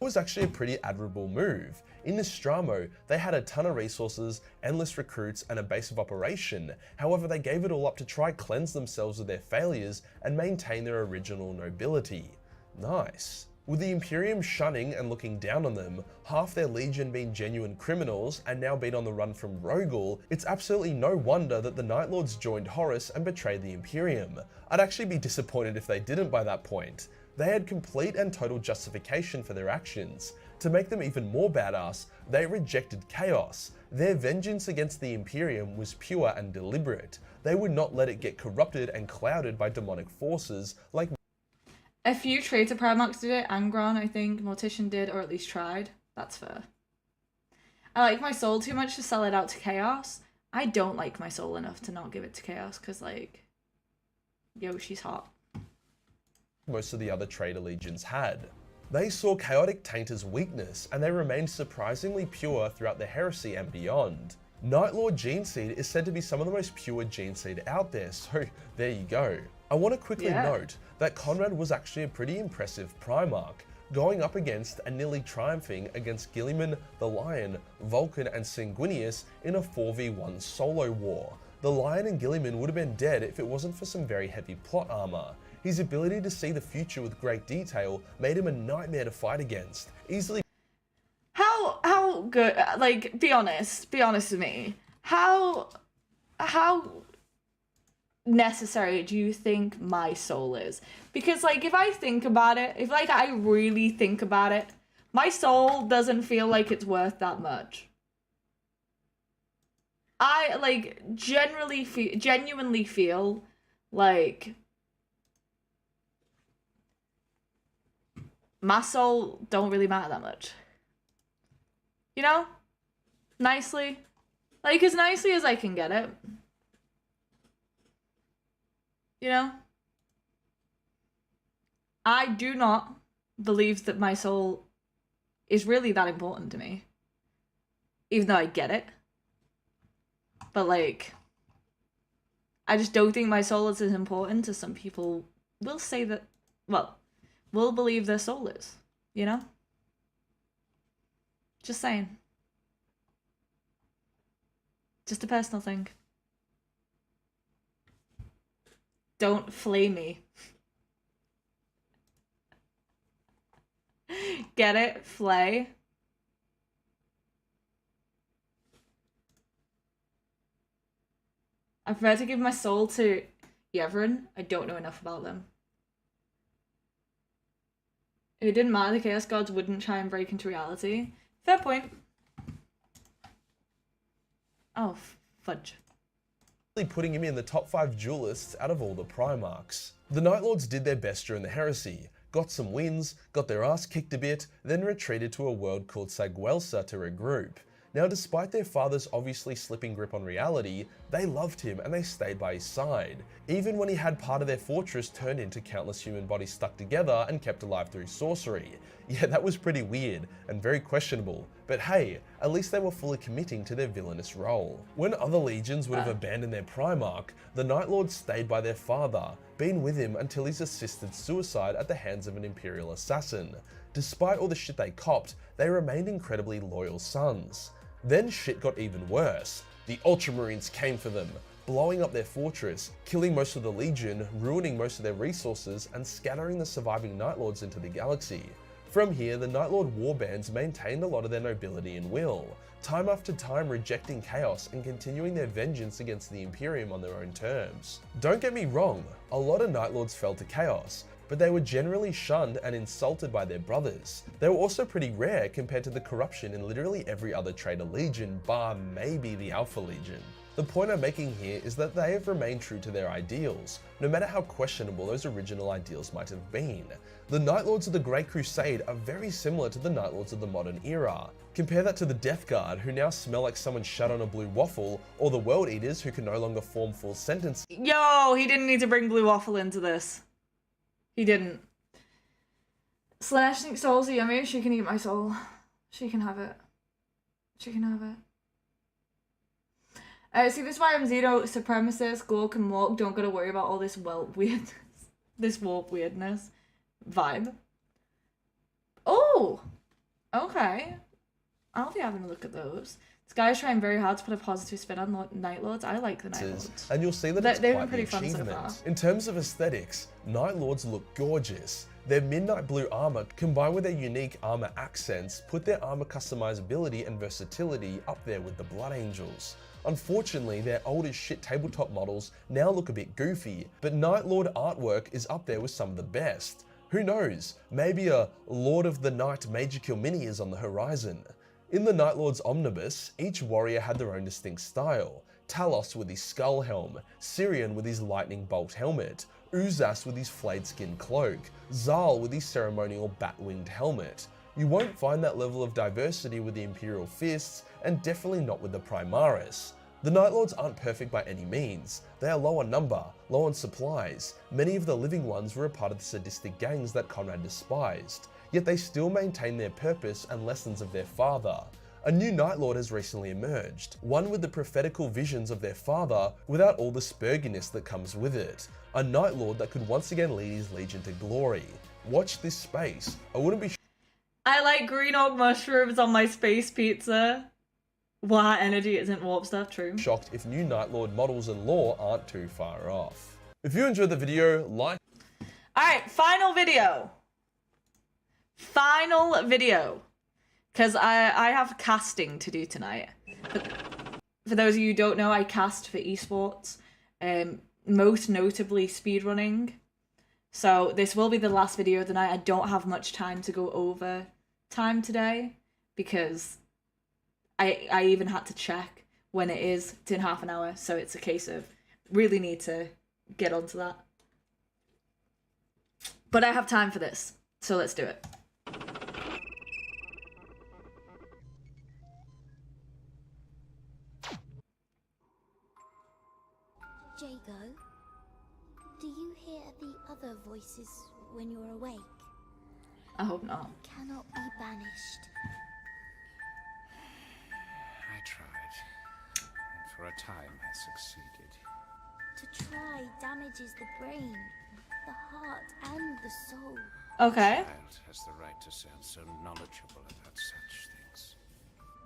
was actually a pretty admirable move. In Nostromo, they had a ton of resources, endless recruits, and a base of operation. However, they gave it all up to try cleanse themselves of their failures and maintain their original nobility. Nice. With the Imperium shunning and looking down on them, half their Legion being genuine criminals and now being on the run from Rogel, it's absolutely no wonder that the Night Lords joined Horus and betrayed the Imperium. I'd actually be disappointed if they didn't by that point. They had complete and total justification for their actions. To make them even more badass, they rejected chaos. Their vengeance against the Imperium was pure and deliberate. They would not let it get corrupted and clouded by demonic forces like A few Traitor Primarchs did it. Angron, I think, Mortician did, or at least tried. That's fair. I like my soul too much to sell it out to Chaos. I don't like my soul enough to not give it to Chaos, because, like, yo, she's hot. most of the other Traitor Legions had. They saw chaotic taint as weakness, and they remained surprisingly pure throughout the Heresy and beyond. Night Lord Geneseed is said to be some of the most pure Geneseed out there, so there you go. I want to quickly note that Conrad was actually a pretty impressive Primarch, going up against and nearly triumphing against Guilliman, the Lion, Vulcan and Sanguinius in a 4v1 solo war. The Lion and Guilliman would have been dead if it wasn't for some very heavy plot armor. His ability to see the future with great detail made him a nightmare to fight against, easily. How good, like, be honest with me. How necessary do you think my soul is? Because, like, if I think about it, if, like, I really think about it, my soul doesn't feel like it's worth that much. I, like, genuinely feel like my soul don't really matter that much. You know? Nicely. Like, as nicely as I can get it. You know? I do not believe that my soul is really that important to me. Even though I get it. But, like, I just don't think my soul is as important as some people will say that, well, will believe their soul is. You know? Just saying. Just a personal thing. Don't flame me. Get it? Flay? I prefer to give my soul to Yevon. I don't know enough about them. If it didn't matter, the Chaos Gods wouldn't try and break into reality. Fair point. Oh, fudge. Putting him in the top 5 duelists out of all the Primarchs. The Night Lords did their best during the Heresy, got some wins, got their ass kicked a bit, then retreated to a world called Saguelsa to regroup. Now, despite their father's obviously slipping grip on reality, they loved him and they stayed by his side, even when he had part of their fortress turned into countless human bodies stuck together and kept alive through sorcery. Yeah, that was pretty weird and very questionable, but hey, at least they were fully committing to their villainous role. When other legions would have abandoned their Primarch, the Night Lords stayed by their father, being with him until his assisted suicide at the hands of an Imperial assassin. Despite all the shit they copped, they remained incredibly loyal sons. Then shit got even worse. The Ultramarines came for them, blowing up their fortress, killing most of the Legion, ruining most of their resources, and scattering the surviving Night Lords into the galaxy. From here, the Night Lord warbands maintained a lot of their nobility and will, time after time rejecting chaos and continuing their vengeance against the Imperium on their own terms. Don't get me wrong, a lot of Night Lords fell to chaos, but they were generally shunned and insulted by their brothers. They were also pretty rare compared to the corruption in literally every other Traitor Legion, bar maybe the Alpha Legion. The point I'm making here is that they have remained true to their ideals, no matter how questionable those original ideals might have been. The Night Lords of the Great Crusade are very similar to the Night Lords of the modern era. Compare that to the Death Guard, who now smell like someone shut on a blue waffle, or the World Eaters, who can no longer form full sentences. Yo, he didn't need to bring blue waffle into this. He didn't. Slanesh thinks souls are yummy. She can eat my soul. She can have it. She can have it. See, this is why I'm Zeno supremacist, Gork and Mork don't gotta worry about all this weirdness. This warp weirdness vibe. Oh! Okay. I'll be having a look at those. This guy's trying very hard to put a positive spin on Night Lords. I like the Night Lords. And you'll see that it's they've quite been the pretty fun so achievement. far. In terms of aesthetics, Night Lords look gorgeous. Their midnight blue armor, combined with their unique armor accents, put their armor customizability and versatility up there with the Blood Angels. Unfortunately, their old as shit tabletop models now look a bit goofy, but Night Lord artwork is up there with some of the best. Who knows, maybe a Lord of the Night MajorKill mini is on the horizon. In the Night Lord's omnibus, each warrior had their own distinct style. Talos with his skull helm, Syrian with his lightning bolt helmet, Uzas with his flayed skin cloak, Zal with his ceremonial bat-winged helmet. You won't find that level of diversity with the Imperial Fists, and definitely not with the Primaris. The Night Lords aren't perfect by any means. They are low on number, low on supplies. Many of the living ones were a part of the sadistic gangs that Conrad despised. Yet they still maintain their purpose and lessons of their father. A new Night Lord has recently emerged, one with the prophetical visions of their father without all the spurginess that comes with it. A Night Lord that could once again lead his legion to glory. Watch this space. I wouldn't be I like green orc mushrooms on my space pizza. Wow, energy isn't warp stuff, true. shocked if new Night Lord models and lore aren't too far off. If you enjoyed the video, like. Alright, final video. Final video. Because I have casting to do tonight. For those of you who don't know, I cast for esports. Most notably speedrunning. So this will be the last video of the night. I don't have much time to go over time today. Because I even had to check when it is. It's in half an hour. So it's a case of really need to get onto that. But I have time for this. So let's do it. Jago, do you hear the other voices when you're awake? I hope not. Cannot be banished. I tried, and for a time I succeeded. To try damages the brain, the heart, and the soul. Okay. A child has the right to sound so knowledgeable about such things.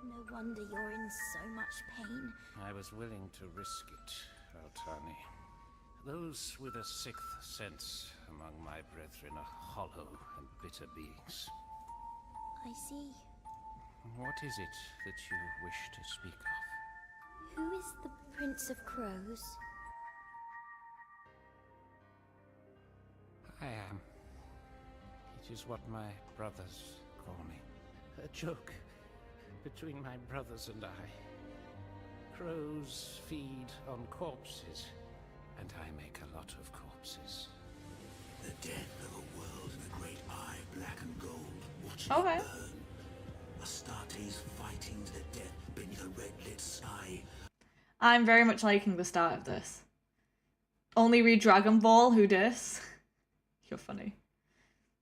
No wonder you're in so much pain. I was willing to risk it, Altani. Those with a sixth sense among my brethren are hollow and bitter beings. I see. What is it that you wish to speak of? Who is the Prince of Crows? I am. It is what my brothers call me. A joke between my brothers and I. Crows feed on corpses, and I make a lot of corpses. The death of a world in a great eye, black and gold, watching Okay. it burn. Astartes fighting to the death beneath a red-lit sky. I'm very much liking the start of this. Only read Dragon Ball, who dis? You're funny.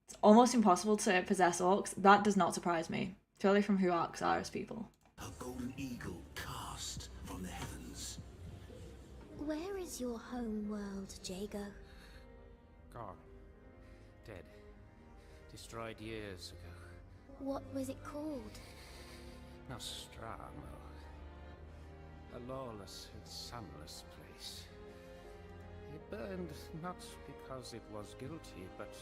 It's almost impossible to possess orcs. That does not surprise me. Purely from who orcs are as people. A golden eagle cast from the heavens. Where is your home world, Jago? Gone. Dead. Destroyed years ago. What was it called? Nostromo. A lawless and sunless place. It burned not because it was guilty, but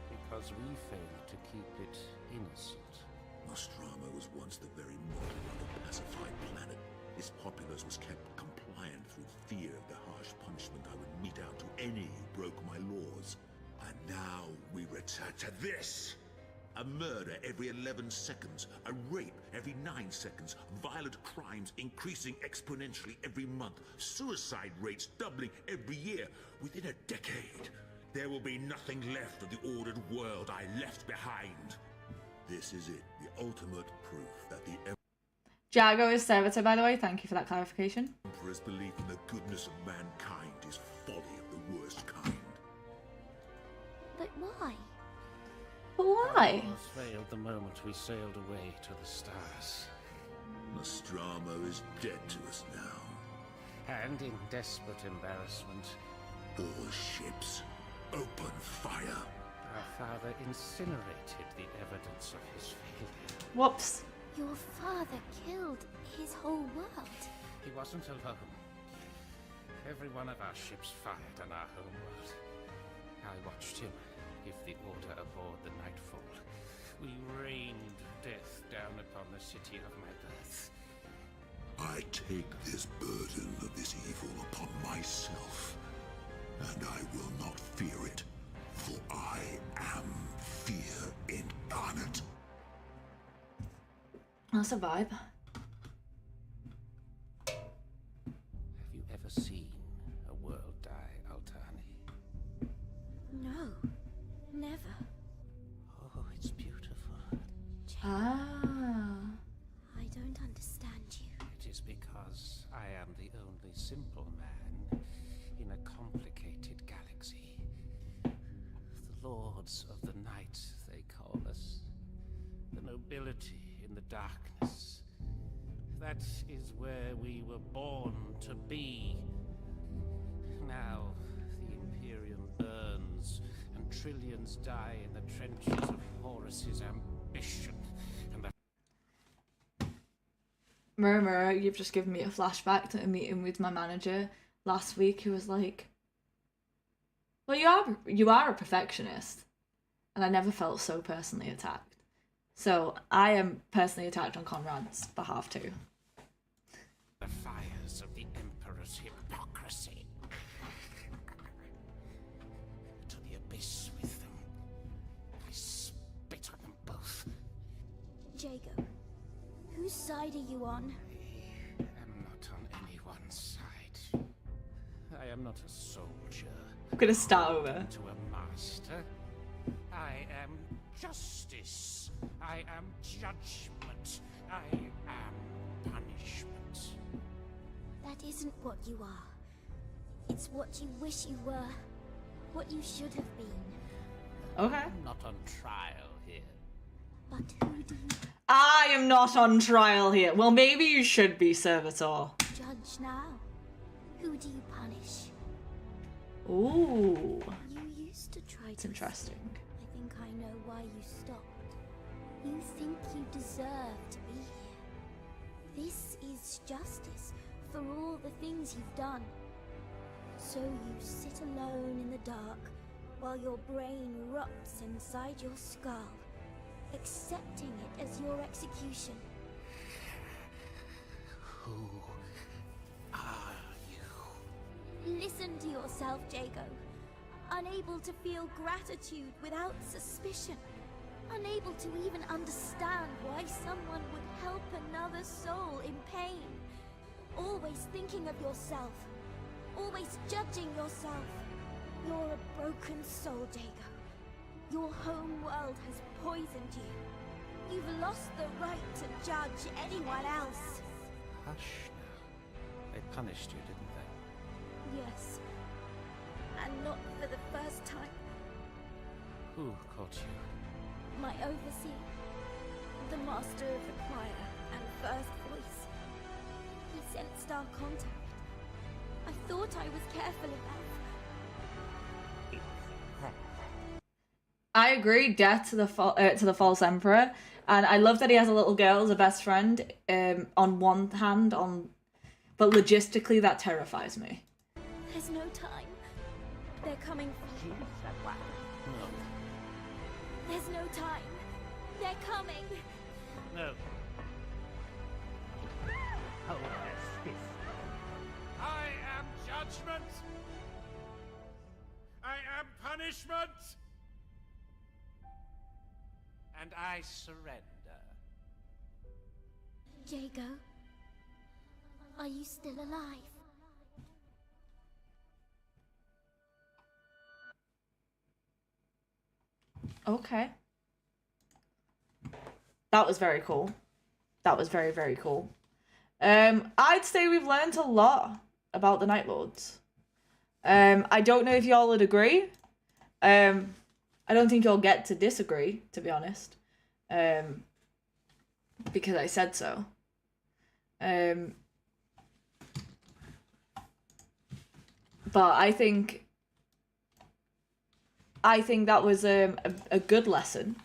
because we failed to keep it innocent. Nostromo was once the very model of a pacified planet. Its populace was kept compliant through fear of the harsh punishment I would mete out to any who broke my laws. And now we return to this! A murder every 11 seconds, a rape every 9 seconds, violent crimes increasing exponentially every month, suicide rates doubling every year. Within a decade, there will be nothing left of the ordered world I left behind. This is it, the ultimate proof that the Jago is servitor, by the way. Thank you for that clarification. Emperor's belief in the goodness of mankind is folly of the worst kind. But why? But why? Our laws failed the moment we sailed away to the stars. Nostromo is dead to us now. And in desperate embarrassment, All ships, open fire. our father incinerated the evidence of his failure. Whoops. Your father killed his whole world. He wasn't alone. Every one of our ships fired on our homeworld. I watched him give the order aboard the Nightfall. We rained death down upon the city of my birth. I take this burden of this evil upon myself, and I will not fear it, for I am fear incarnate. That's a vibe. Have you ever seen a world die, Altani? No, never. Oh, it's beautiful. Ah. I don't understand you. It is because I am the only simple man in a complicated galaxy. The lords of the night, they call us. The nobility in the darkness. That is where we were born to be. Now, the Imperium burns, and trillions die in the trenches of Horus's ambition, and the Murmur, you've just given me a flashback to a meeting with my manager last week who was like, well, you are a perfectionist. And I never felt so personally attacked. So I am personally attacked on Conrad's behalf too. the fires of the Emperor's hypocrisy. To the abyss with them. I spit on them both. Jago, whose side are you on? I am not on anyone's side. I am not a soldier. I'm gonna start over. To a master. I am justice. I am judgment. I am punishment. That isn't what you are. It's what you wish you were. What you should have been. Okay. I'm not on trial here. But who do you I am not on trial here. Well, maybe you should be, Servitor. judge now? Who do you punish? Ooh. You used to try It's to. interesting. I think I know why you stopped. You think you deserve to be here. This is justice for all the things you've done. So you sit alone in the dark while your brain rots inside your skull, accepting it as your execution. Who are you? Listen to yourself, Jago. Unable to feel gratitude without suspicion. Unable to even understand why someone would help another soul in pain. Always thinking of yourself. Always judging yourself. You're a broken soul, Jago. Your home world has poisoned you. You've lost the right to judge anyone else. Hush now. They punished you, didn't they? Yes. And not for the first time. Who caught you? My overseer, the master of the choir and first voice. He sensed our contact. I thought I was careful enough. I agree. Death to the false emperor, and I love that he has a little girl as a best friend. On one hand, but logistically that terrifies me. There's no time. They're coming for you. No. There's no time. They're coming. No. Hold her fist. I am judgment. I am punishment. And I surrender. Jago, are you still alive? Okay. That was very cool. That was very, very cool. I'd say we've learned a lot about the Night Lords. I don't know if y'all would agree. I don't think you'll get to disagree, to be honest. Because I said so. But I think that was a good lesson.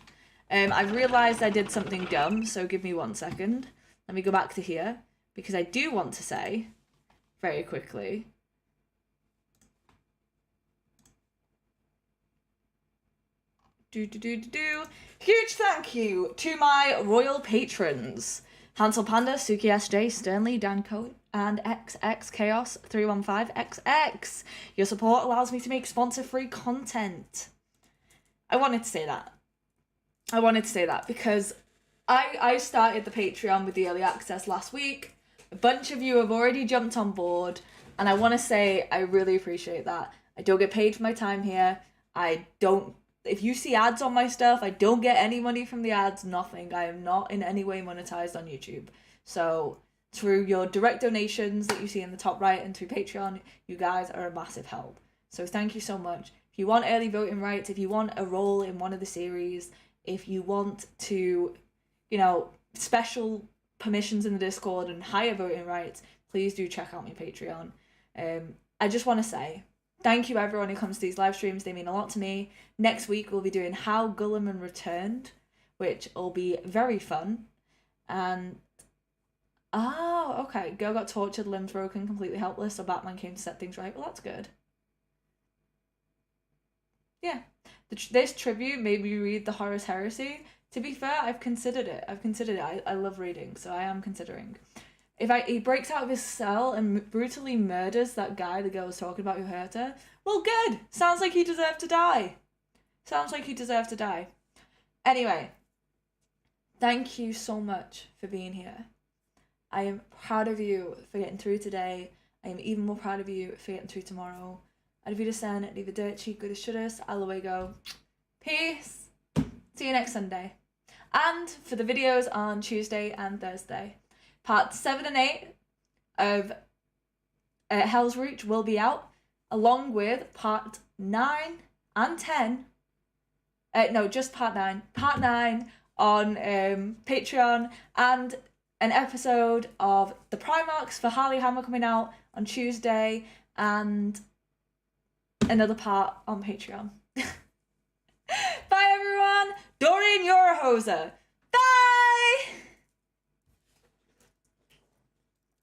I've realised I did something dumb, so give me 1 second. Let me go back to here, because I do want to say, very quickly, huge thank you to my royal patrons, Hansel Panda, Suki SJ, Sternly, Dan Coe, and XX Chaos 315XX. Your support allows me to make sponsor-free content. I wanted to say that because I started the Patreon with the early access last week. A bunch of you have already jumped on board, and I want to say I really appreciate that. I don't get paid for my time here. If you see ads on my stuff, I don't get any money from the ads, nothing. I am not in any way monetized on YouTube. So through your direct donations that you see in the top right and through Patreon, you guys are a massive help. So thank you so much. If you want early voting rights, if you want a role in one of the series, if you want to, special permissions in the Discord and higher voting rights, please do check out my Patreon. I just want to say, thank you everyone who comes to these live streams. They mean a lot to me. Next week we'll be doing How Gulliman Returned, which will be very fun. And okay. Girl got tortured, limbs broken, completely helpless, so Batman came to set things right. Well, that's good. Yeah. This tribute made me read the Horus Heresy. To be fair, I've considered it. I love reading, so I am considering. He breaks out of his cell and brutally murders that guy the girl was talking about who hurt her, well, good. Sounds like he deserved to die. Anyway, thank you so much for being here. I am proud of you for getting through today. I am even more proud of you for getting through tomorrow. Arrivederci, arrivederci, good as shouldest, go. Peace. See you next Sunday. And for the videos on Tuesday and Thursday, Part 7 and 8 of Hell's Reach will be out, along with Part 9 and 10. No, just Part 9. Part 9 on Patreon, and an episode of the Primarchs for Harley Hammer coming out on Tuesday, and another part on Patreon. Bye everyone! Doreen Eurohoser!